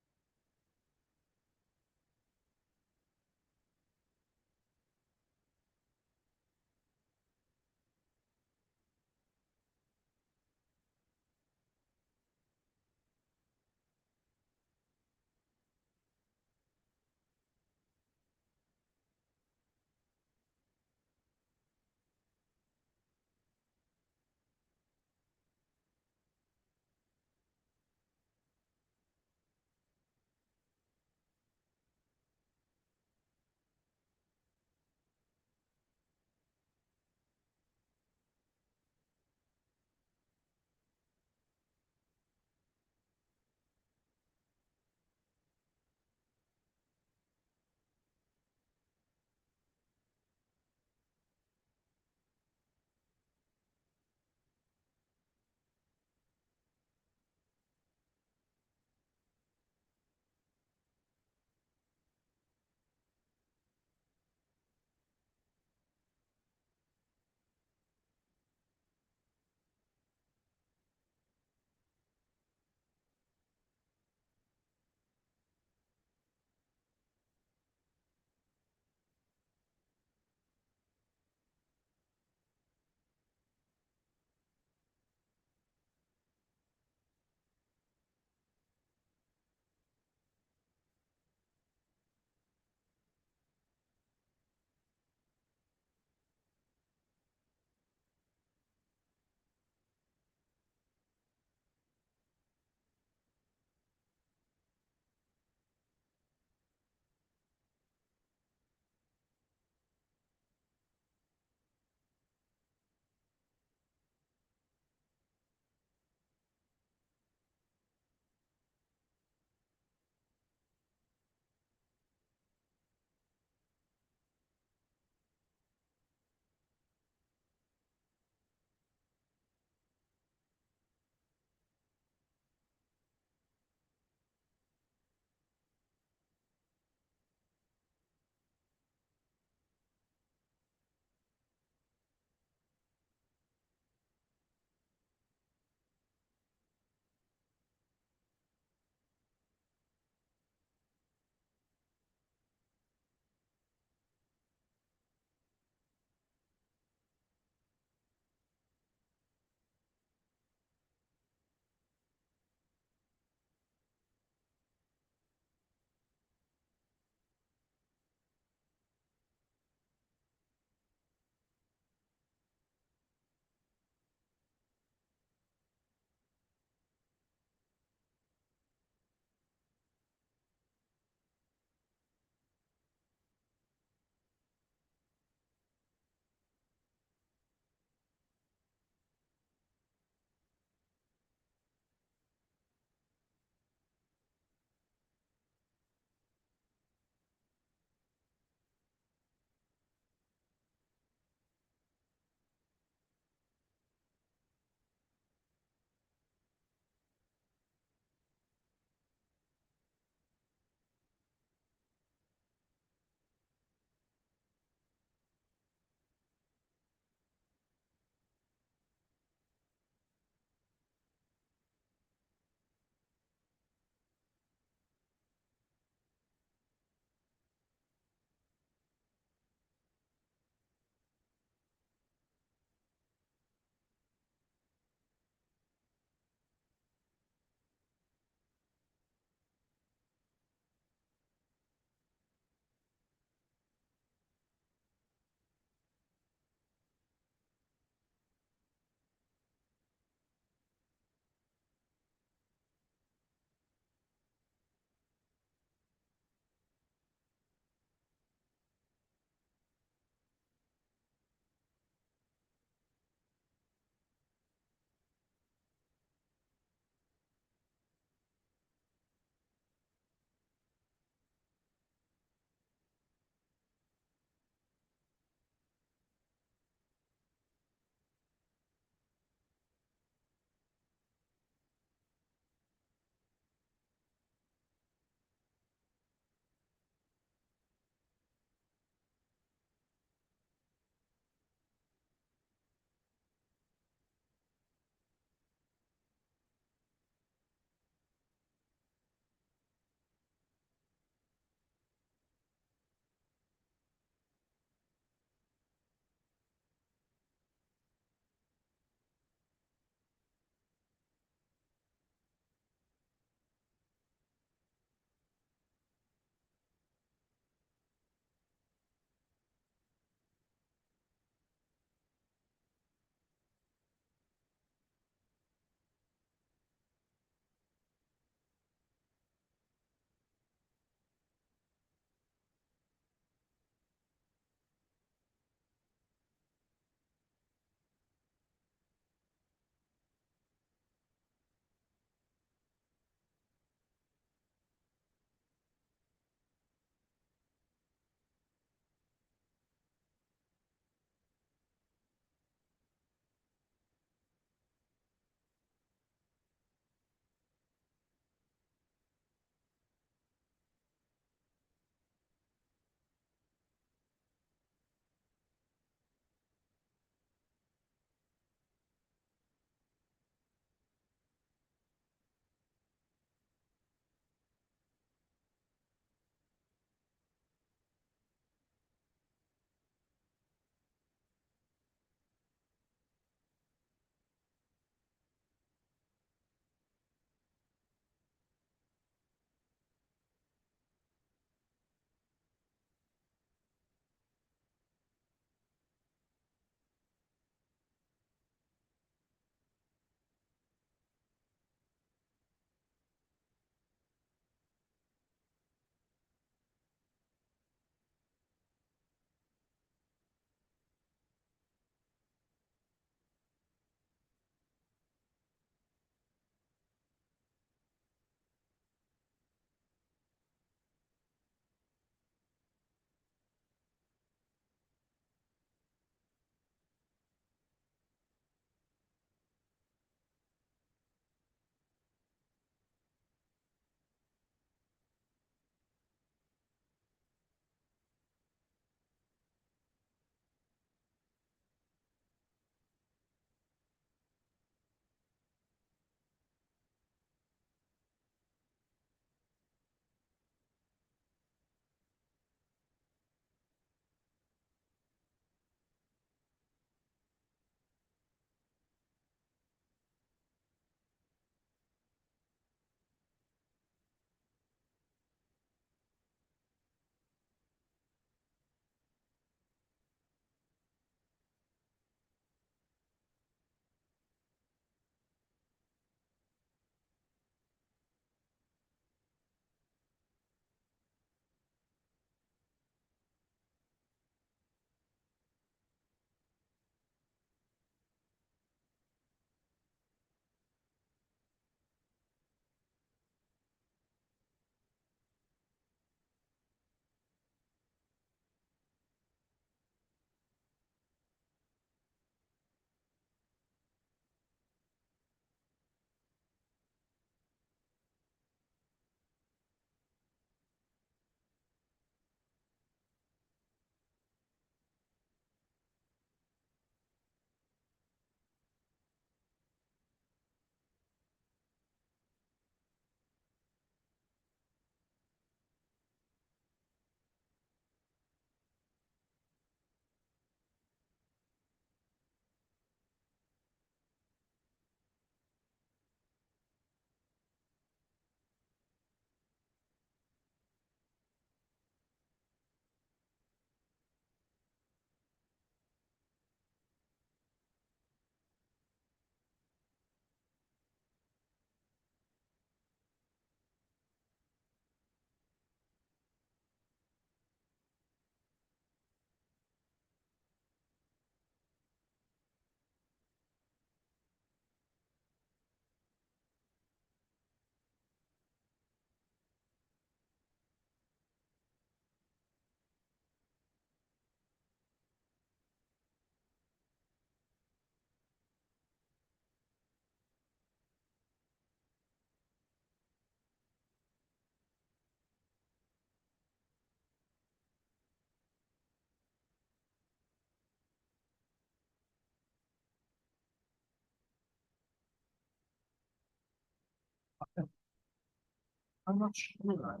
I'm not sure.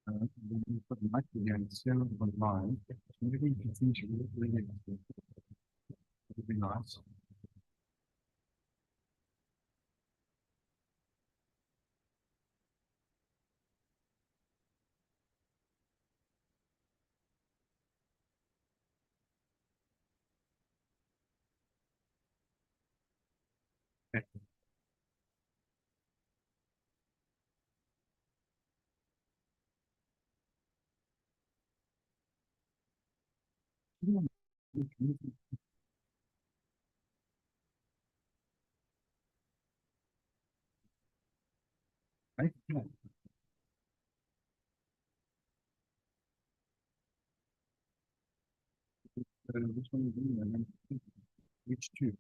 Then you put the mic again, still on line. Maybe you can finish it really. Would be nice. Right? Which one is in there? Which two?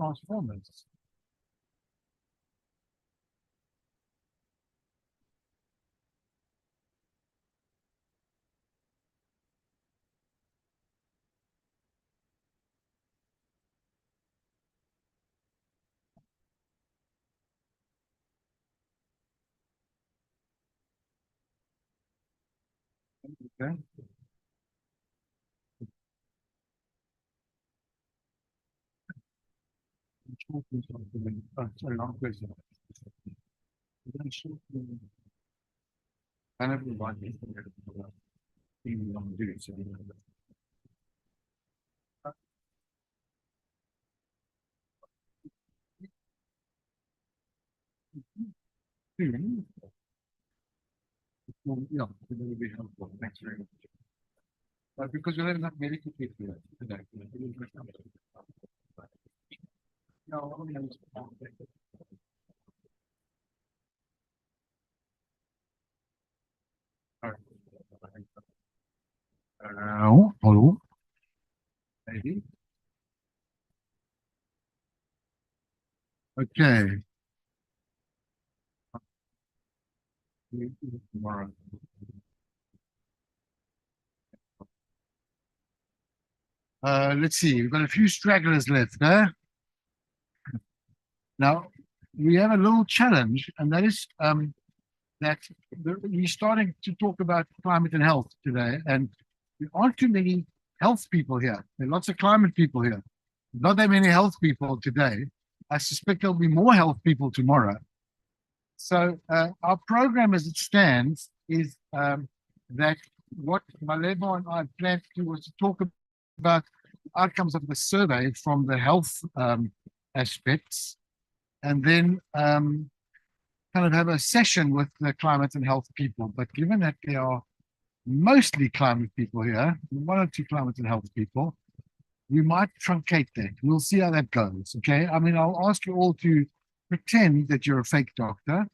transformers. Okay. Oh, sorry, wrong question. I never want to do it. Well, yeah, it will be helpful. Thanks very much. Because we have enough medical people here today. No, I mean, hello, maybe. Okay. Tomorrow. Let's see, we've got a few stragglers left there. Now, we have a little challenge, and that is that we're starting to talk about climate and health today, and there aren't too many health people here. There are lots of climate people here. Not that many health people today. I suspect there'll be more health people tomorrow. So our program as it stands is that what Malebo and I planned to do was to talk about outcomes of the survey from the health aspects, and then kind of have a session with the climate and health people. But given that there are mostly climate people here, one or two climate and health people, we might truncate that. We'll see how that goes, okay? I mean, I'll ask you all to pretend that you're a fake doctor,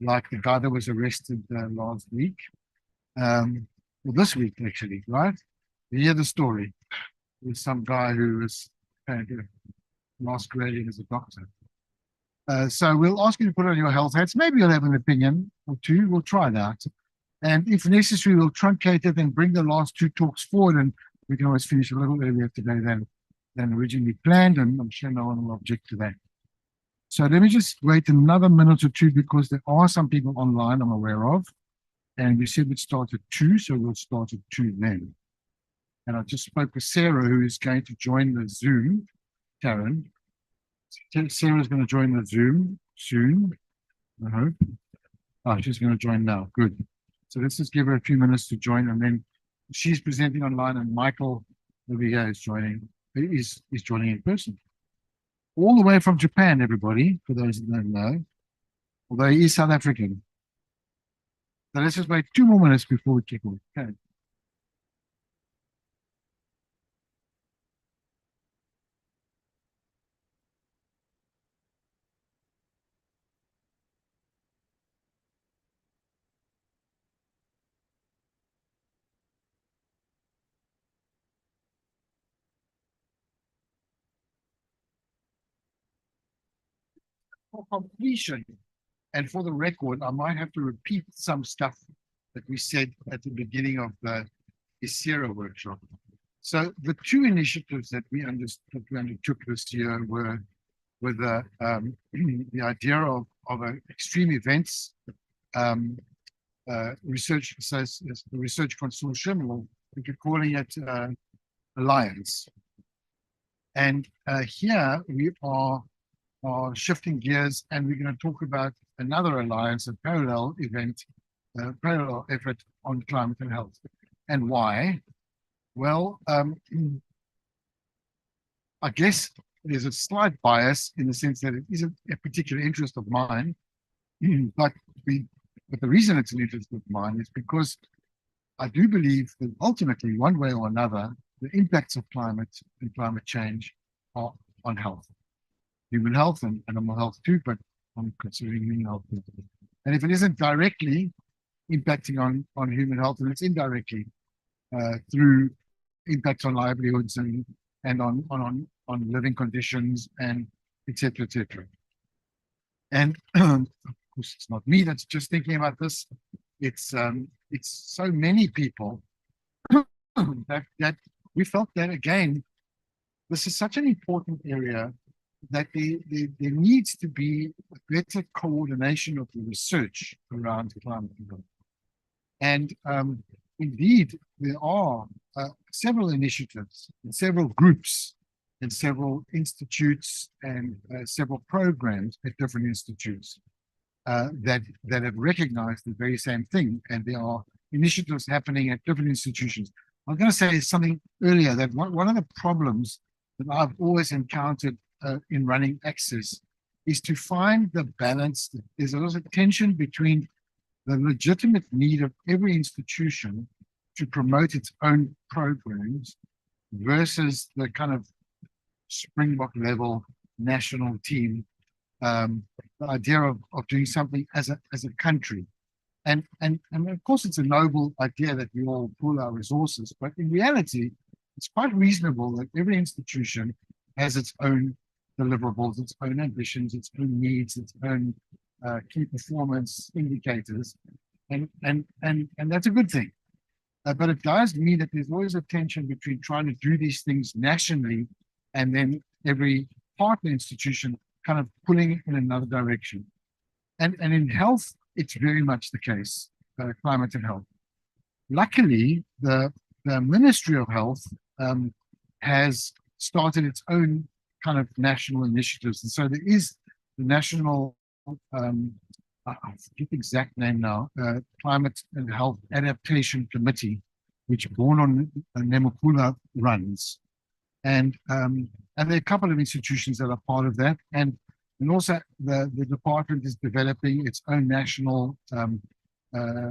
like the guy that was arrested last week, well, this week actually, right? You hear the story. There's some guy who was masquerading as a doctor. So we'll ask you to put on your health hats. Maybe you'll have an opinion or two. We'll try that. And if necessary, we'll truncate it and bring the last two talks forward, and we can always finish a little earlier today than originally planned, and I'm sure no one will object to that. So let me just wait another minute or two, because there are some people online I'm aware of. And we said we'd start at 2, so we'll start at 2 then. And I just spoke with Sarah, who is going to join the Zoom. Karen. Sarah's going to join the Zoom soon, I hope. Oh, she's going to join now. Good. So let's just give her a few minutes to join, and then she's presenting online, and Michael over here is joining. He's joining in person. All the way from Japan, everybody, for those that don't know. Although he is South African. So let's just wait 2 more minutes before we kick off. Okay. For completion, and for the record, I might have to repeat some stuff that we said at the beginning of the ISERA workshop. So the 2 initiatives that we undertook this year were the idea of an extreme events research consortium, or we could calling it alliance. And here we are shifting gears, and we're going to talk about another alliance, a parallel event, parallel effort on climate and health. And why? Well, I guess there's a slight bias in the sense that it isn't a particular interest of mine, but the reason it's an interest of mine is because I do believe that ultimately, one way or another, the impacts of climate and climate change are on health. Human health and animal health too, but I'm considering human health. And if it isn't directly impacting on human health, then it's indirectly through impacts on livelihoods and on living conditions and et cetera, et cetera. And of course, it's not me that's just thinking about this. It's so many people that we felt that again, this is such an important area that there needs to be a better coordination of the research around climate control. And indeed, there are several initiatives and several groups and several institutes and several programs at different institutes that have recognized the very same thing. And there are initiatives happening at different institutions. I was going to say something earlier that one of the problems that I've always encountered in running Access is to find the balance. There's a lot of tension between the legitimate need of every institution to promote its own programs versus the kind of Springbok level national team, the idea of doing something as a country. And of course, it's a noble idea that we all pool our resources, but in reality, it's quite reasonable that every institution has its own deliverables, its own ambitions, its own needs, its own key performance indicators, and that's a good thing. But it does mean that there's always a tension between trying to do these things nationally and then every partner institution kind of pulling in another direction. And in health, it's very much the case, climate and health. Luckily, the Ministry of Health has started its own kind of national initiatives. And so there is the National, I forget the exact name now, Climate and Health Adaptation Committee, which Born on Nemukula runs. And there are a couple of institutions that are part of that. And also the department is developing its own national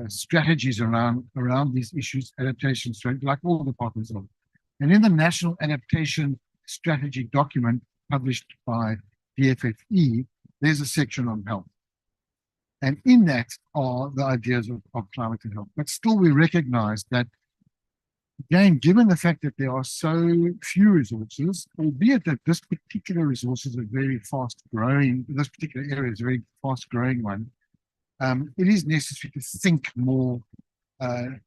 strategies around these issues, adaptation strategy, like all departments are. And in the National Adaptation Strategy document published by DFFE, there's a section on health. And in that are the ideas of climate and health. But still we recognize that, again, given the fact that there are so few resources, albeit that this particular resource is a very fast growing, this particular area is a very fast growing one, it is necessary to think more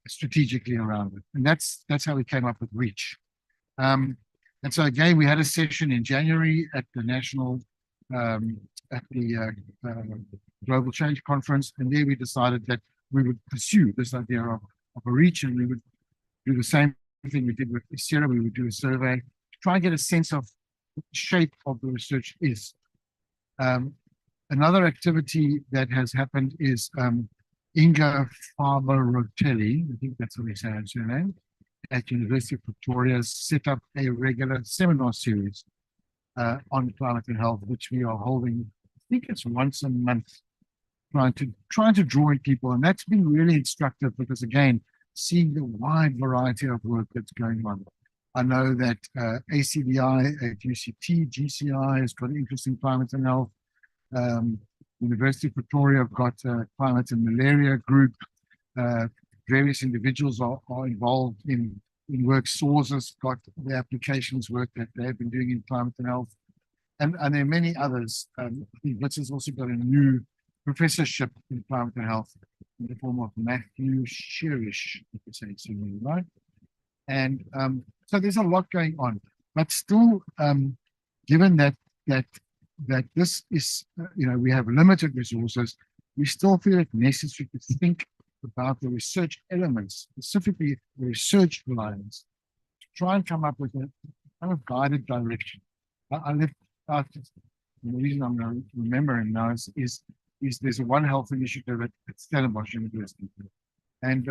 strategically around it. And that's how we came up with REACH. And so again, we had a session in January at the National, at the Global Change Conference, and there we decided that we would pursue this idea of a REACH, and we would do the same thing we did with ISERA. We would do a survey to try and get a sense of what the shape of the research is. Another activity that has happened is Inga Faber-Rotelli, I think that's what we say her surname, at University of Pretoria, set up a regular seminar series on climate and health, which we are holding, I think it's once a month, trying to draw in people. And that's been really instructive because, again, seeing the wide variety of work that's going on. I know that ACBI at UCT, GCI has got an interest in climate and health. University of Pretoria have got a climate and malaria group. Various individuals are involved in work. SAWS has got the applications work that they've been doing in climate and health. And there are many others. I think Wits has also got a new professorship in climate and health in the form of Matthew Shearish, if you say it's name, right? And so there's a lot going on, but still, given that this is, we have limited resources, we still feel it necessary to think about the research elements, specifically the research lines, to try and come up with a kind of guided direction. I left out, the reason I'm remembering now is there's a One Health initiative at Stellenbosch University. And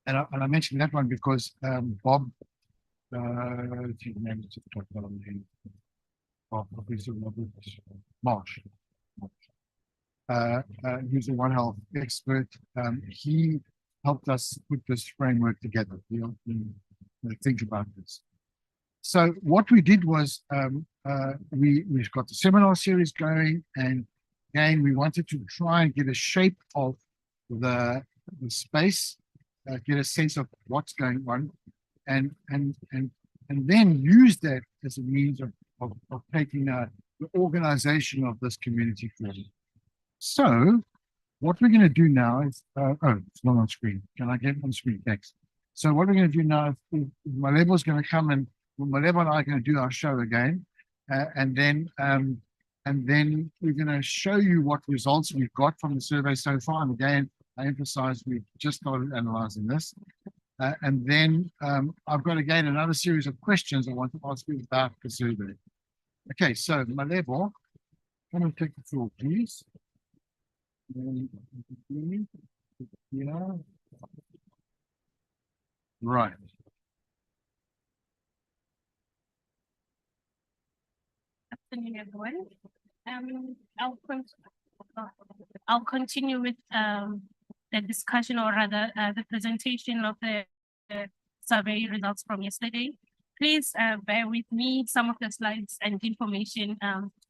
I mentioned that one because Bob, Marsh, who's a One Health expert, he helped us put this framework together. We helped him think about this. So what we did was we've got the seminar series going, and again, we wanted to try and get a shape of the space, get a sense of what's going on, and and then use that as a means of taking the organization of this community forward. So what we're going to do now is, oh, it's not on screen. Can I get it on screen? Thanks. So what we're going to do now is Malebo is going to come and Malebo and I are going to do our show again. And then we're going to show you what results we've got from the survey so far. And again, I emphasize we've just started analyzing this. And then I've got again another series of questions I want to ask you about the survey. Okay, so Malebo, come and take the floor, please. Yeah. Right. Afternoon, everyone. I'll continue with the discussion, or rather the presentation of the survey results from yesterday. Please bear with me. Some of the slides and information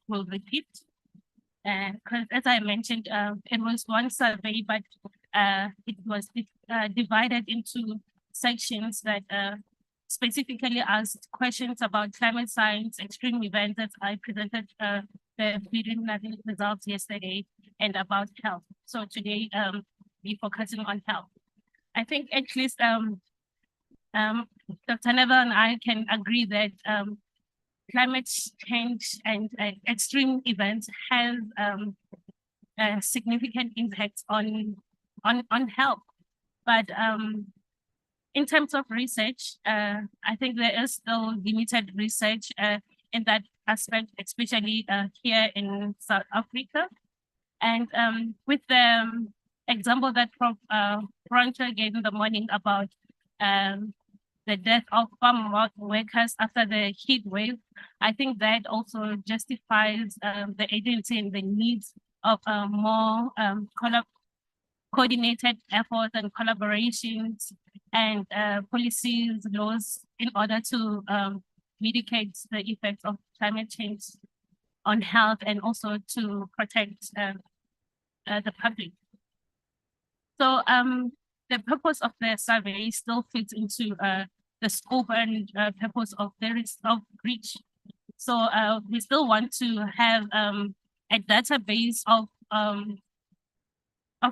will repeat. Because as I mentioned, it was one survey, but it was divided into sections that specifically asked questions about climate science, extreme events, as I presented the preliminary results yesterday, and about health. So today, we're focusing on health. I think at least Dr. Neville and I can agree that climate change and extreme events have a significant impact on health. But in terms of research, I think there is still limited research in that aspect, especially here in South Africa. And with the example that Prof. Franco gave in the morning about the death of farm workers after the heat wave, I think that also justifies the agency and the needs of more coordinated efforts and collaborations and policies, laws in order to mitigate the effects of climate change on health and also to protect the public. So the purpose of the survey still fits into the scope and purpose of the reach. So we still want to have a database of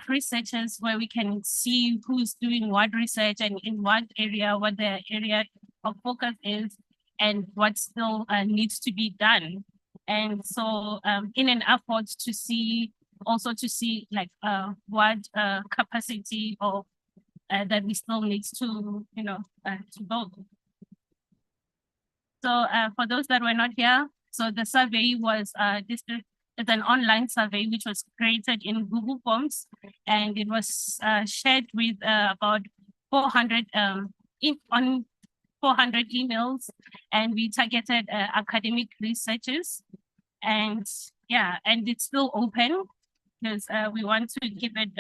researchers where we can see who's doing what research and in what area, what the area of focus is, and what still needs to be done. And so in an effort to see, also to see like what capacity of that we still need to, to build. So for those that were not here, so the survey was it's an online survey which was created in Google Forms, and it was shared with about 400 on 400 emails, and we targeted academic researchers, and yeah, and it's still open because we want to keep it.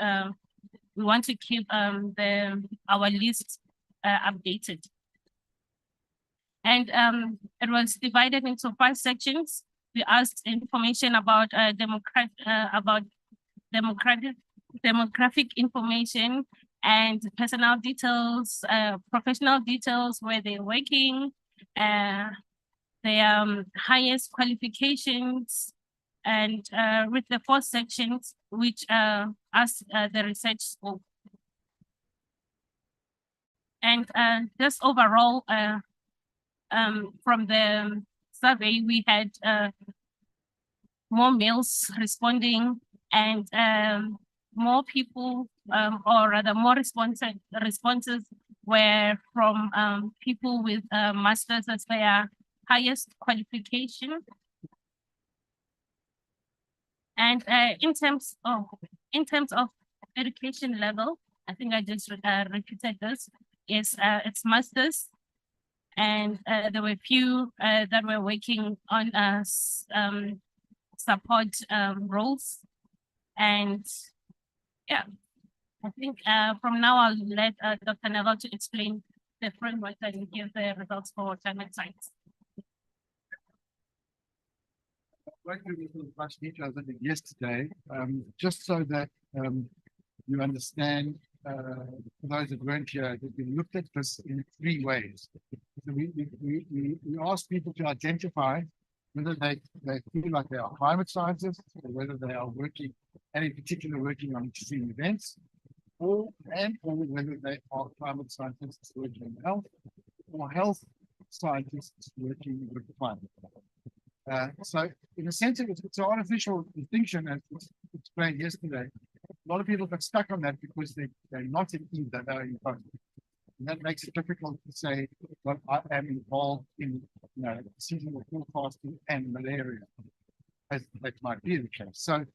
We want to keep our list updated. And it was divided into 5 sections. We asked information about demographic information and personal details, professional details, where they're working, their highest qualifications, and with the 4 sections which asked the research scope. And just overall, from the survey, we had more males responding, and more people, or rather more responses were from people with masters as their highest qualification. And in terms of education level, I think I just repeated this, is it's masters. And there were few that were working on support roles. And yeah, I think from now I'll let Dr. Neville to explain the framework and give the results for climate science. I'd like to give you much detail as I did yesterday, just so that you understand for those that weren't here, that we looked at this in three ways. So we asked people to identify whether they feel like they are climate scientists or whether they are working, and in particular working on extreme events, or whether they are climate scientists working in health or health scientists working with climate. So in a sense, it's an artificial distinction, as was explained yesterday. A lot of people get stuck on that because they're not in either, they're in both. And that makes it difficult to say, well, I am involved in, seasonal forecasting and malaria, as that might be the case. So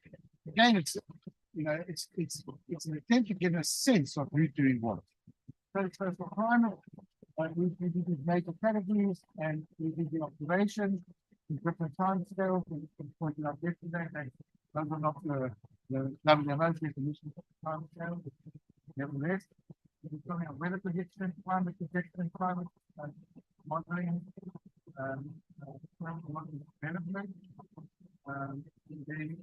again, it's an attempt to get a sense of who's doing what. So for climate, we did major categories and we did the observations in different time scales. We pointed out yesterday that those are not the WMO's definition of climate scale. Nevertheless, we're talking about weather prediction, climate modeling, development, then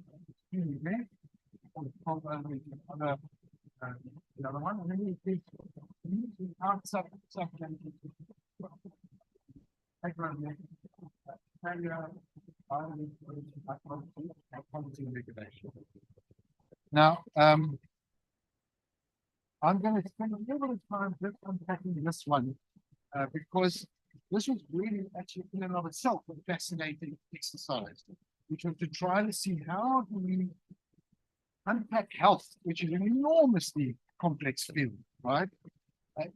extreme events, the other one, and then we see outside now, I'm going to spend a little bit of time just unpacking this one because this was really actually in and of itself a fascinating exercise, which was to try to see how do we unpack health, which is an enormously complex field, right,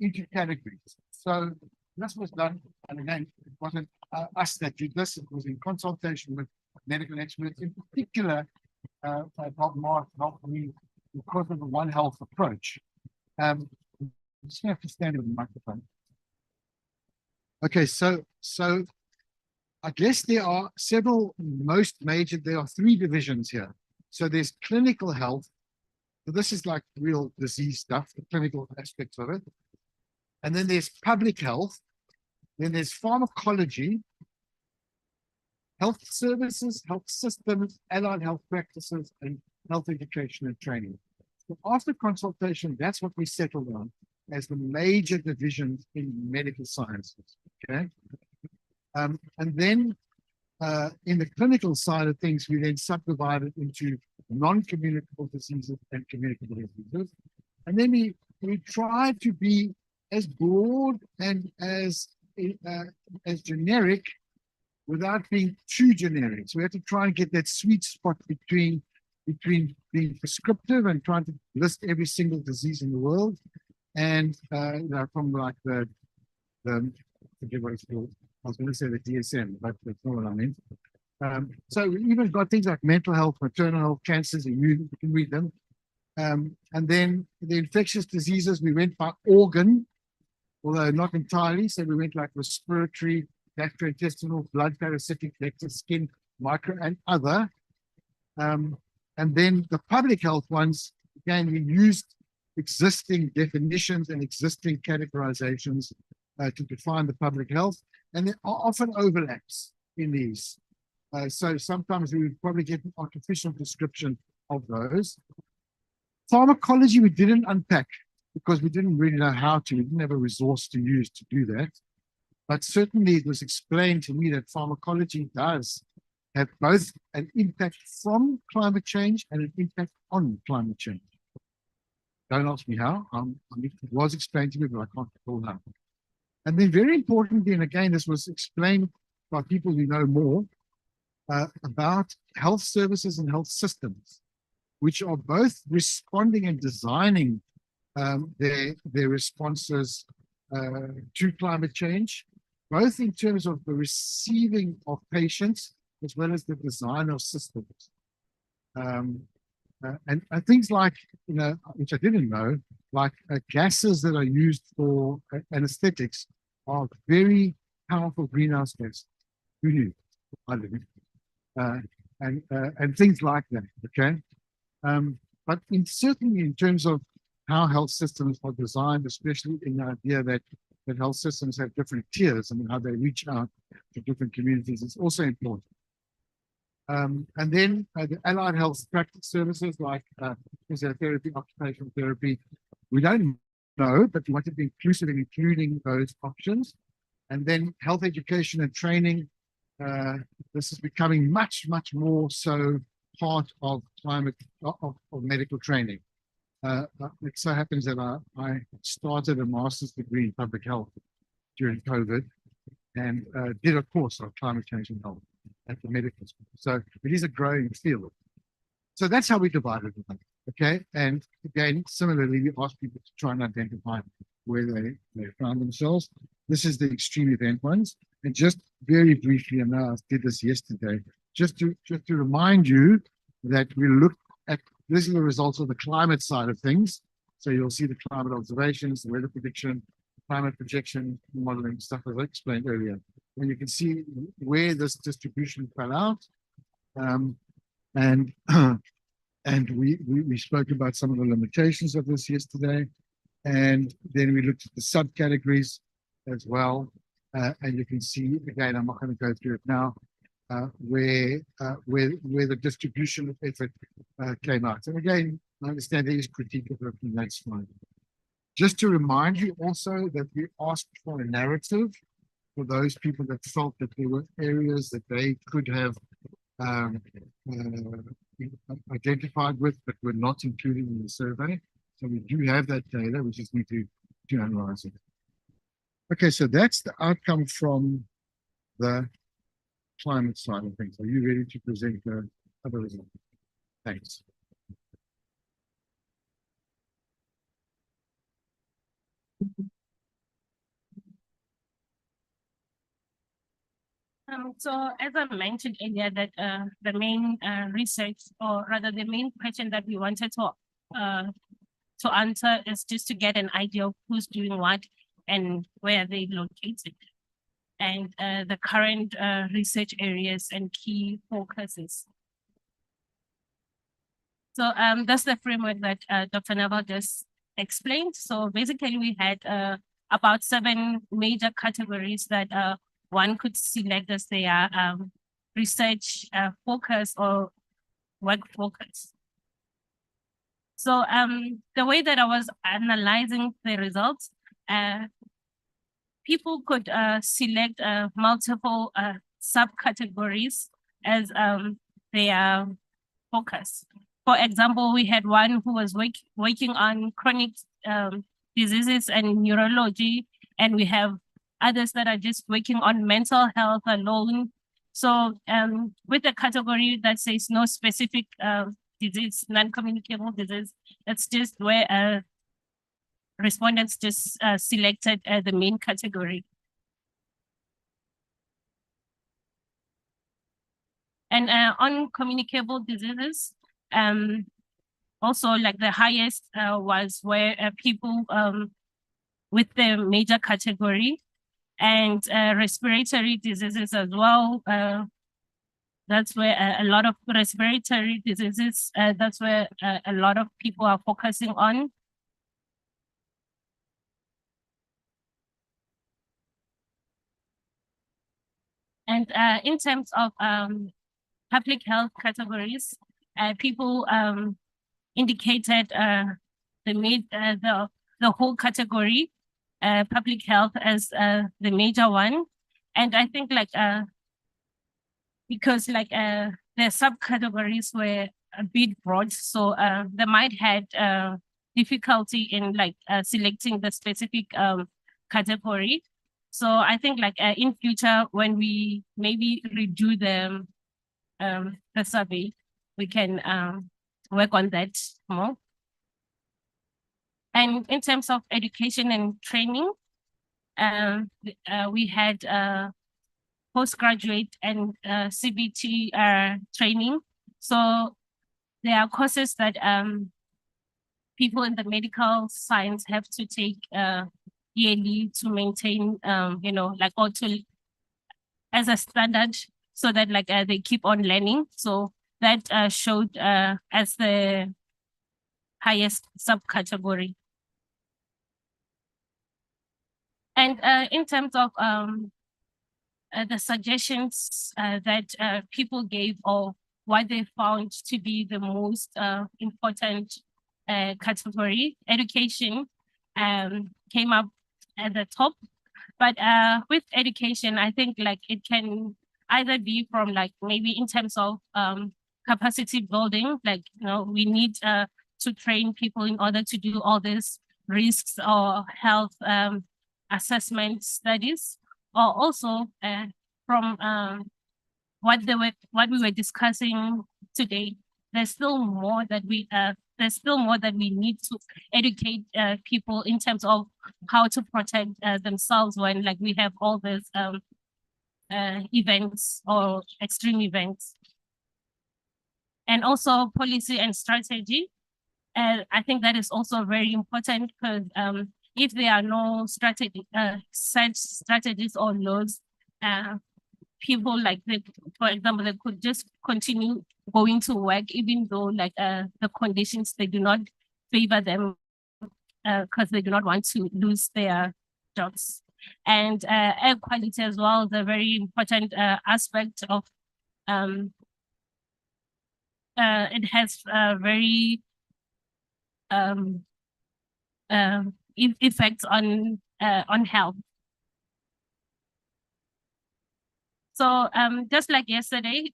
into categories. So this was done, and again, it wasn't us that did this, it was in consultation with medical experts, in particular, Bob Mark helped me because of the One Health approach. I'm just going to have to stand with the microphone. Okay, so I guess there are there are three divisions here. So there's clinical health. So this is like real disease stuff, the clinical aspects of it. And then there's public health. Then there's pharmacology, health services, health systems, allied health practices, and health education and training. So after consultation, that's what we settled on as the major divisions in medical sciences. Okay. And then in the clinical side of things, we then subdivided into non-communicable diseases and communicable diseases. And then we tried to be as broad and as generic without being too generic. So we had to try and get that sweet spot between being prescriptive and trying to list every single disease in the world, and from like the forget what it's called. I was going to say the DSM, but that's not what I meant. So we even got things like mental health, maternal health, cancers, and you can read them. And then the infectious diseases, we went by organ, although not entirely. So we went like respiratory, gastrointestinal, blood, parasitic, vector, skin, micro, and other. And then the public health ones, again, we used existing definitions and existing categorizations to define the public health. And there are often overlaps in these. So sometimes we would probably get an artificial description of those. Pharmacology, we didn't unpack because we didn't really know how to. We didn't have a resource to use to do that. But certainly it was explained to me that pharmacology does have both an impact from climate change and an impact on climate change. Don't ask me how. It was explained to me, but I can't recall how. And then very importantly, and again, this was explained by people who know more about health services and health systems, which are both responding and designing their responses to climate change, both in terms of the receiving of patients as well as the design of systems. And things like, which I didn't know, like gases that are used for anesthetics are very powerful greenhouse gases. Who knew? I didn't. And things like that, okay? But certainly in terms of how health systems are designed, especially in the idea that health systems have different tiers and how they reach out to different communities, is also important. And then the allied health practice services like physiotherapy, occupational therapy, We don't know, but we want to be inclusive in including those options. And then health education and training. This is becoming much, much more so part of climate, of medical training. It so happens that I started a master's degree in public health during COVID and did a course on climate change and health at the medical school. So it is a growing field. So that's how we divided it up, okay? And again, similarly, we asked people to try and identify where they found themselves. This is the extreme event ones. And just very briefly, and I did this yesterday, just to remind you that we looked at, these are the results of the climate side of things. So you'll see the climate observations, the weather prediction, climate projection, modeling stuff as I explained earlier. And you can see where this distribution fell out. And we spoke about some of the limitations of this yesterday. And then we looked at the subcategories as well. And you can see, again, I'm not going to go through it now, where the distribution of effort came out. And again, I understand there is critique of it, and that's fine. Just to remind you also that we asked for a narrative for those people that felt that there were areas that they could have identified with, but were not included in the survey. So we do have that data, we just need to analyze it. Okay, so that's the outcome from the climate side of things. Are you ready to present the other results? Thanks. So as I mentioned earlier, that the main research, or rather the main question that we wanted to answer is just to get an idea of who's doing what and where they located, and the current research areas and key focuses. So that's the framework that Dr. Naval just explained. So basically we had about 7 major categories that one could select as their research focus or work focus. So the way that I was analyzing the results, people could select multiple subcategories as their focus. For example, we had one who was working on chronic diseases and neurology, and we have others that are just working on mental health alone. So with a category that says no specific disease, non-communicable disease, that's just where respondents just selected the main category. And on communicable diseases, also like the highest was where people with the major category, and respiratory diseases as well. That's where a lot of respiratory diseases, that's where a lot of people are focusing on. And in terms of public health categories, people indicated the whole category, public health, as the major one. And I think like because like the subcategories were a bit broad, so they might had difficulty in like selecting the specific category. So I think like in future, when we maybe redo the survey, we can work on that more. And in terms of education and training, we had postgraduate and CBT training. So there are courses that people in the medical science have to take yearly to maintain, you know, like, or to as a standard, so that like they keep on learning. So that showed as the highest subcategory. And in terms of the suggestions that people gave, or what they found to be the most important category. Education came up at the top, but with education, I think like it can either be from like maybe in terms of capacity building, like we need to train people in order to do all these risks or health assessment studies, or also from what we were discussing today. There's still more that we need to educate people in terms of how to protect themselves when like we have all these events or extreme events. And also policy and strategy. And I think that is also very important because if there are no strategy, set strategies or laws, people like for example, they could just continue going to work even though like the conditions, they do not favor them because they do not want to lose their jobs. And air quality as well is a very important aspect of it has very effects on health. So just like yesterday,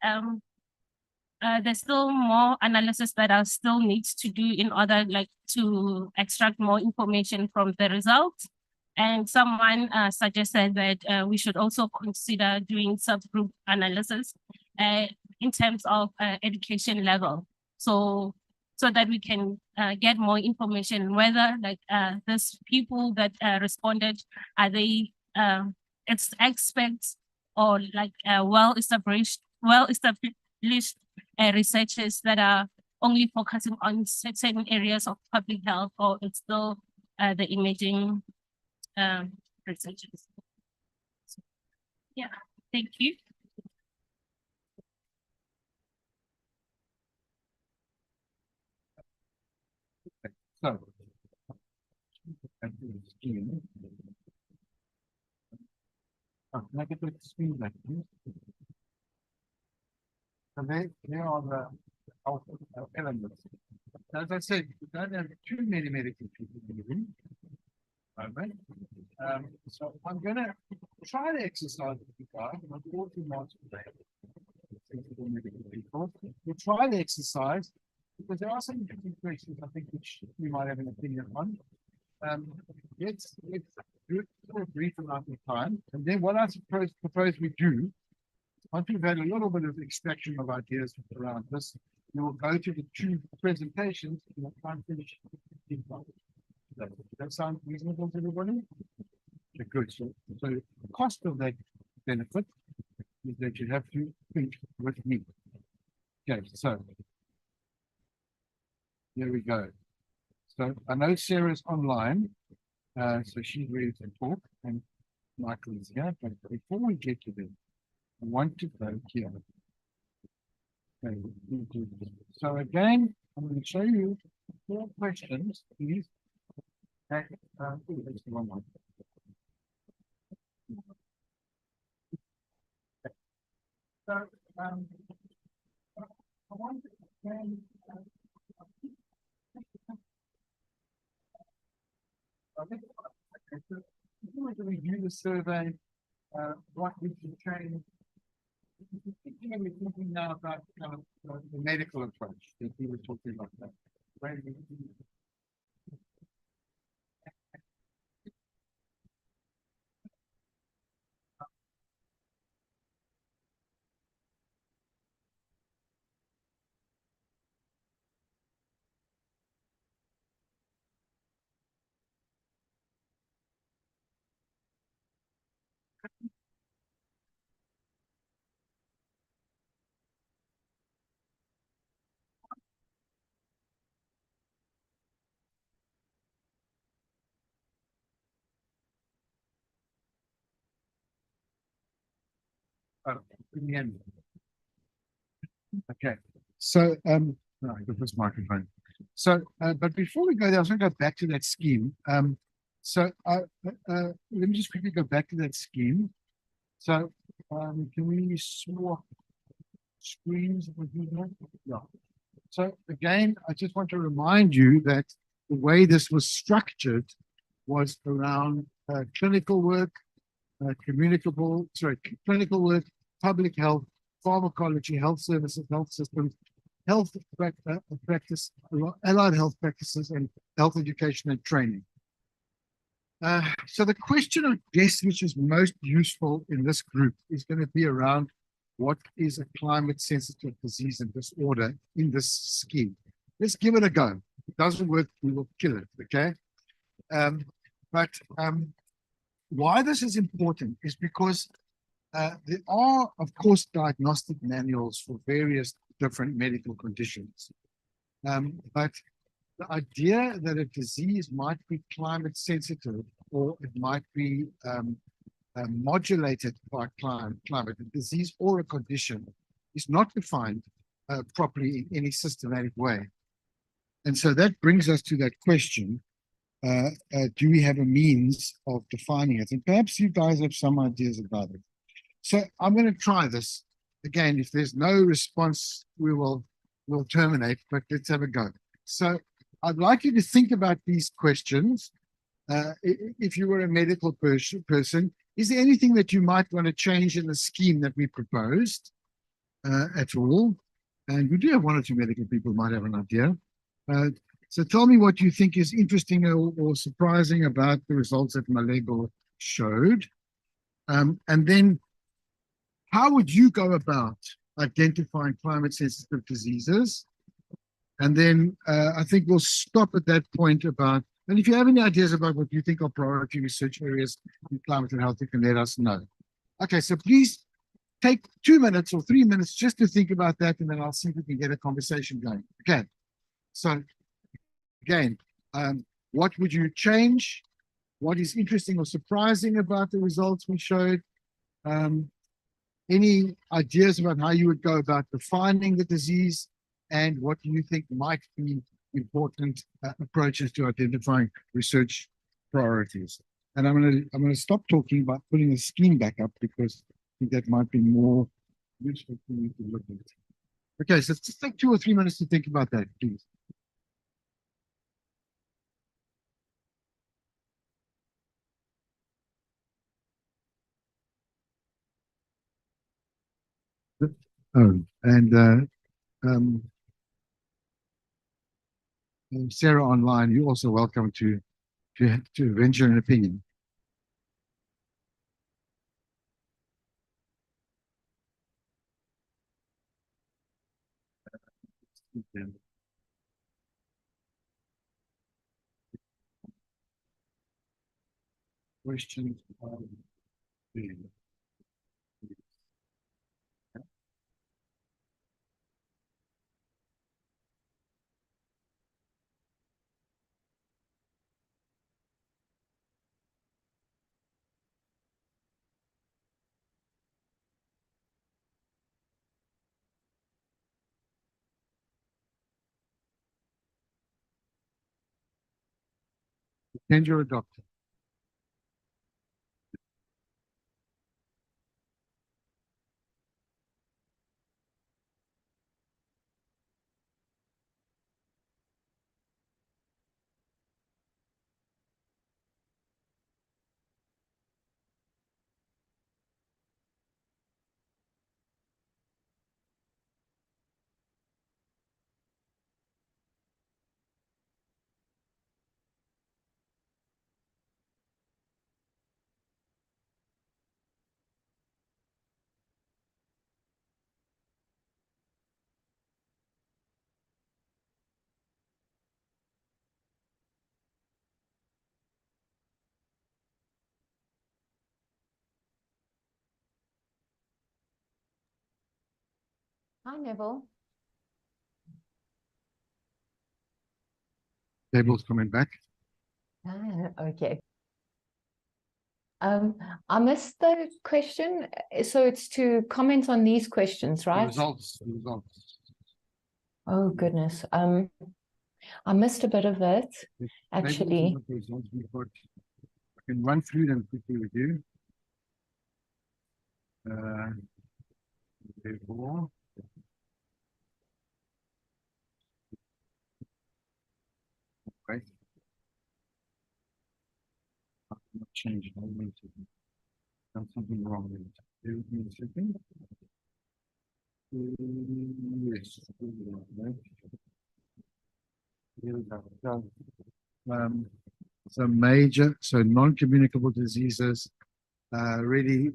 there's still more analysis that are still needs to do in order like to extract more information from the results. And someone suggested that we should also consider doing subgroup analysis in terms of education level. So that we can get more information whether like these people that responded, are they experts or like well-established researchers that are only focusing on certain areas of public health, or it's still the emerging researchers. So, yeah, thank you. So, can I get the screen back, please? So there are the elements. As I said, we don't have too many medical people in the room. Right? So I'm going to try the exercise with you guys. I'm 40 minutes today. We'll try the exercise because there are some interesting questions I think which we might have an opinion on. Let's do it for a brief amount of time, and then what I propose we do, once we've had a little bit of extraction of ideas around this, we will go to the two presentations and we'll try and finish. Does that sound reasonable to everybody? Okay, good. So the cost of that benefit is that you have to think with me. Okay, so there we go. So I know Sarah's online, so she's ready to talk, and Michael is here. But before we get to them, I want to go here. Okay, so again, I'm going to show you 4 questions. Please. Okay, that's the wrong one. So I want to I think if we were to review the survey, what we should change. We're thinking now about the medical approach that we were talking about. That. In the end. Okay, so no, this microphone. So, but before we go there, I was going to go back to that scheme. So, let me just quickly go back to that scheme. So, can we swap screens with you? Yeah. So again, I just want to remind you that the way this was structured was around clinical work, clinical work, public health, pharmacology, health services, health systems, practice, allied health practices, and health education and training. So the question, I guess, which is most useful in this group is going to be around what is a climate sensitive disease and disorder in this scheme. Let's give it a go. If it doesn't work, we will kill it, okay? Why this is important is because there are, of course, diagnostic manuals for various different medical conditions. But the idea that a disease might be climate sensitive or it might be modulated by climate, a disease or a condition, is not defined properly in any systematic way. And so that brings us to that question, do we have a means of defining it? And perhaps you guys have some ideas about it. So I'm going to try this. Again, if there's no response, we'll terminate, but let's have a go. So I'd like you to think about these questions. If you were a medical person, is there anything that you might want to change in the scheme that we proposed at all? And we do have one or two medical people who might have an idea. So tell me what you think is interesting or surprising about the results that Malego showed. And then how would you go about identifying climate sensitive diseases? And then I think we'll stop at that point about, and if you have any ideas about what you think are priority research areas in climate and health, you can let us know. Okay, so please take 2 minutes or 3 minutes just to think about that, and then I'll see if we can get a conversation going. Okay, so again, what would you change? What is interesting or surprising about the results we showed? Any ideas about how you would go about defining the disease, and what do you think might be important approaches to identifying research priorities? And I'm going to stop talking about putting the scheme back up because I think that might be more useful for you to look at. Okay, so just take 2 or 3 minutes to think about that, please. Oh, and Sarah online, you're also welcome to venture an opinion. Questions? Pretend you're a doctor. Hi, Neville. Table's coming back. Okay. I missed the question. So it's to comment on these questions, right? Results. Oh, goodness. I missed a bit of it, actually. I can run through them quickly with you. Therefore, change. I need to done something wrong with it. Give me a second. Yes. Here we go. So major, so non-communicable diseases, really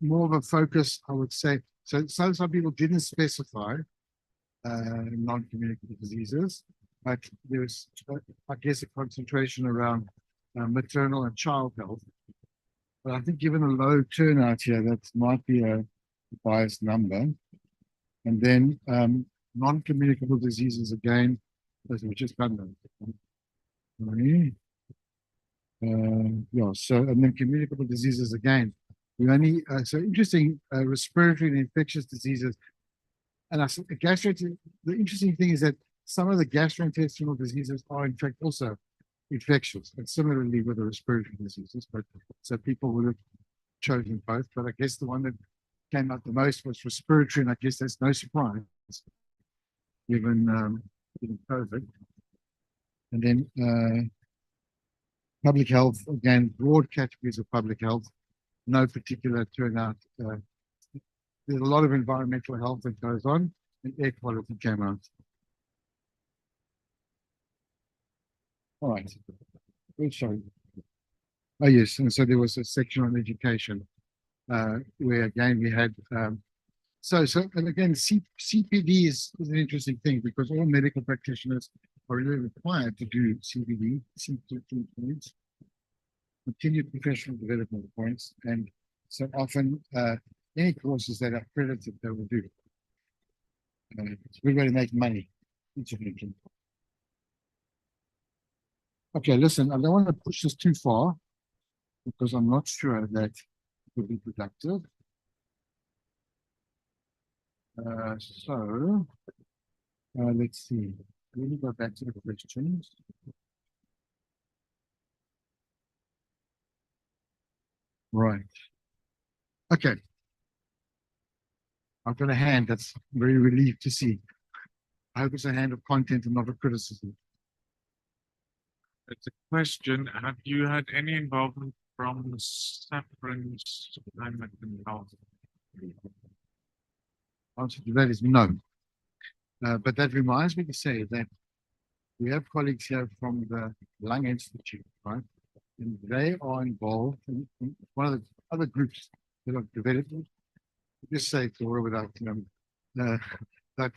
more of a focus, I would say. So some people didn't specify non-communicable diseases, but there's, I guess, a concentration around maternal and child health. But I think given a low turnout here, that might be a biased number. And then non-communicable diseases again, as we just done them. Yeah, so and then communicable diseases again. We only so interesting respiratory and infectious diseases. And I think the interesting thing is that some of the gastrointestinal diseases are in fact also infectious, and similarly with the respiratory diseases. But so people would have chosen both. But I guess the one that came out the most was respiratory, and I guess that's no surprise given COVID. And then public health, again, broad categories of public health, no particular turnout. There's a lot of environmental health that goes on, and air quality came out. All right, we'll show you. Oh yes, and so there was a section on education, where again we had, and again, CPD is an interesting thing because all medical practitioners are really required to do CPD, points, continued professional development points, and so often any courses that are accredited they will do. It's a good way to make money. Okay, listen, I don't want to push this too far because I'm not sure that it will be productive. Let's see. Let me go back to the questions. Right. Okay. I've got a hand that's very relieved to see. I hope it's a hand of content and not of criticism. It's a question. Have you had any involvement from SASREAX climate and health? Answer to that is no. But that reminds me to say that we have colleagues here from the Lung Institute, right? And they are involved in one of the other groups that have developed it. Just say it, Laura, without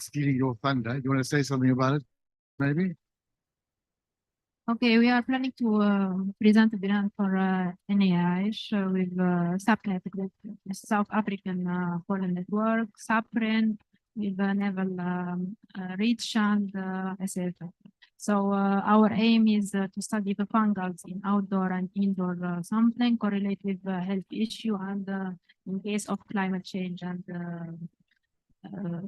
stealing your thunder. You want to say something about it, maybe? Okay, we are planning to present a grant for NIH with subcategory South African Pollen Network, SAPREN, with the Naval Reach and etc. So our aim is to study the fungals in outdoor and indoor sampling, correlate with the health issue, and in case of climate change and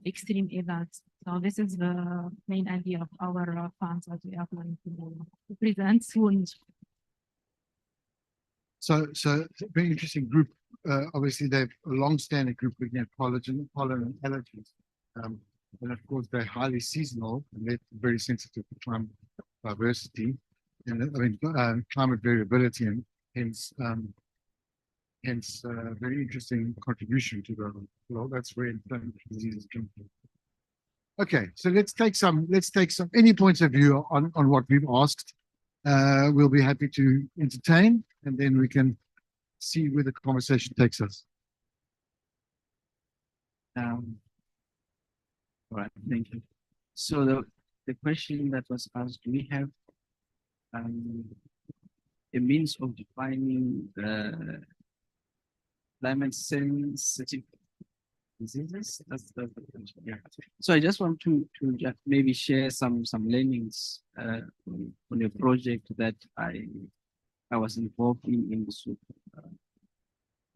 extreme events. So this is the main idea of our funds that we are planning to present soon. So very interesting group. Obviously, they've a long-standing group looking at pollen and allergies. And of course, they're highly seasonal and they're very sensitive to climate diversity and climate variability, and hence very interesting contribution to the well, that's where inflammatory diseases come from. Okay, so let's take some any points of view on what we've asked. We'll be happy to entertain, and then we can see where the conversation takes us. All right, thank you. So the question that was asked, do we have a means of defining climate sensitive diseases? That's the question. Yeah. So I just want to just maybe share some learnings on a project that I was involved in the soup,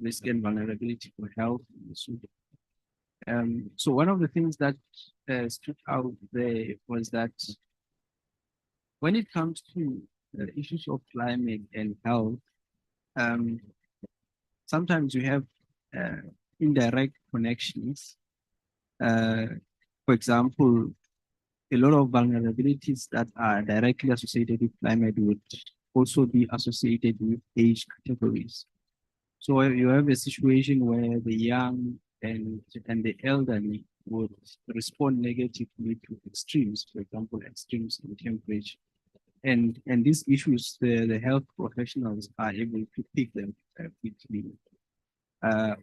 risk and vulnerability for health in the soup. So one of the things that stood out there was that when it comes to issues of climate and health, sometimes you have indirect connections. For example, a lot of vulnerabilities that are directly associated with climate would also be associated with age categories. So you have a situation where the young and the elderly would respond negatively to extremes, for example, extremes in temperature. And these issues, the health professionals are able to pick them quickly.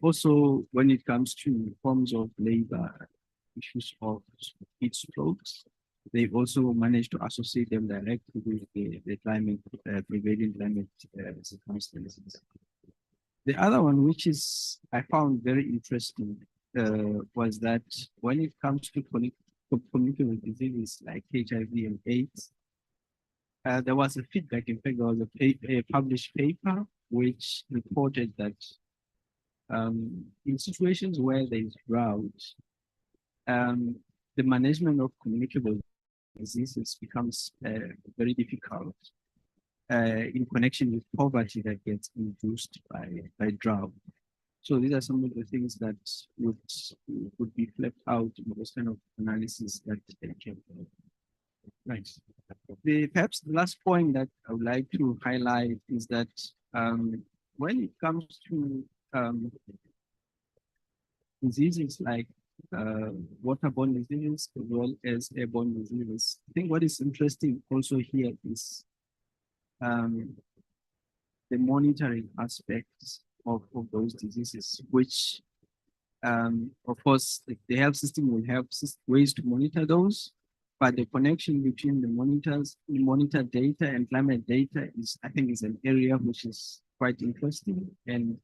Also, when it comes to forms of labor, issues of heat strokes, they also managed to associate them directly with the climate, prevailing climate circumstances. The other one, which is I found very interesting, was that when it comes to communicable diseases like HIV and AIDS, there was a feedback. In fact, there was a published paper which reported that in situations where there is drought, the management of communicable diseases becomes very difficult in connection with poverty that gets induced by drought. So these are some of the things that would be fleshed out in those kind of analysis that they came. Nice. Perhaps the last point that I would like to highlight is that when it comes to diseases like waterborne diseases as well as airborne diseases, I think what is interesting also here is the monitoring aspects of those diseases, which of course the health system will have ways to monitor those, but the connection between the monitor data and climate data I think is an area which is quite interesting, and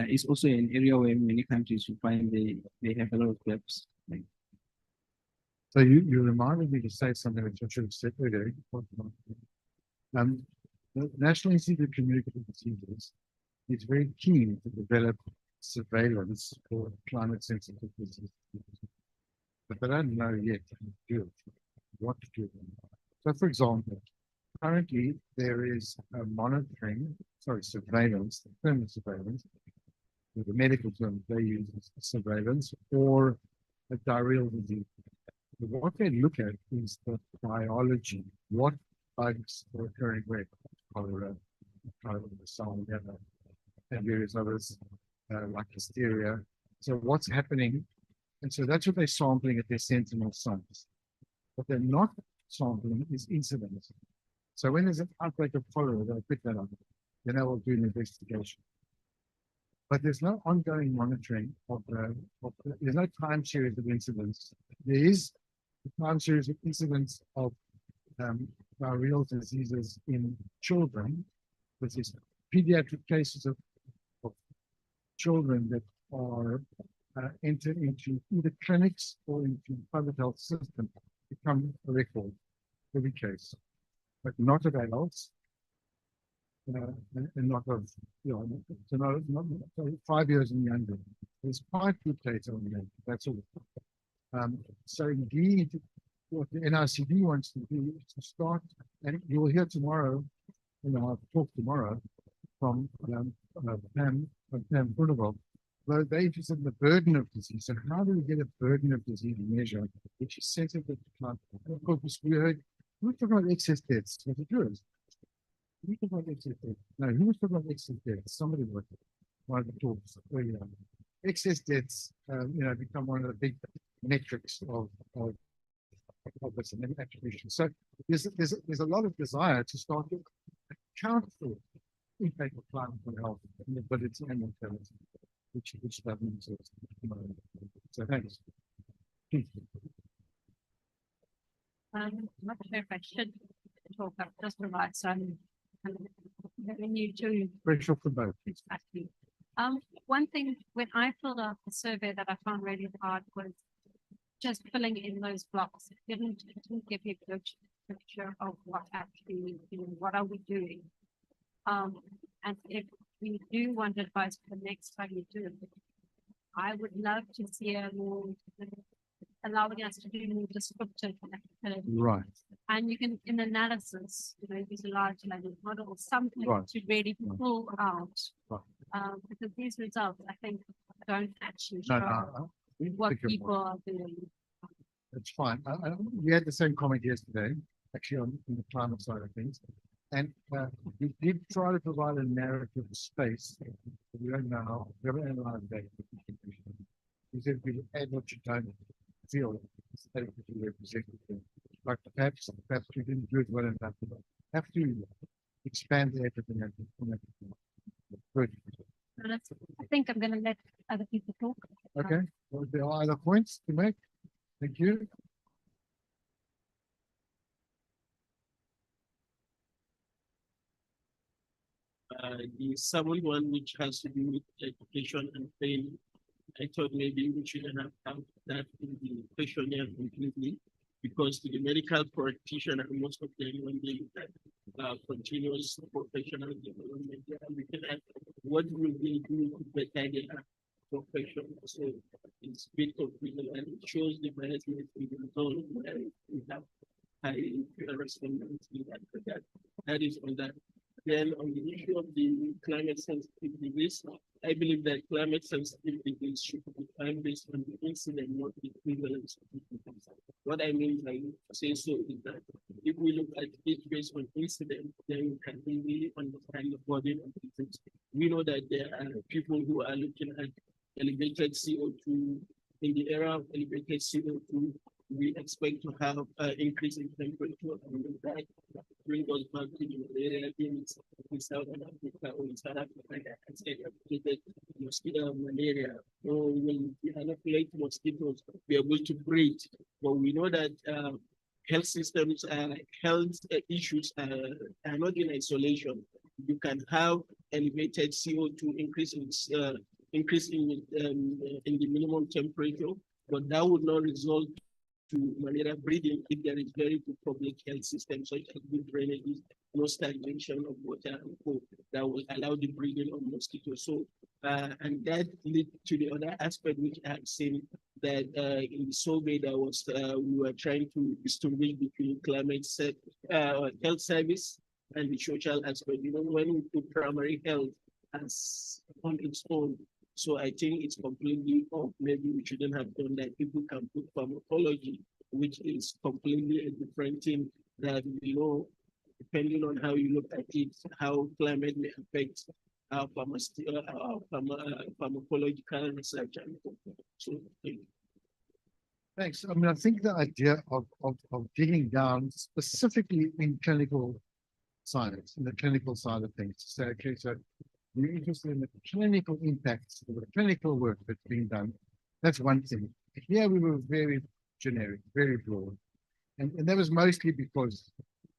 it's also an area where many countries will find they have a lot of gaps. So you reminded me to say something which I should have said earlier. The National Institute of Communicable Diseases is very keen to develop surveillance for climate sensitive diseases, but they don't know yet how to do it, what to do. So, for example, currently there is a surveillance, the term is surveillance, the medical term they use is surveillance for a diarrheal disease. But what they look at is the biology, what bugs are occurring where, cholera, salmonella, and various others like hysteria. So what's happening? And so that's what they're sampling at their sentinel sites. What they're not sampling is incidents. So when there's an outbreak of cholera, they'll pick that up. Then they will do an investigation. But there's no ongoing monitoring there's no time series of incidents. There is a time series of incidents of diarrheal diseases in children, which is pediatric cases of children that are entered into either clinics or into the public health system, become a record, every case, but not of adults, and not of, so not 5 years and younger. There's quite good data on that, that's all. So indeed, what the NICD wants to do is to start, and you will hear tomorrow, I'll talk tomorrow from Pam Brunewald. Well, they're interested in the burden of disease. And how do we get a burden of disease measure which is sensitive to climate? Of course, we talking about excess deaths. What it is. We talk about excess deaths. No, who was talking about excess deaths? Somebody was one of the talks earlier. Excess deaths, become one of the big metrics of this and attribution. So there's a lot of desire to start to account for the impact of climate on health and mobility and mortality, which governments are. So thanks. I'm not sure if I should talk up, just provide some revenue to. Rachel, for both, please. One thing, when I filled out the survey that I found really hard was just filling in those blocks. It didn't give you a good picture of what actually, what are we doing? And if we do want advice for the next time you do it, I would love to see a more allowing us to do more descriptive activity. Right. And you can, in analysis, use a large language model or something Right. to really pull out. Right. Because these results, I think, don't actually No, show we what pick your people are doing. It's fine. We had the same comment yesterday, actually on the climate side of things. And we did try to provide a narrative space. We don't know how, we haven't analyzed that. We said we add what you don't feel adequately represented. But perhaps we didn't do it well enough. Have to expand the everything. Good. I think I'm going to let other people talk. Okay. Well, there are other points to make. Thank you. The second one, which has to do with education and training, I thought maybe we shouldn't have that in the questionnaire completely, because to the medical practitioner, most of them, when they look at continuous professional development, they are looking at what will they do to better their profession. So it's a bit confusing, and it shows the management in the zone where we have high responsibility that is on that. Then on the issue of the climate sensitive disease, I believe that climate sensitive disease should be defined based on the incident, not the prevalence of it. What I mean by say so is that if we look at it based on incident, then we can really understand the burden of disease. We know that there are people who are looking at elevated CO2. In the era of elevated CO2, we expect to have an increase in temperature, and that brings us back to the malaria in Southern Africa or in South Africa that has elevated mosquito malaria. So when we inoculate mosquitoes, we are able to breed. But we know that health systems and health issues are not in isolation. You can have elevated CO2 increase in the minimum temperature, but that would not result to malaria breeding if there is very good public health system, such as good drainage, no stagnation of water and food that will allow the breeding of mosquitoes. So, and that leads to the other aspect which I have seen that in the survey that was, we were trying to distinguish between health service and the social aspect. You know, when we put primary health as on its own, so I think it's completely off. Maybe we shouldn't have done that. People can put pharmacology, which is completely a different thing that, you know, depending on how you look at it, how climate may affect our pharmacological research. So, thank you. Thanks. I mean, I think the idea of digging down specifically in clinical science, in the clinical side of things, to say, okay, so we're interested in the clinical impacts of the clinical work that's being done. That's one thing. Here we were very generic, very broad. And that was mostly because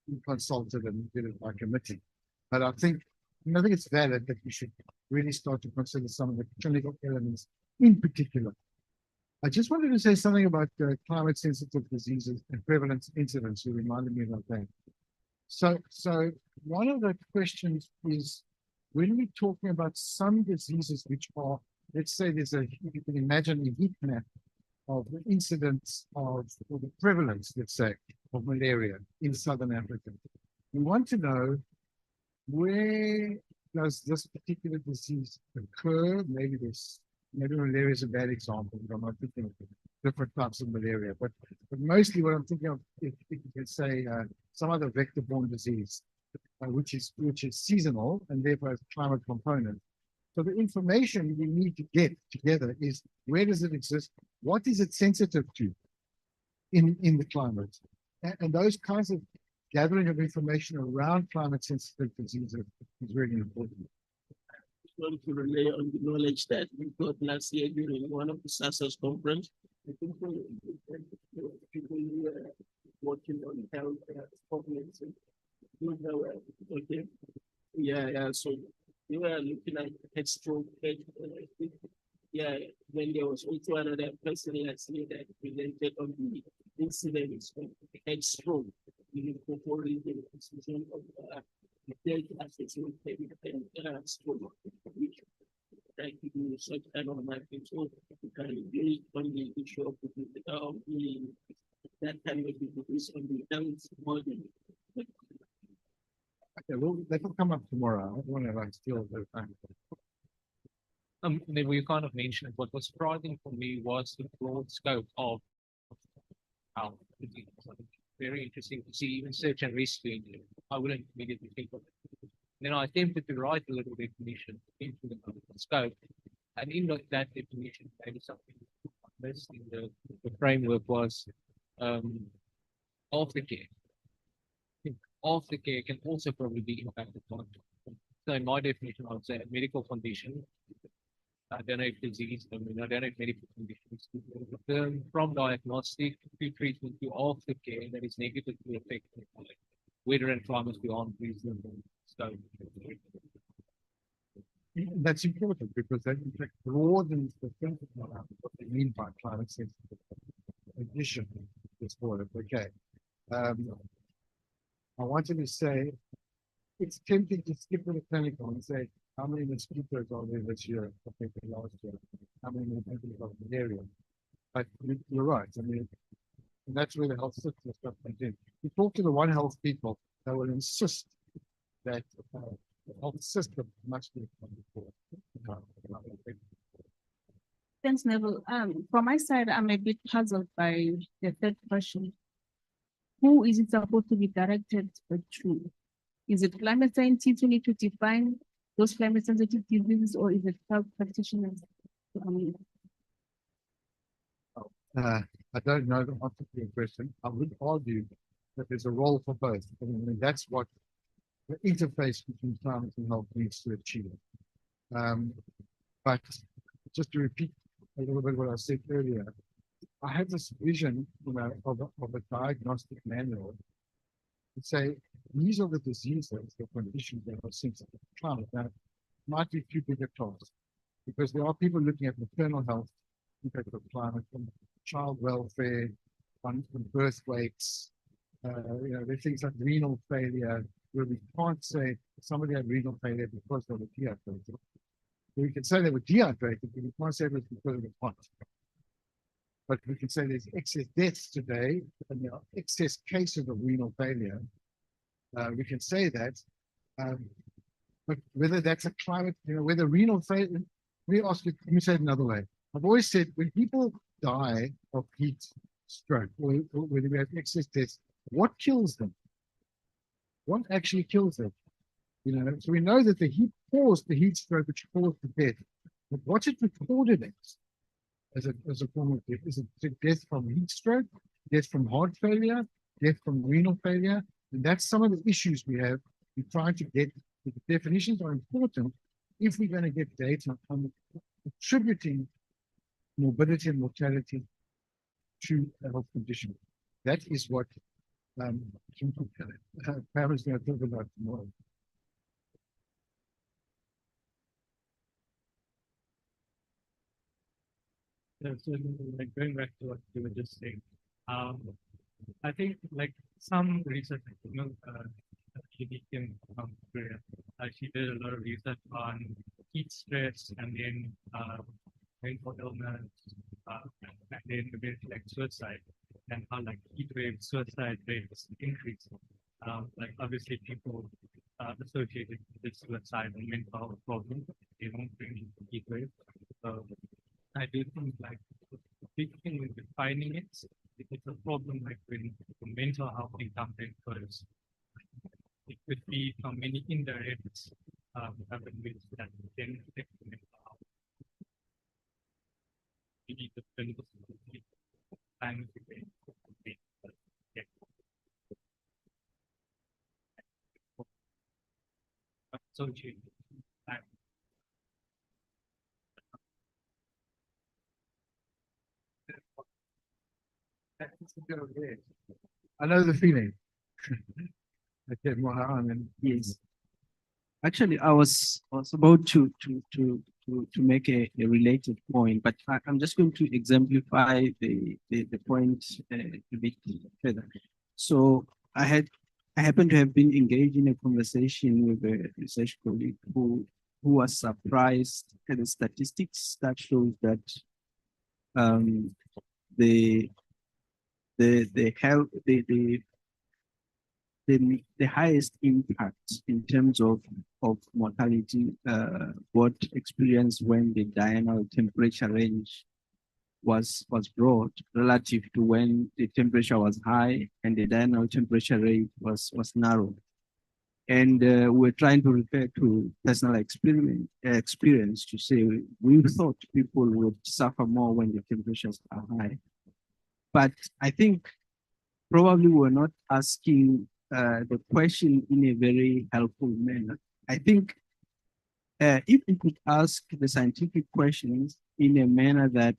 we consulted and did it by committee. But I think it's valid that we should really start to consider some of the clinical elements in particular. I just wanted to say something about climate sensitive diseases and prevalence incidents. You reminded me about that. So one of the questions is, when we're talking about some diseases which are, let's say you can imagine a heat map of the incidence of, or the prevalence, let's say, of malaria in Southern Africa. We want to know, where does this particular disease occur? Maybe malaria is a bad example, but I'm not thinking of different types of malaria. But mostly what I'm thinking of, if you can say some other vector-borne disease, which is seasonal and therefore has a climate component. So the information we need to get together is, where does it exist? What is it sensitive to in the climate? And those kinds of gathering of information around climate sensitive diseases is really important. I just want to rely on the knowledge that we got last year during one of the SASREAX conference. I think people who were working on health population. Okay. Yeah. So we were looking at head stroke. Yeah, when there was also another person last year that presented on the incidents of head stroke, before the decision of death associated with stroke, which trying to do such kind of mapping. So we can build on the issue of that kind of disease on the health model. Okay, well, that will come up tomorrow. I don't want to steal the time. Then we kind of mentioned what was surprising for me was the broad scope of how very interesting to see even search and rescue. I wouldn't immediately think of it. Then I attempted to write a little definition into the scope, and in that definition, maybe something I missed in the framework was aftercare. Aftercare can also probably be impacted on. So in my definition, I would say a medical condition. I don't know if disease, I mean, I don't know if medical conditions. From diagnostic to treatment to aftercare that is negatively affected by weather and climate beyond reasonable scope. That's important because that in fact broadens the thinking around what they mean by climate sensitive addition this water. Okay. I wanted to say it's tempting to skip the clinical and say how many mosquitoes are there this year compared to last year? How many mosquitoes are malaria? But you're right. I mean, and that's where the health system stuff comes in. You talk to the One Health people, they will insist that the health system must be before. Thanks, Neville. From my side, I'm a bit puzzled by the third question. Who is it supposed to be directed to? Is it climate scientists who need to define those climate sensitive diseases, or is it health practitioners? I don't know the answer to your question. I would argue that there's a role for both. I mean, that's what the interface between climate and health needs to achieve. But just to repeat a little bit what I said earlier, I had this vision, of a diagnostic manual to say these are the diseases, the conditions that are sensitive to climate. Now, it might be too big a task because there are people looking at maternal health, impact of climate, and child welfare, on birth weights. There are things like renal failure, where we can't say somebody had renal failure because they were dehydrated. We can say they were dehydrated, but we can't say it was because of the pot. But we can say there's excess deaths today, and there are excess cases of renal failure. We can say that, but whether that's a climate, whether renal failure, let me say it another way. I've always said when people die of heat stroke, or when we have excess deaths, what kills them? What actually kills them? So we know that the heat caused the heat stroke, which caused the death. But what's it recorded as a form of death? Is it death from heat stroke, death from heart failure, death from renal failure? And that's some of the issues we have. We're trying to get, the definitions are important if we're going to get data on attributing morbidity and mortality to a health condition. That is what Pam is going to talk about tomorrow. So like going back to what you were just saying, I think like some research, she did a lot of research on heat stress and then mental illness, and then eventually like suicide, and how like heat wave suicide rates increase. Like obviously people associated with suicide and mental health problems, they don't bring heat wave. So I do think like the big thing with defining it, it's a problem like when the mental health thing comes in first. It could be from many indirect avenues that then affect the mental health. We need to build and associated. I know the feeling. Okay, Mohan, and yes. Actually, I was about to make a related point, but I'm just going to exemplify the point a bit further. So I happen to have been engaged in a conversation with a research colleague who was surprised at the statistics that shows that the highest impact in terms of mortality was experienced when the diurnal temperature range was brought relative to when the temperature was high and the diurnal temperature rate was narrow. And we're trying to refer to personal experience to say we thought people would suffer more when the temperatures are high. But I think probably we're not asking the question in a very helpful manner. I think if we could ask the scientific questions in a manner that,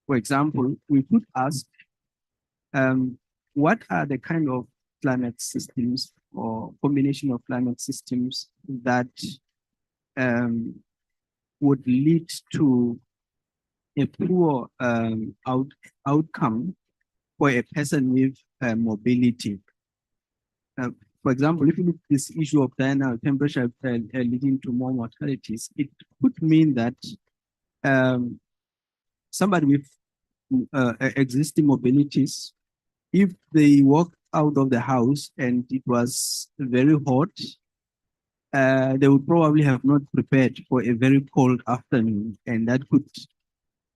for example, we could ask, what are the kind of climate systems or combination of climate systems that would lead to a poor outcome for a person with mobility. For example, if you look at this issue of diurnal temperature leading to more mortalities, it could mean that somebody with existing mobilities, if they walk out of the house and it was very hot, they would probably have not prepared for a very cold afternoon, and that could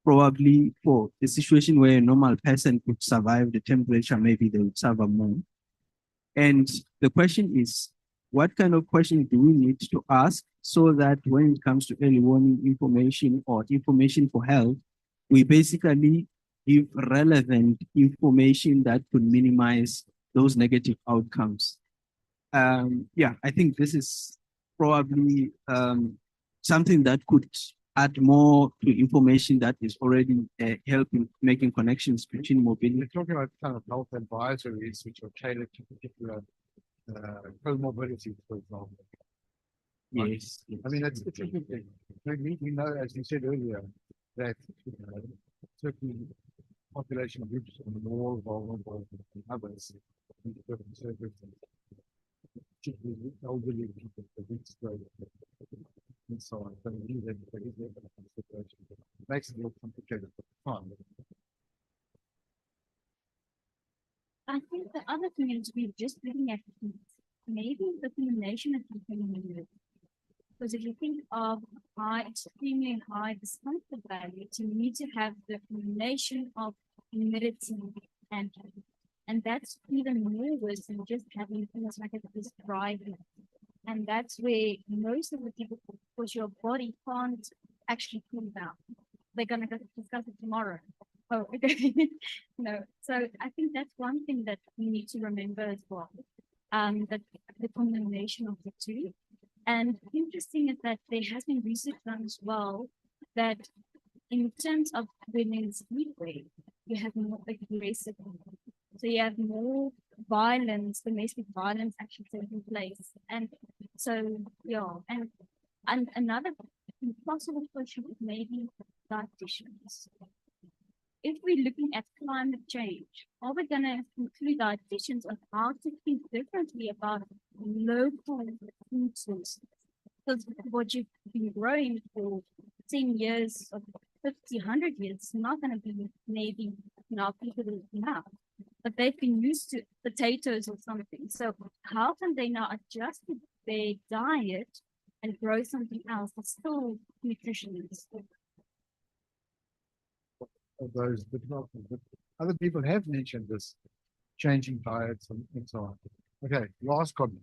probably, for a situation where a normal person could survive the temperature, maybe they would suffer more. And the question is, what kind of questions do we need to ask so that when it comes to early warning information or information for health, we basically give relevant information that could minimize those negative outcomes? Yeah, I think this is probably something that could add more to information that is already helping making connections between mobility. We're talking about kind of health advisories which are tailored to particular comorbidities, for example. Yes. I mean, it's interesting. We know, as you said earlier, that certain population groups are more vulnerable than others in certain circumstances. Particularly elderly people, the heat stroke, and so on. So we need that consideration. It makes it more complicated, but fine. I think the other thing is we're just looking at maybe the combination of people. Because if you think of high, extremely high discomfort value, you need to have the combination of humidity and that's even more worse than just having things like this dry heat. And that's where most of the people, because your body can't actually cool down. They're gonna discuss it tomorrow. Oh, okay. No. So I think that's one thing that we need to remember as well. That the combination of the two. And interesting is that there has been research done as well that in terms of when there's heat wave, you have more aggressive. So you have more violence, domestic violence actually taking place. And so, yeah, and another possible question is maybe dietitians. If we're looking at climate change, are we going to include dietitians on how to think differently about local food sources? Because what you've been growing for 10 years or 50, 100 years is not going to be maybe now people now, but they've been used to potatoes or something. So how can they now adjust their diet and grow something else that's still nutritious? Of those developments, but other people have mentioned this, changing diets and so on. Okay, last comment.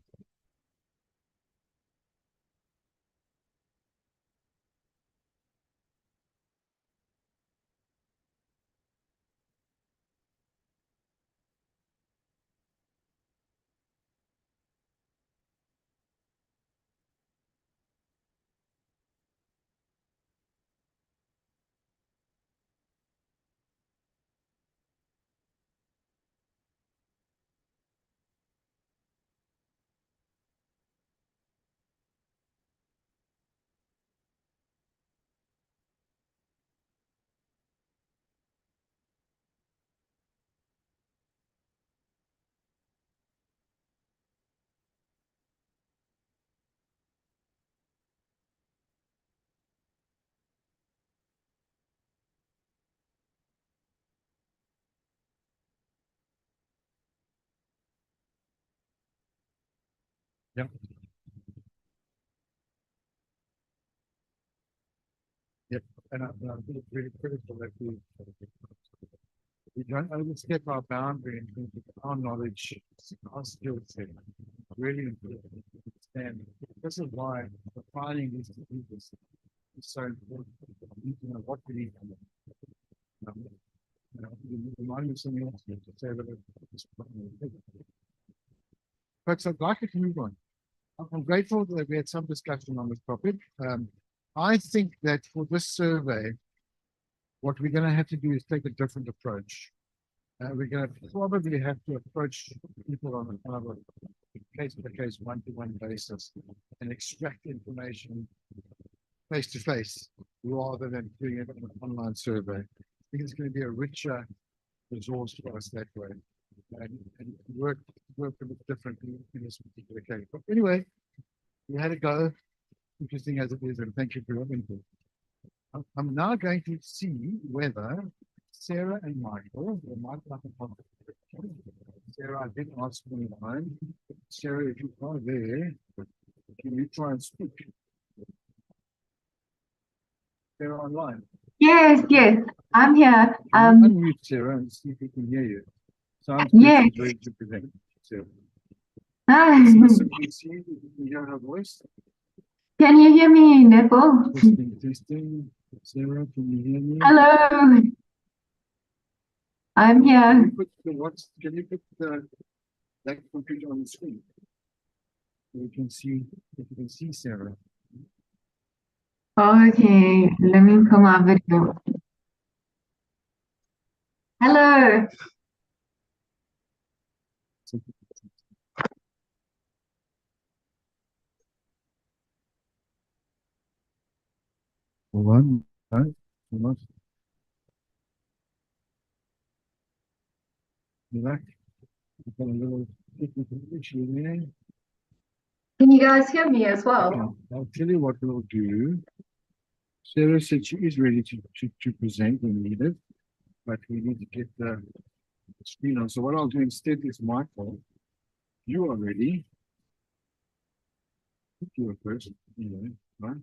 Yep. Yep. and I think it's really critical that we don't overstep our boundary in terms of our knowledge, our skill set. Really important to understand. This is why defining these diseases is so important. We need to know what we need to know. You remind me of something else to say that folks, I'd like to move on. I'm grateful that we had some discussion on this topic. I think that for this survey, what we're going to have to do is take a different approach. We're going to probably have to approach people on a kind of a case-by-case, one-to-one basis and extract information face-to-face rather than doing it on an online survey. I think it's going to be a richer resource for us that way and work a bit differently in this particular case. But anyway, we had a go, interesting as it is, and thank you for your input. I'm now going to see whether Sarah and Michael, Sarah, I did ask for mine. Sarah, if you are there, can you try and speak? Sarah online. Yes, yes, I'm here. Unmute Sarah and see if we can hear you. Sounds yes. good. Very good to them. Sarah. Hi. Listen, can you see if you can hear her voice? Can you hear me, Neville? Testing. Sarah, can you hear me? Hello. I'm here. Can you put that computer on the screen? So we can see if you can see Sarah. Okay, let me put my video. Hello. One, right? Back. Got a little technical issue there. Can you guys hear me as well? Okay. I'll tell you what we'll do. Sarah said she is ready to present when needed, but we need to get the screen on. So what I'll do instead is Michael, you are ready. You are first, anyway, right?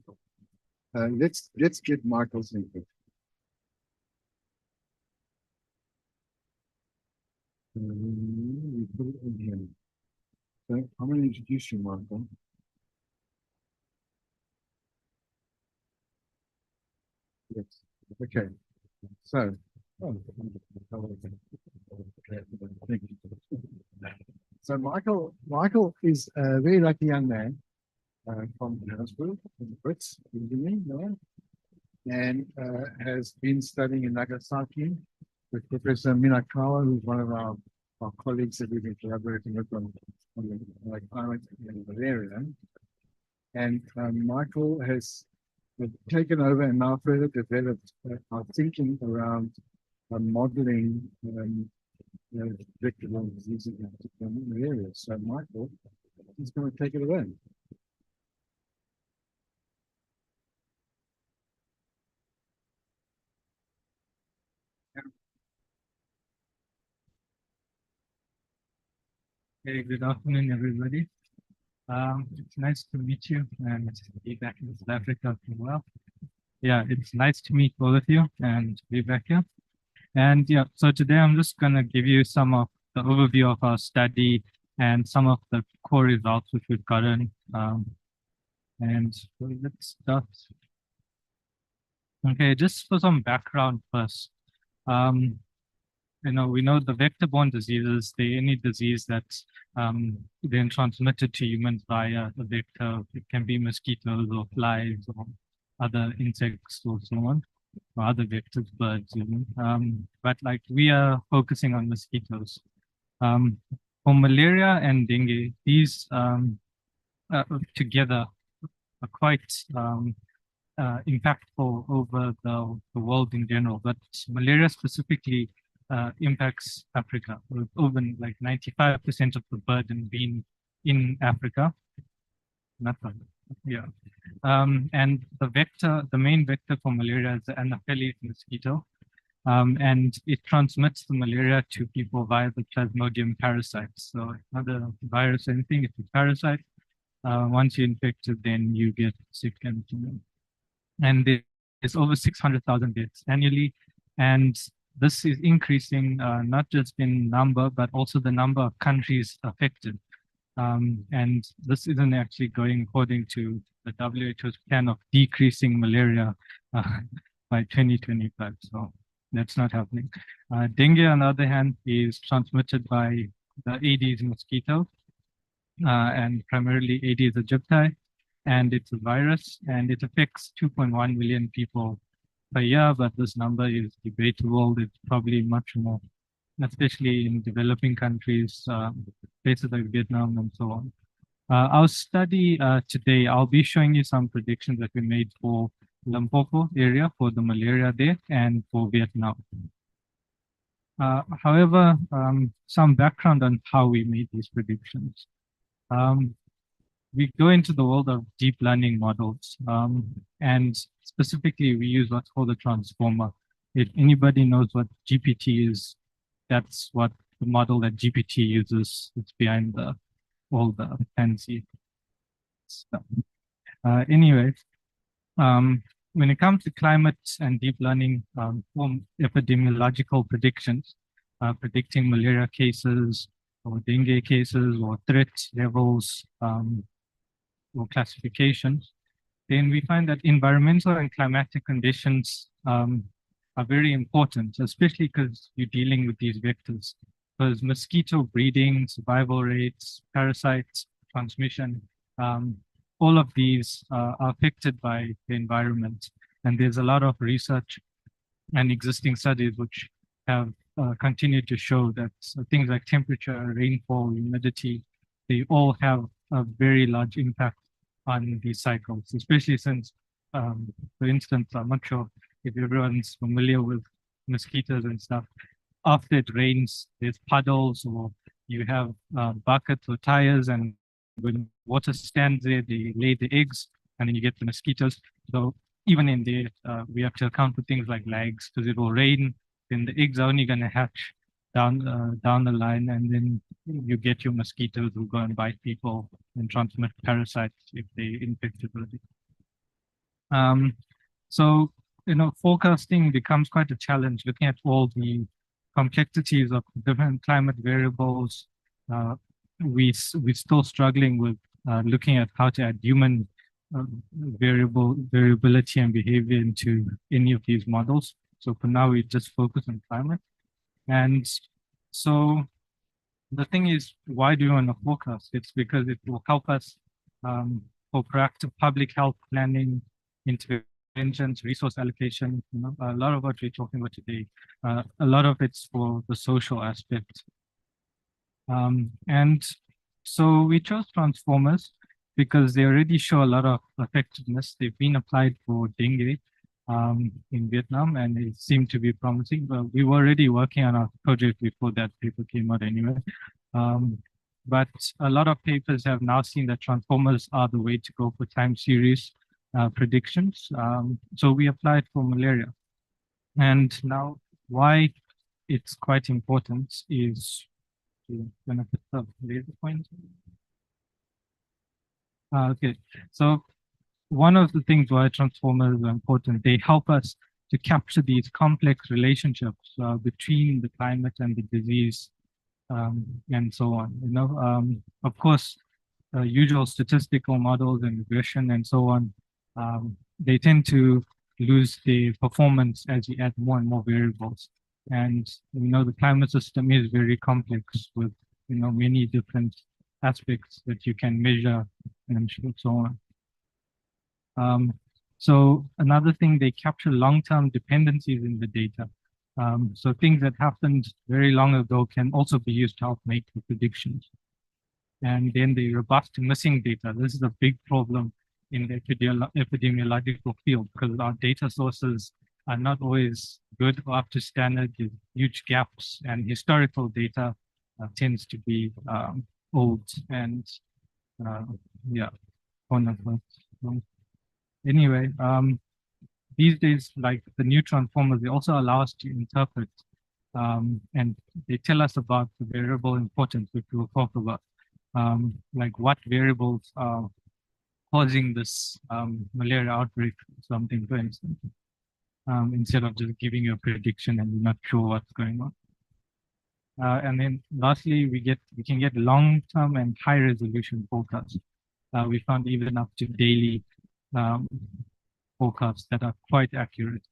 Let's get Michael's input. We put it in here. So I'm going to introduce you, Michael. Yes. Okay. So, thank you. So Michael is a very lucky young man from Johannesburg, in the Brits, and has been studying in Nagasaki with Professor Minakawa, who's one of our colleagues that we've been collaborating with on the climate in Malaria. And Michael has taken over and now further developed our thinking around modeling vector-borne diseases in malaria. So Michael is going to take it away. Hey, good afternoon, everybody. It's nice to meet you and be back in South Africa as well. Yeah, it's nice to meet all of you and be back here. And yeah, so today I'm just going to give you some of the overview of our study and some of the core results which we've gotten. And so let's start. Okay, just for some background first. We know the vector-borne diseases, they're any disease that's then transmitted to humans via a vector. It can be mosquitoes or flies or other insects or so on, or other vectors, birds even. But like we are focusing on mosquitoes. For malaria and dengue, these together are quite impactful over the world in general, but malaria specifically impacts Africa, with over like 95% of the burden being in Africa. Yeah. And the main vector for malaria is the Anopheles mosquito. And it transmits the malaria to people via the Plasmodium parasites. So it's not a virus or anything, it's a parasite. Once you're infected, then you get sick and there's over 600,000 deaths annually. And this is increasing not just in number, but also the number of countries affected. And this isn't actually going according to the WHO's plan of decreasing malaria by 2025. So that's not happening. Dengue, on the other hand, is transmitted by the Aedes mosquito, and primarily Aedes aegypti, and it's a virus, and it affects 2.1 million people per year, but this number is debatable. It's probably much more, especially in developing countries, places like Vietnam and so on. Our study today, I'll be showing you some predictions that we made for Limpopo area, for the malaria there, and for Vietnam. However, some background on how we made these predictions. We go into the world of deep learning models, and specifically we use what's called a transformer. If anybody knows what GPT is, that's what the model that GPT uses. It's behind all the fancy stuff. Anyway, when it comes to climate and deep learning from epidemiological predictions, predicting malaria cases or dengue cases or threat levels, or classifications, then we find that environmental and climatic conditions are very important, especially because you're dealing with these vectors. Because mosquito breeding, survival rates, parasites, transmission, all of these are affected by the environment. And there's a lot of research and existing studies which have continued to show that things like temperature, rainfall, humidity, they all have a very large impact on these cycles, especially since, for instance, I'm not sure if everyone's familiar with mosquitoes and stuff. After it rains, there's puddles, or you have buckets or tires, and when water stands there, they lay the eggs, and then you get the mosquitoes. So even in there, we have to account for things like lags, because it will rain, then the eggs are only going to hatch down the line, and then you get your mosquitoes who go and bite people and transmit parasites if they infected with it. So forecasting becomes quite a challenge, looking at all the complexities of different climate variables. We're still struggling with looking at how to add human variability and behavior into any of these models. So for now, we just focus on climate. And so the thing is, why do you want to forecast? It's because it will help us for proactive public health planning, interventions, resource allocation. A lot of what we're talking about today, a lot of it's for the social aspect. And so we chose transformers because they already show a lot of effectiveness. They've been applied for dengue in Vietnam, and it seemed to be promising. But we were already working on a project before that paper came out anyway. But a lot of papers have now seen that transformers are the way to go for time series predictions. So we applied for malaria. And now why it's quite important is to benefit the laser point. Okay, so one of the things why transformers are important, they help us to capture these complex relationships between the climate and the disease and so on. Of course, usual statistical models and regression and so on, they tend to lose the performance as you add more and more variables. And the climate system is very complex with many different aspects that you can measure and so on. So another thing, they capture long-term dependencies in the data. So things that happened very long ago can also be used to help make the predictions. And then they robust to missing data. This is a big problem in the epidemiological field because our data sources are not always good or up to standard. There's huge gaps, and historical data tends to be old and yeah. Anyway, these days, like the new transformers, they also allow us to interpret and they tell us about the variable importance, which we'll talk about, like what variables are causing this malaria outbreak, something, for instance. instead of just giving you a prediction and you're not sure what's going on. And then lastly, we can get long-term and high-resolution forecasts. We found even up to daily forecasts that are quite accurate.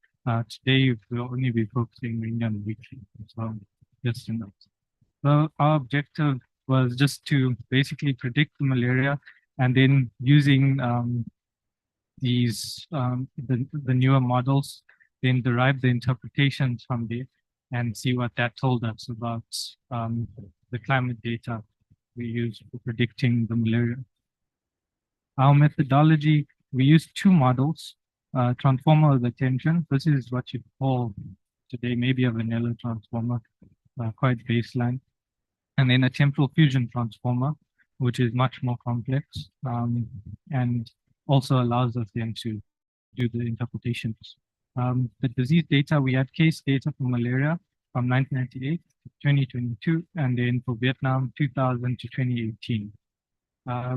Today, we'll only be focusing mainly on weekly, so just to note. So our objective was just to basically predict the malaria, and then using the newer models, then derive the interpretations from there and see what that told us about the climate data we use for predicting the malaria. Our methodology, we use two models, transformer of attention. This is what you call today maybe a vanilla transformer, quite baseline. And then a temporal fusion transformer, which is much more complex and also allows us then to do the interpretations. The disease data, we had case data for malaria from 1998 to 2022, and then for Vietnam, 2000 to 2018.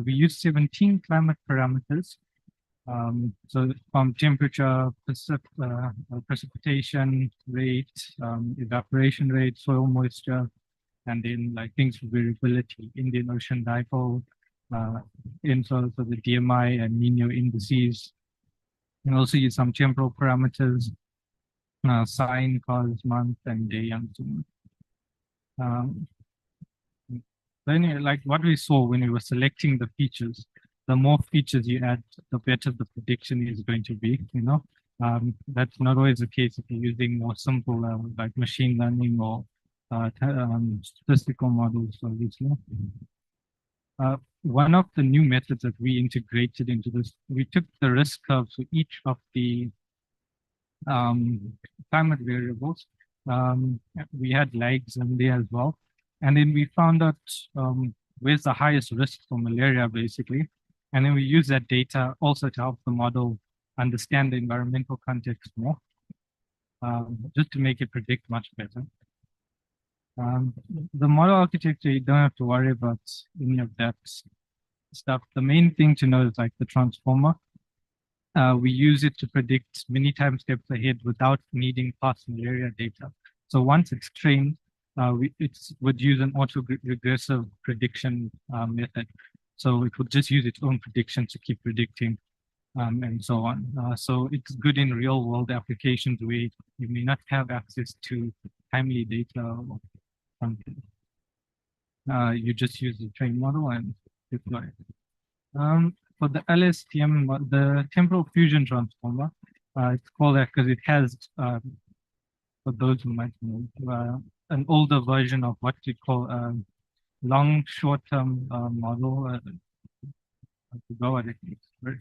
We used 17 climate parameters. So from temperature, precipitation rate, evaporation rate, soil moisture, and then like things for variability, Indian Ocean dipole, so the DMI and Nino indices. And also use some temporal parameters, sign, cause, month, and day, and so on. Then, like what we saw when we were selecting the features, the more features you add, the better the prediction is going to be, you know. That's not always the case if you're using more simple like machine learning or statistical models, obviously. One of the new methods that we integrated into this, we took the risk curves for each of the climate variables. We had lags in there as well. And then we found out where's the highest risk for malaria, basically. And then we use that data also to help the model understand the environmental context more, just to make it predict much better. The model architecture, you don't have to worry about any of that stuff. The main thing to know is like the transformer. We use it to predict many time steps ahead without needing past malaria data. So once it's trained, it would use an auto-regressive prediction method. So it would just use its own prediction to keep predicting and so on. So it's good in real world applications where you may not have access to timely data or something. You just use the train model and deploy it. For the LSTM, the temporal fusion transformer, it's called that because it has, for those who might know, an older version of what you call long short-term model. I forgot what it is.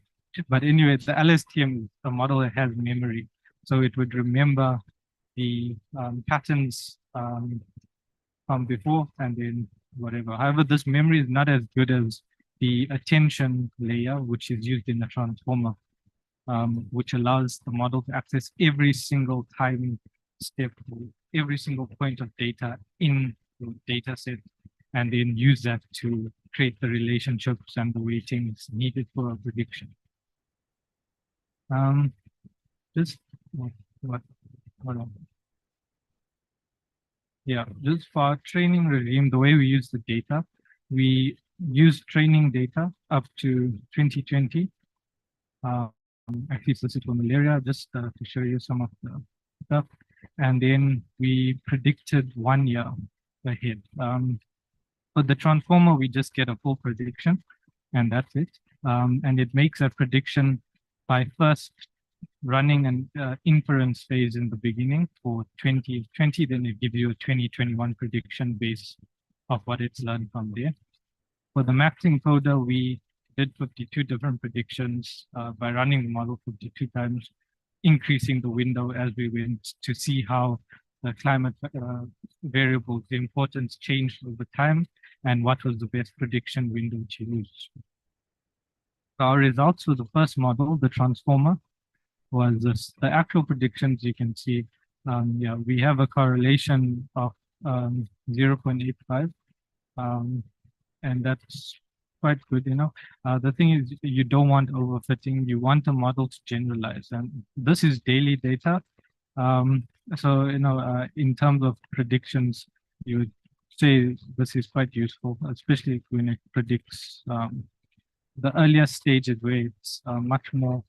But anyway, the LSTM is a model that has memory. So it would remember the patterns from before and then whatever. However, this memory is not as good as the attention layer, which is used in the transformer, which allows the model to access every single time step, every single point of data in the data set, and then use that to create the relationships and the weightings needed for a prediction. Just what on. Yeah, just for our training regime, the way we use the data, we use training data up to 2020. Actually, this is for malaria, just to show you some of the stuff. And then we predicted 1 year ahead. For the transformer, we just get a full prediction, and that's it. And it makes a prediction by first running an inference phase in the beginning for 2020, then it gives you a 2021 prediction base of what it's learned from there. For the mapping folder, we did 52 different predictions by running the model 52 times, increasing the window as we went to see how the climate variables, the importance changed over time, and what was the best prediction window to use. Our results for the first model, the transformer, was this. The actual predictions you can see, yeah, we have a correlation of 0.85, and that's quite good, you know. The thing is, you don't want overfitting, you want a model to generalize, and this is daily data. So, in terms of predictions, you would say this is quite useful, especially when it predicts the earlier stages where it's much more,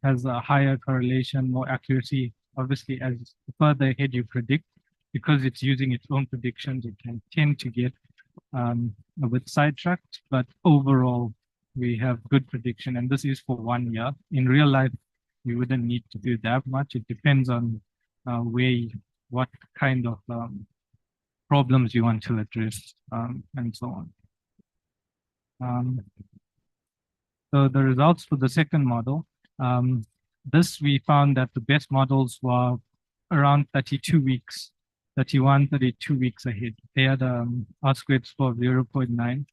has a higher correlation, more accuracy. Obviously, as further ahead you predict, because it's using its own predictions, it can tend to get a bit sidetracked, but overall, we have good prediction, and this is for 1 year. In real life, we wouldn't need to do that much. It depends on what kind of problems you want to address, and so on. So the results for the second model, this we found that the best models were around 32 weeks, 31, 32 weeks ahead. They had R-squared score of 0.9,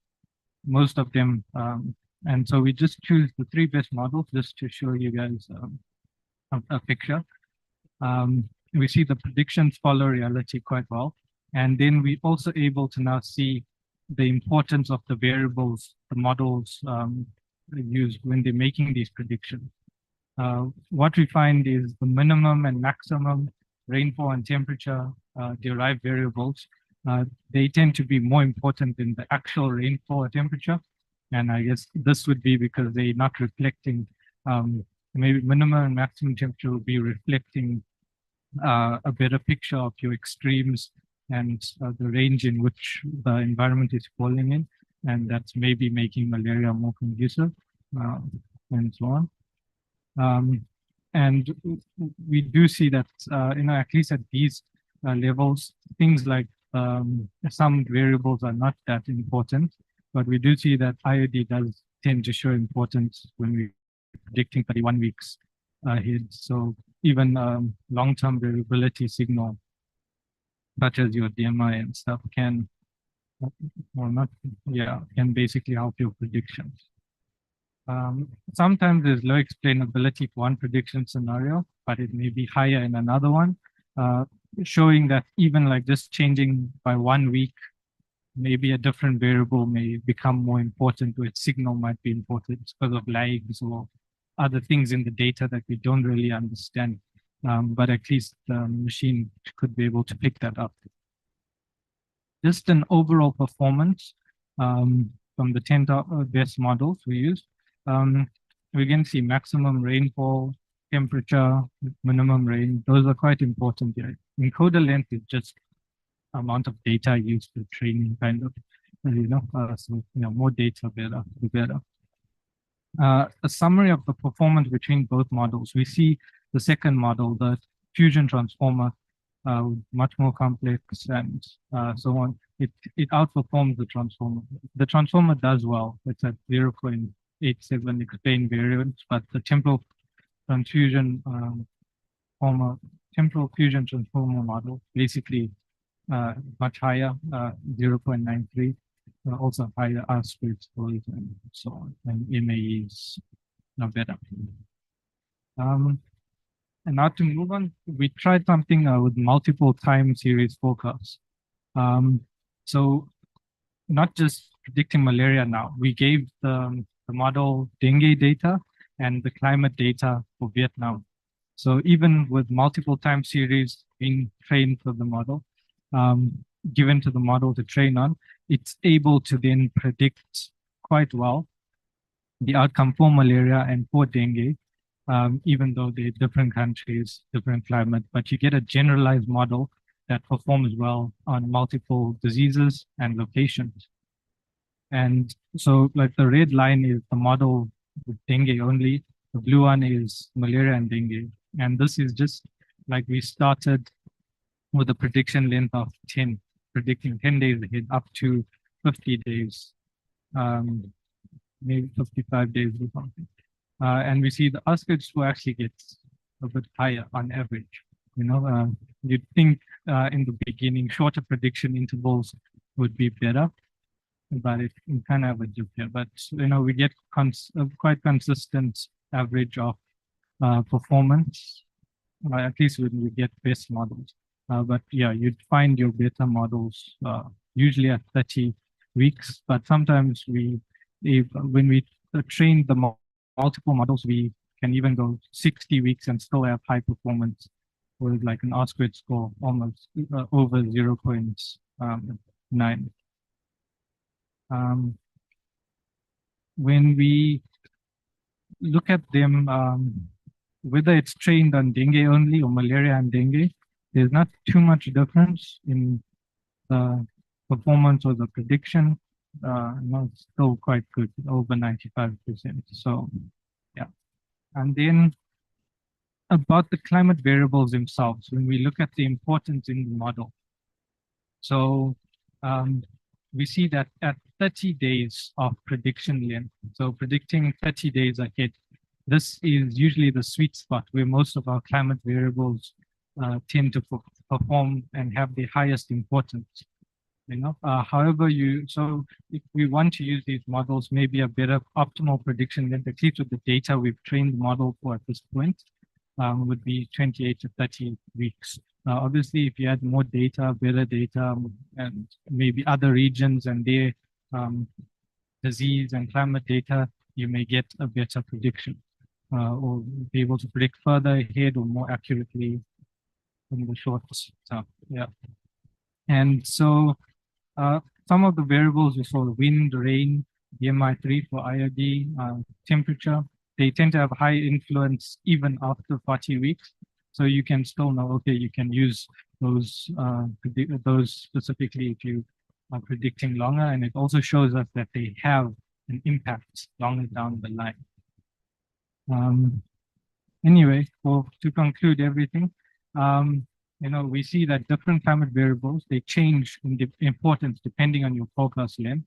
most of them. And so we just choose the 3 best models just to show you guys a picture. We see the predictions follow reality quite well. And then we're also able to now see the importance of the variables the models use when they're making these predictions. What we find is the minimum and maximum rainfall and temperature derived variables, they tend to be more important than the actual rainfall or temperature. And I guess this would be because they're not reflecting, maybe minimum and maximum temperature will be reflecting a better picture of your extremes and the range in which the environment is falling in. And that's maybe making malaria more conducive and so on. And we do see that, at least at these levels, things like some variables are not that important, but we do see that IOD does tend to show importance when we're predicting 31 weeks ahead. So even long-term variability signal, such as your DMI and stuff, can basically help your predictions. Sometimes there's low explainability for one prediction scenario, but it may be higher in another one, showing that even like just changing by 1 week, maybe a different variable may become more important, or its signal might be important because of lags or other things in the data that we don't really understand. But at least the machine could be able to pick that up. Just an overall performance from the 10 best models we used. We can see maximum rainfall, temperature, minimum rain. Those are quite important here. Encoder length is just amount of data used for training, kind of, more data, the better. A summary of the performance between both models. We see the second model, the fusion transformer, much more complex and so on. It outperforms the transformer. The transformer does well. It's at 0.87 explained variance, but the temporal fusion transformer model basically much higher, 0.93. Also higher R-squared scores and so on, and MA is better. And now to move on, we tried something with multiple time series forecasts. So not just predicting malaria now, we gave the model dengue data and the climate data for Vietnam. So even with multiple time series being trained for the model, given to the model to train on, it's able to then predict quite well the outcome for malaria and for dengue, even though they're different countries, different climate, but you get a generalized model that performs well on multiple diseases and locations. And so like the red line is the model with dengue only, the blue one is malaria and dengue. And this is just like we started with a prediction length of 10, predicting 10 days ahead up to 50 days, maybe 55 days or something. And we see the R-squared score actually gets a bit higher on average. You'd think in the beginning, shorter prediction intervals would be better, but it kind of have a dip here. But, we get quite consistent average of performance, at least when we get best models. But yeah, you'd find your better models usually at 30 weeks, but sometimes when we train the multiple models, we can even go 60 weeks and still have high performance with like an R-squared score almost over 0.9. When we look at them, whether it's trained on dengue only or malaria and dengue, there's not too much difference in the performance or the prediction. No, it's still quite good, over 95%. So, yeah. And then about the climate variables themselves, when we look at the importance in the model. So we see that at 30 days of prediction length, so predicting 30 days ahead, this is usually the sweet spot where most of our climate variables tend to perform and have the highest importance. However, so if we want to use these models, maybe a better optimal prediction length, at least with the data we've trained the model for at this point, would be 28 to 30 weeks. Now, obviously, if you had more data, better data, and maybe other regions and their disease and climate data, you may get a better prediction or be able to predict further ahead or more accurately in the short term. Yeah. And so some of the variables we saw, wind, rain, BMI3 for IOD, temperature, they tend to have high influence even after 40 weeks. So you can still know, okay, you can use those specifically if you are predicting longer. And it also shows us that they have an impact longer down the line. Anyway, to conclude everything, we see that different climate variables, they change in importance depending on your forecast length.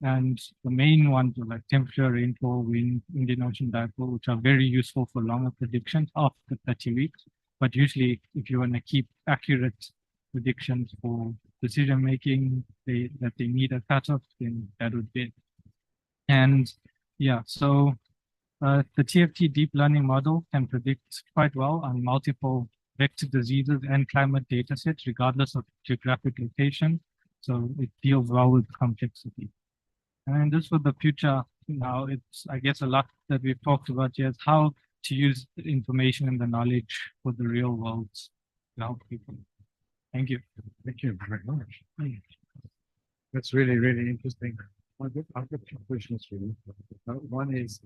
And the main ones are like temperature, rainfall, wind, Indian Ocean dipole, which are very useful for longer predictions after 30 weeks. But usually, if you want to keep accurate predictions for decision making, that they need a cutoff, then that would be it. And yeah, so the TFT deep learning model can predict quite well on multiple vector diseases and climate data sets, regardless of geographic location. So it deals well with complexity. And just for the future, now it's, I guess, a lot that we've talked about here is how to use the information and the knowledge for the real world to help people. Thank you. Thank you very much. That's really, really interesting. I've got two questions for you. One is,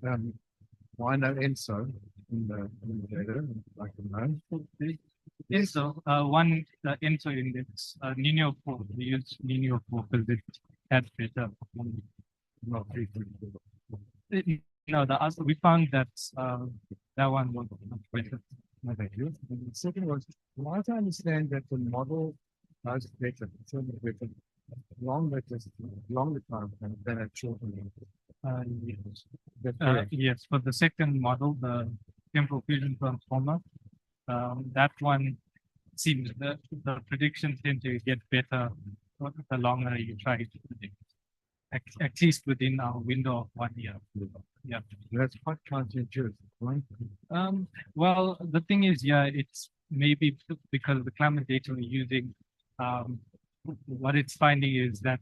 why no ENSO in the data? Like to know. ENSO, the ENSO index, Nino 4, we use Nino 4 because it had better performance. No, we found that that one was much better. No, thank you. And the second was, why do I understand that the model does better, longer time than a shorter yes. Yes, for the second model, the temporal fusion transformer, that one seems that the predictions tend to get better the longer you try to predict. At least within our window of 1 year. Yeah. That's quite counterintuitive, right? Well, the thing is, yeah, it's maybe because of the climate data we're using, what it's finding is that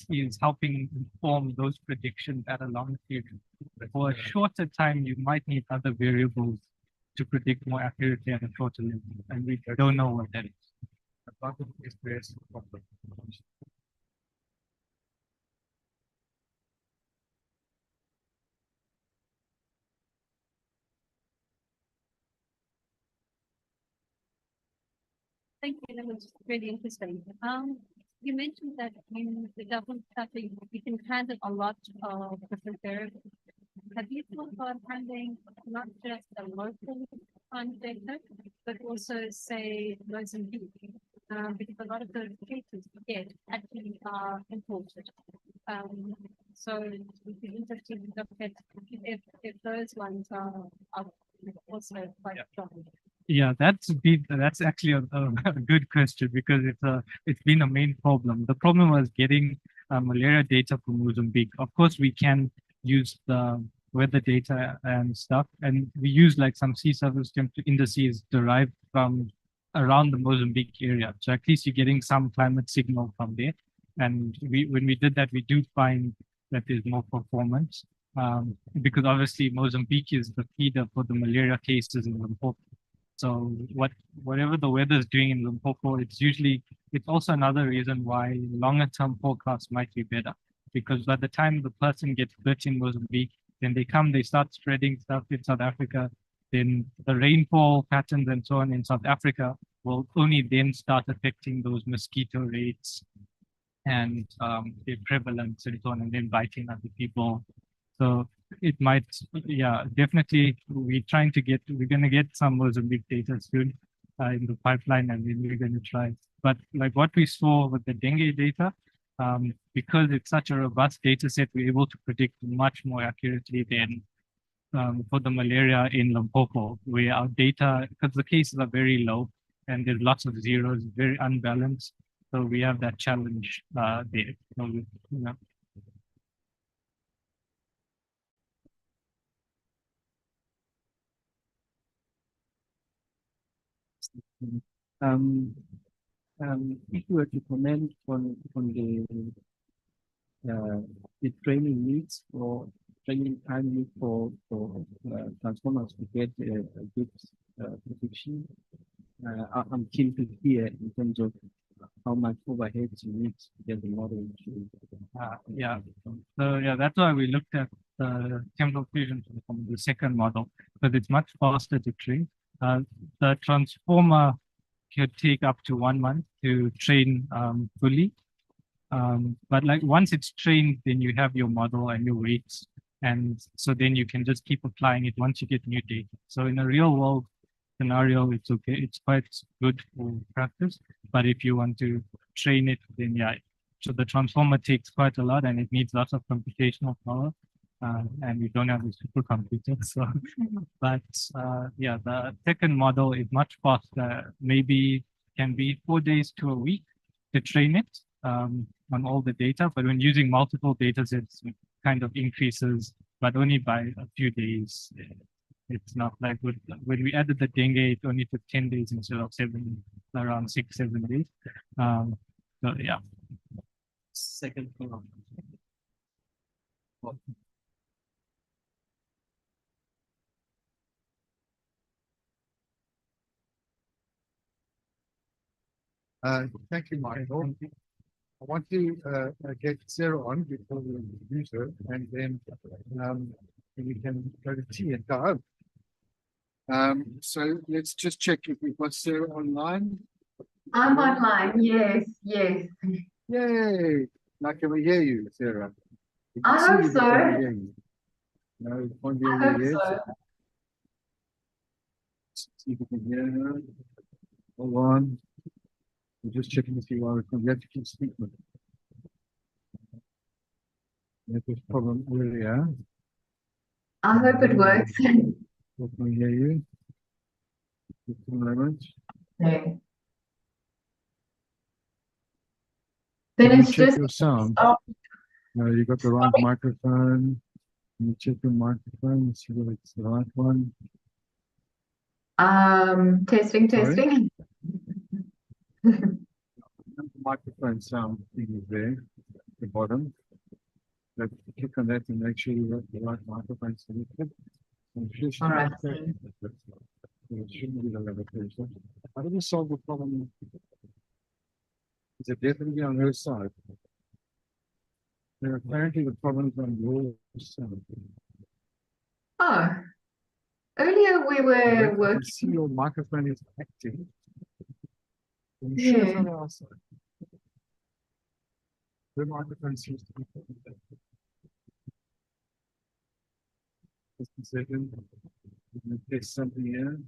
is helping inform those predictions at a longer period. For a shorter time, you might need other variables to predict more accurately at a shorter level, and we don't know what that is. Thank you. That was really interesting. You mentioned that in the government setting, we can handle a lot of different variables. Have you thought about handling not just the local climate data, but also, say, Mozambique? Because a lot of the cases we get actually are imported. So it would be interesting to look at if those ones are also quite strong. Yeah, that's actually a good question because it's been a main problem. The problem was getting malaria data from Mozambique. Of course, we can use the weather data and stuff, and we use like some sea surface temperature indices derived from around the Mozambique area. So at least you're getting some climate signal from there. And when we did that, we do find that there's more performance because obviously Mozambique is the feeder for the malaria cases in Limpopo. So whatever the weather is doing in Limpopo, it's also another reason why longer term forecasts might be better. Because by the time the person gets bit in Mozambique, then they start spreading stuff in South Africa. Then the rainfall patterns and so on in South Africa will only then start affecting those mosquito rates and their prevalence and so on, and then biting other people. So it might, yeah, definitely we're going to get some Mozambique data soon in the pipeline, and then we're going to try. But like what we saw with the dengue data, because it's such a robust data set, we're able to predict much more accurately than for the malaria in Limpopo, where our data, because the cases are very low and there's lots of zeros, very unbalanced. So we have that challenge there. So, you know. If you were to comment on the training needs for training time need for transformers to get a good prediction, I'm keen to hear in terms of how much overheads you need to get the model to. Yeah, so yeah, that's why we looked at the chemical fusion from the second model, because it's much faster to train. The transformer could take up to 1 month to train fully. But like once it's trained, then you have your model and your weights. And so then you can just keep applying it once you get new data. So in a real world scenario, it's okay. It's quite good for practice. But if you want to train it, then yeah. So the transformer takes quite a lot and it needs lots of computational power. And we don't have a supercomputer. So, but yeah, the second model is much faster. Maybe can be 4 days to a week to train it on all the data. But when using multiple data sets, it kind of increases, but only by a few days. It's not like when we added the dengue, it only took 10 days instead of around 6-7 days. So yeah. Second one. Thank you, Michael. I want to get Sarah on before we introduce her, and then we can go to tea and go home. So let's just check if we've got Sarah online. I'm online. Yes, yes. Yay! Now can we hear you, Sarah? We can I see hope you, but so. can we hear you? No, we can't hear I hope you yet. so. Let's see if we can hear her. Hold on. We're just checking to see why we can get to keep speaking. There's problem earlier. I hope it works. We can hear you. Just a moment. Okay. Can Then you it's check just your sound? oh, No, you got the right microphone. Can you check your microphone? See whether it's the right one. testing, Sorry? testing. The microphone sound thing is there at the bottom. But click on that and make sure you got the right microphone selected. All right. It shouldn't be the level pressure. How do we solve the problem? Is it definitely on her side? There apparently the problem is on your side. Oh, earlier we were I can working. see your microphone is active. I'm sure it's on our side. The microphone seems to be active. Just a second. I'm going to test something here.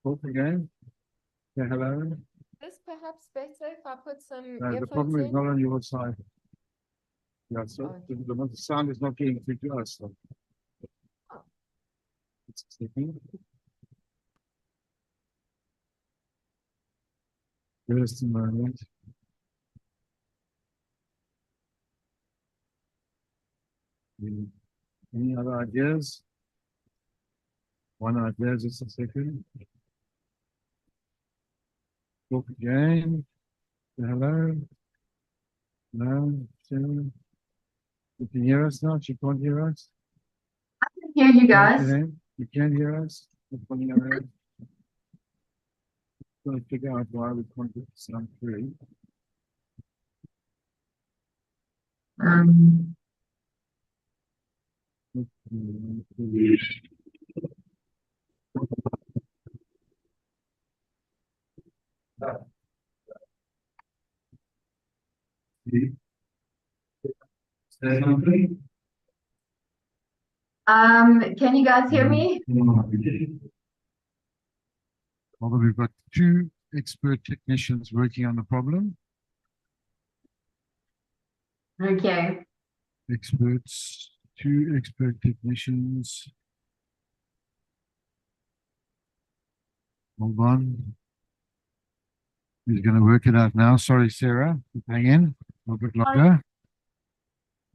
Talk again. Yeah, hello. This perhaps better if I put some No, the earphones problem is in? not on your side. Yeah, so the sound is not getting through to us. So. It's sticking. Just a moment. Any other ideas? One idea, just a second. Talk again. Hello. No. Sarah. You can hear us now? She can't hear us? I can hear you guys. Okay. You can hear us? Trying to figure out why we can't get the sound through. Um, can you guys hear me? Although we've got two expert technicians working on the problem. Okay. Experts, two expert technicians. Hold on. He's going to work it out now. Sorry, Sarah. Hang in a little bit longer.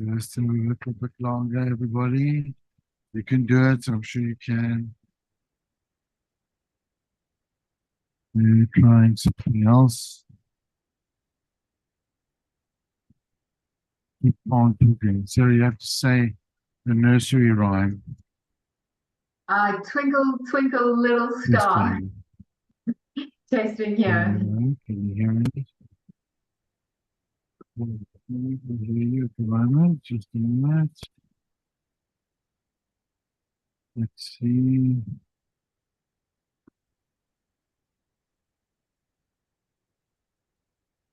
Just a little bit longer, everybody. You can do it. I'm sure you can. We're trying something else. Keep on talking. Sarah, you have to say the nursery rhyme. Twinkle, twinkle, little star. Testing here. Can you hear me? I can hear you at the moment. Just a minute. Let's see.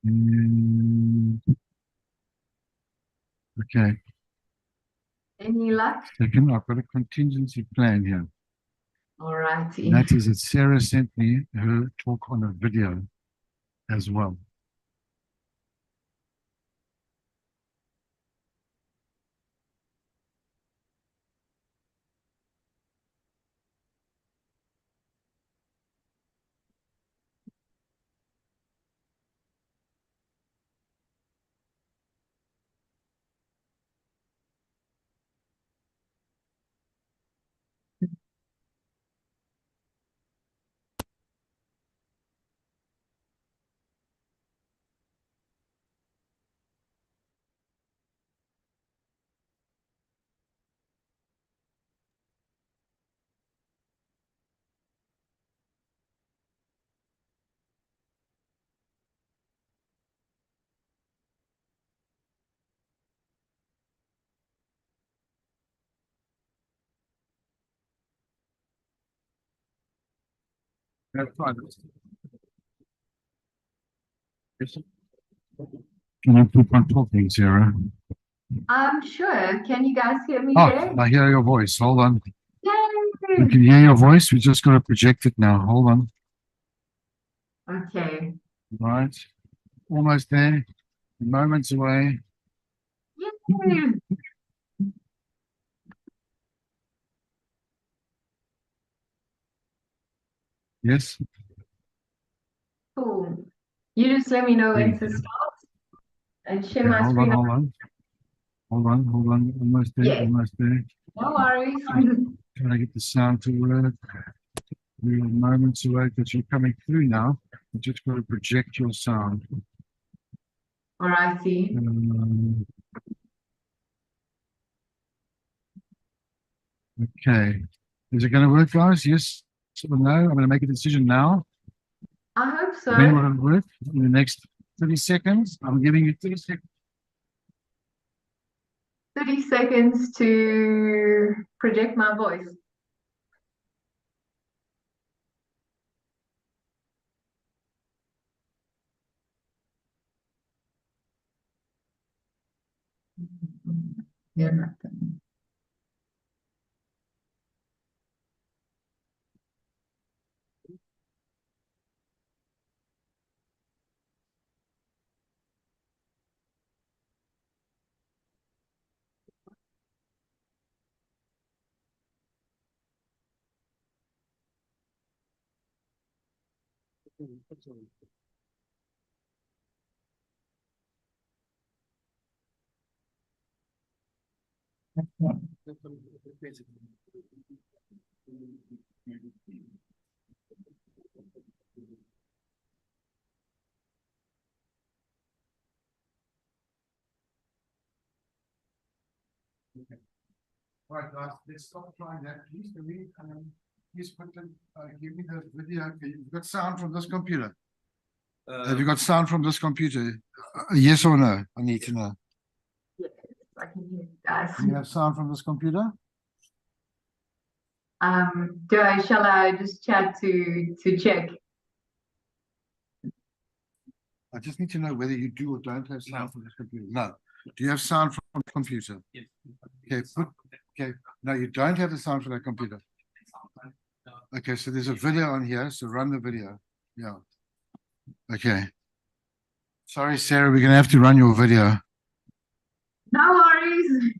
And, okay. Any luck? Second, I've got a contingency plan here. All righty. And that is that Sarah sent me her talk on a video as well. That's fine. Can I keep on talking, Sarah? I'm sure. Can you guys hear me Oh, there? I hear your voice. Hold on. Yay! We can hear your voice. We just got to project it now. Hold on. Okay. Right. Almost there. Moments away. Yay! Yes. Cool. You just let me know when to Yeah. start and share Okay, my hold screen. on, hold on. Hold on, hold on. Almost there, Yeah. almost there. No worries. Trying to get the sound to work. We're moments away because you're coming through now. You just got to project your sound. All righty. Okay. Is it going to work, guys? Yes or no? I'm going to make a decision now. I hope so. When will it work? In the next 30 seconds. I'm giving you 30 seconds. 30 seconds to project my voice. Yeah, nothing. Right, guys, let's stop trying that, please. Can we, please put the, give me the video. Okay, you've got sound from this computer. Have you got sound from this computer? Yes or no? I need to know. Yes, I can hear you guys. Do you have sound from this computer? Shall I just chat to check? I just need to know whether you do or don't have sound from this computer. No. Do you have sound from the computer? Yes. Okay, okay. No, you don't have the sound from that computer. Okay, so there's a video on here, so run the video. Yeah. Okay. Sorry, Sarah, we're gonna have to run your video. No worries.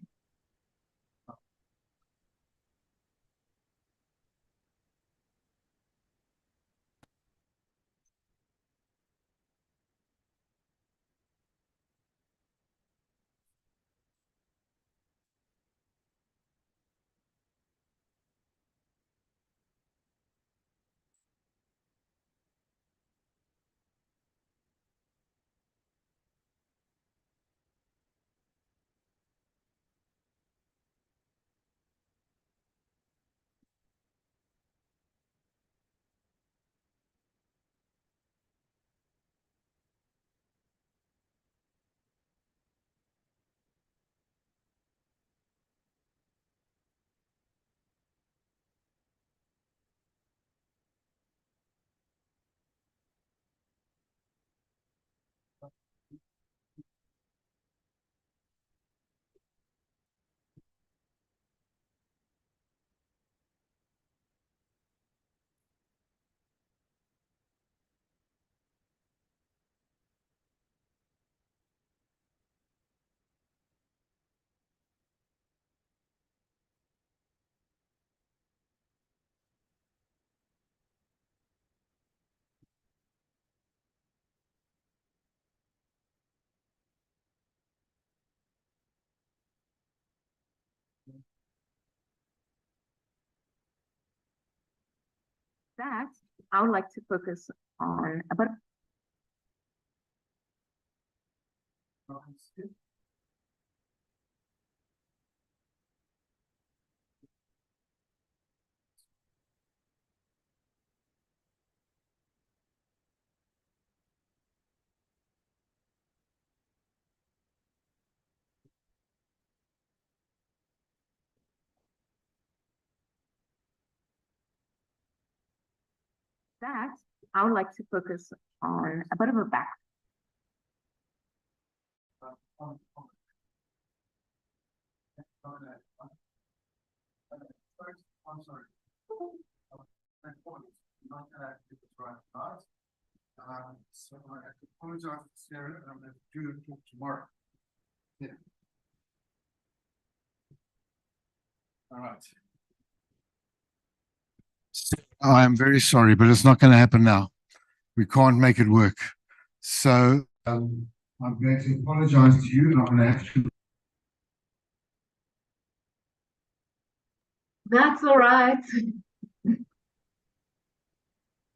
That I would like to focus on about that I would like to focus on a bit of a back. I'm sorry. Not gonna get this right, guys. So I have to apologize to Sarah, and I'm gonna do it tomorrow. Yeah. All right. I'm very sorry, but it's not going to happen now. We can't make it work. So I'm going to apologize to you, and I'm going to have to. That's all right.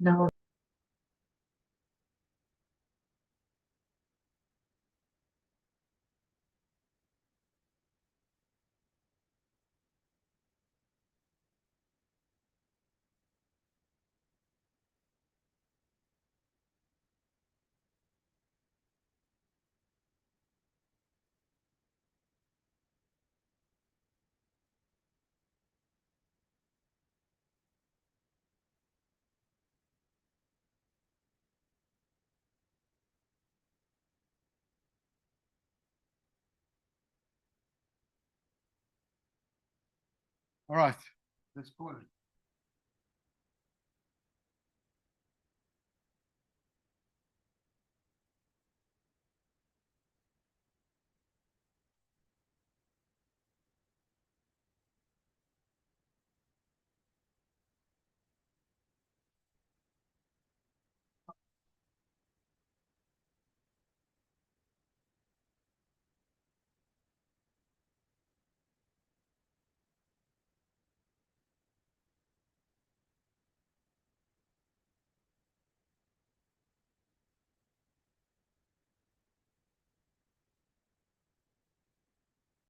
No. All right, let's call it.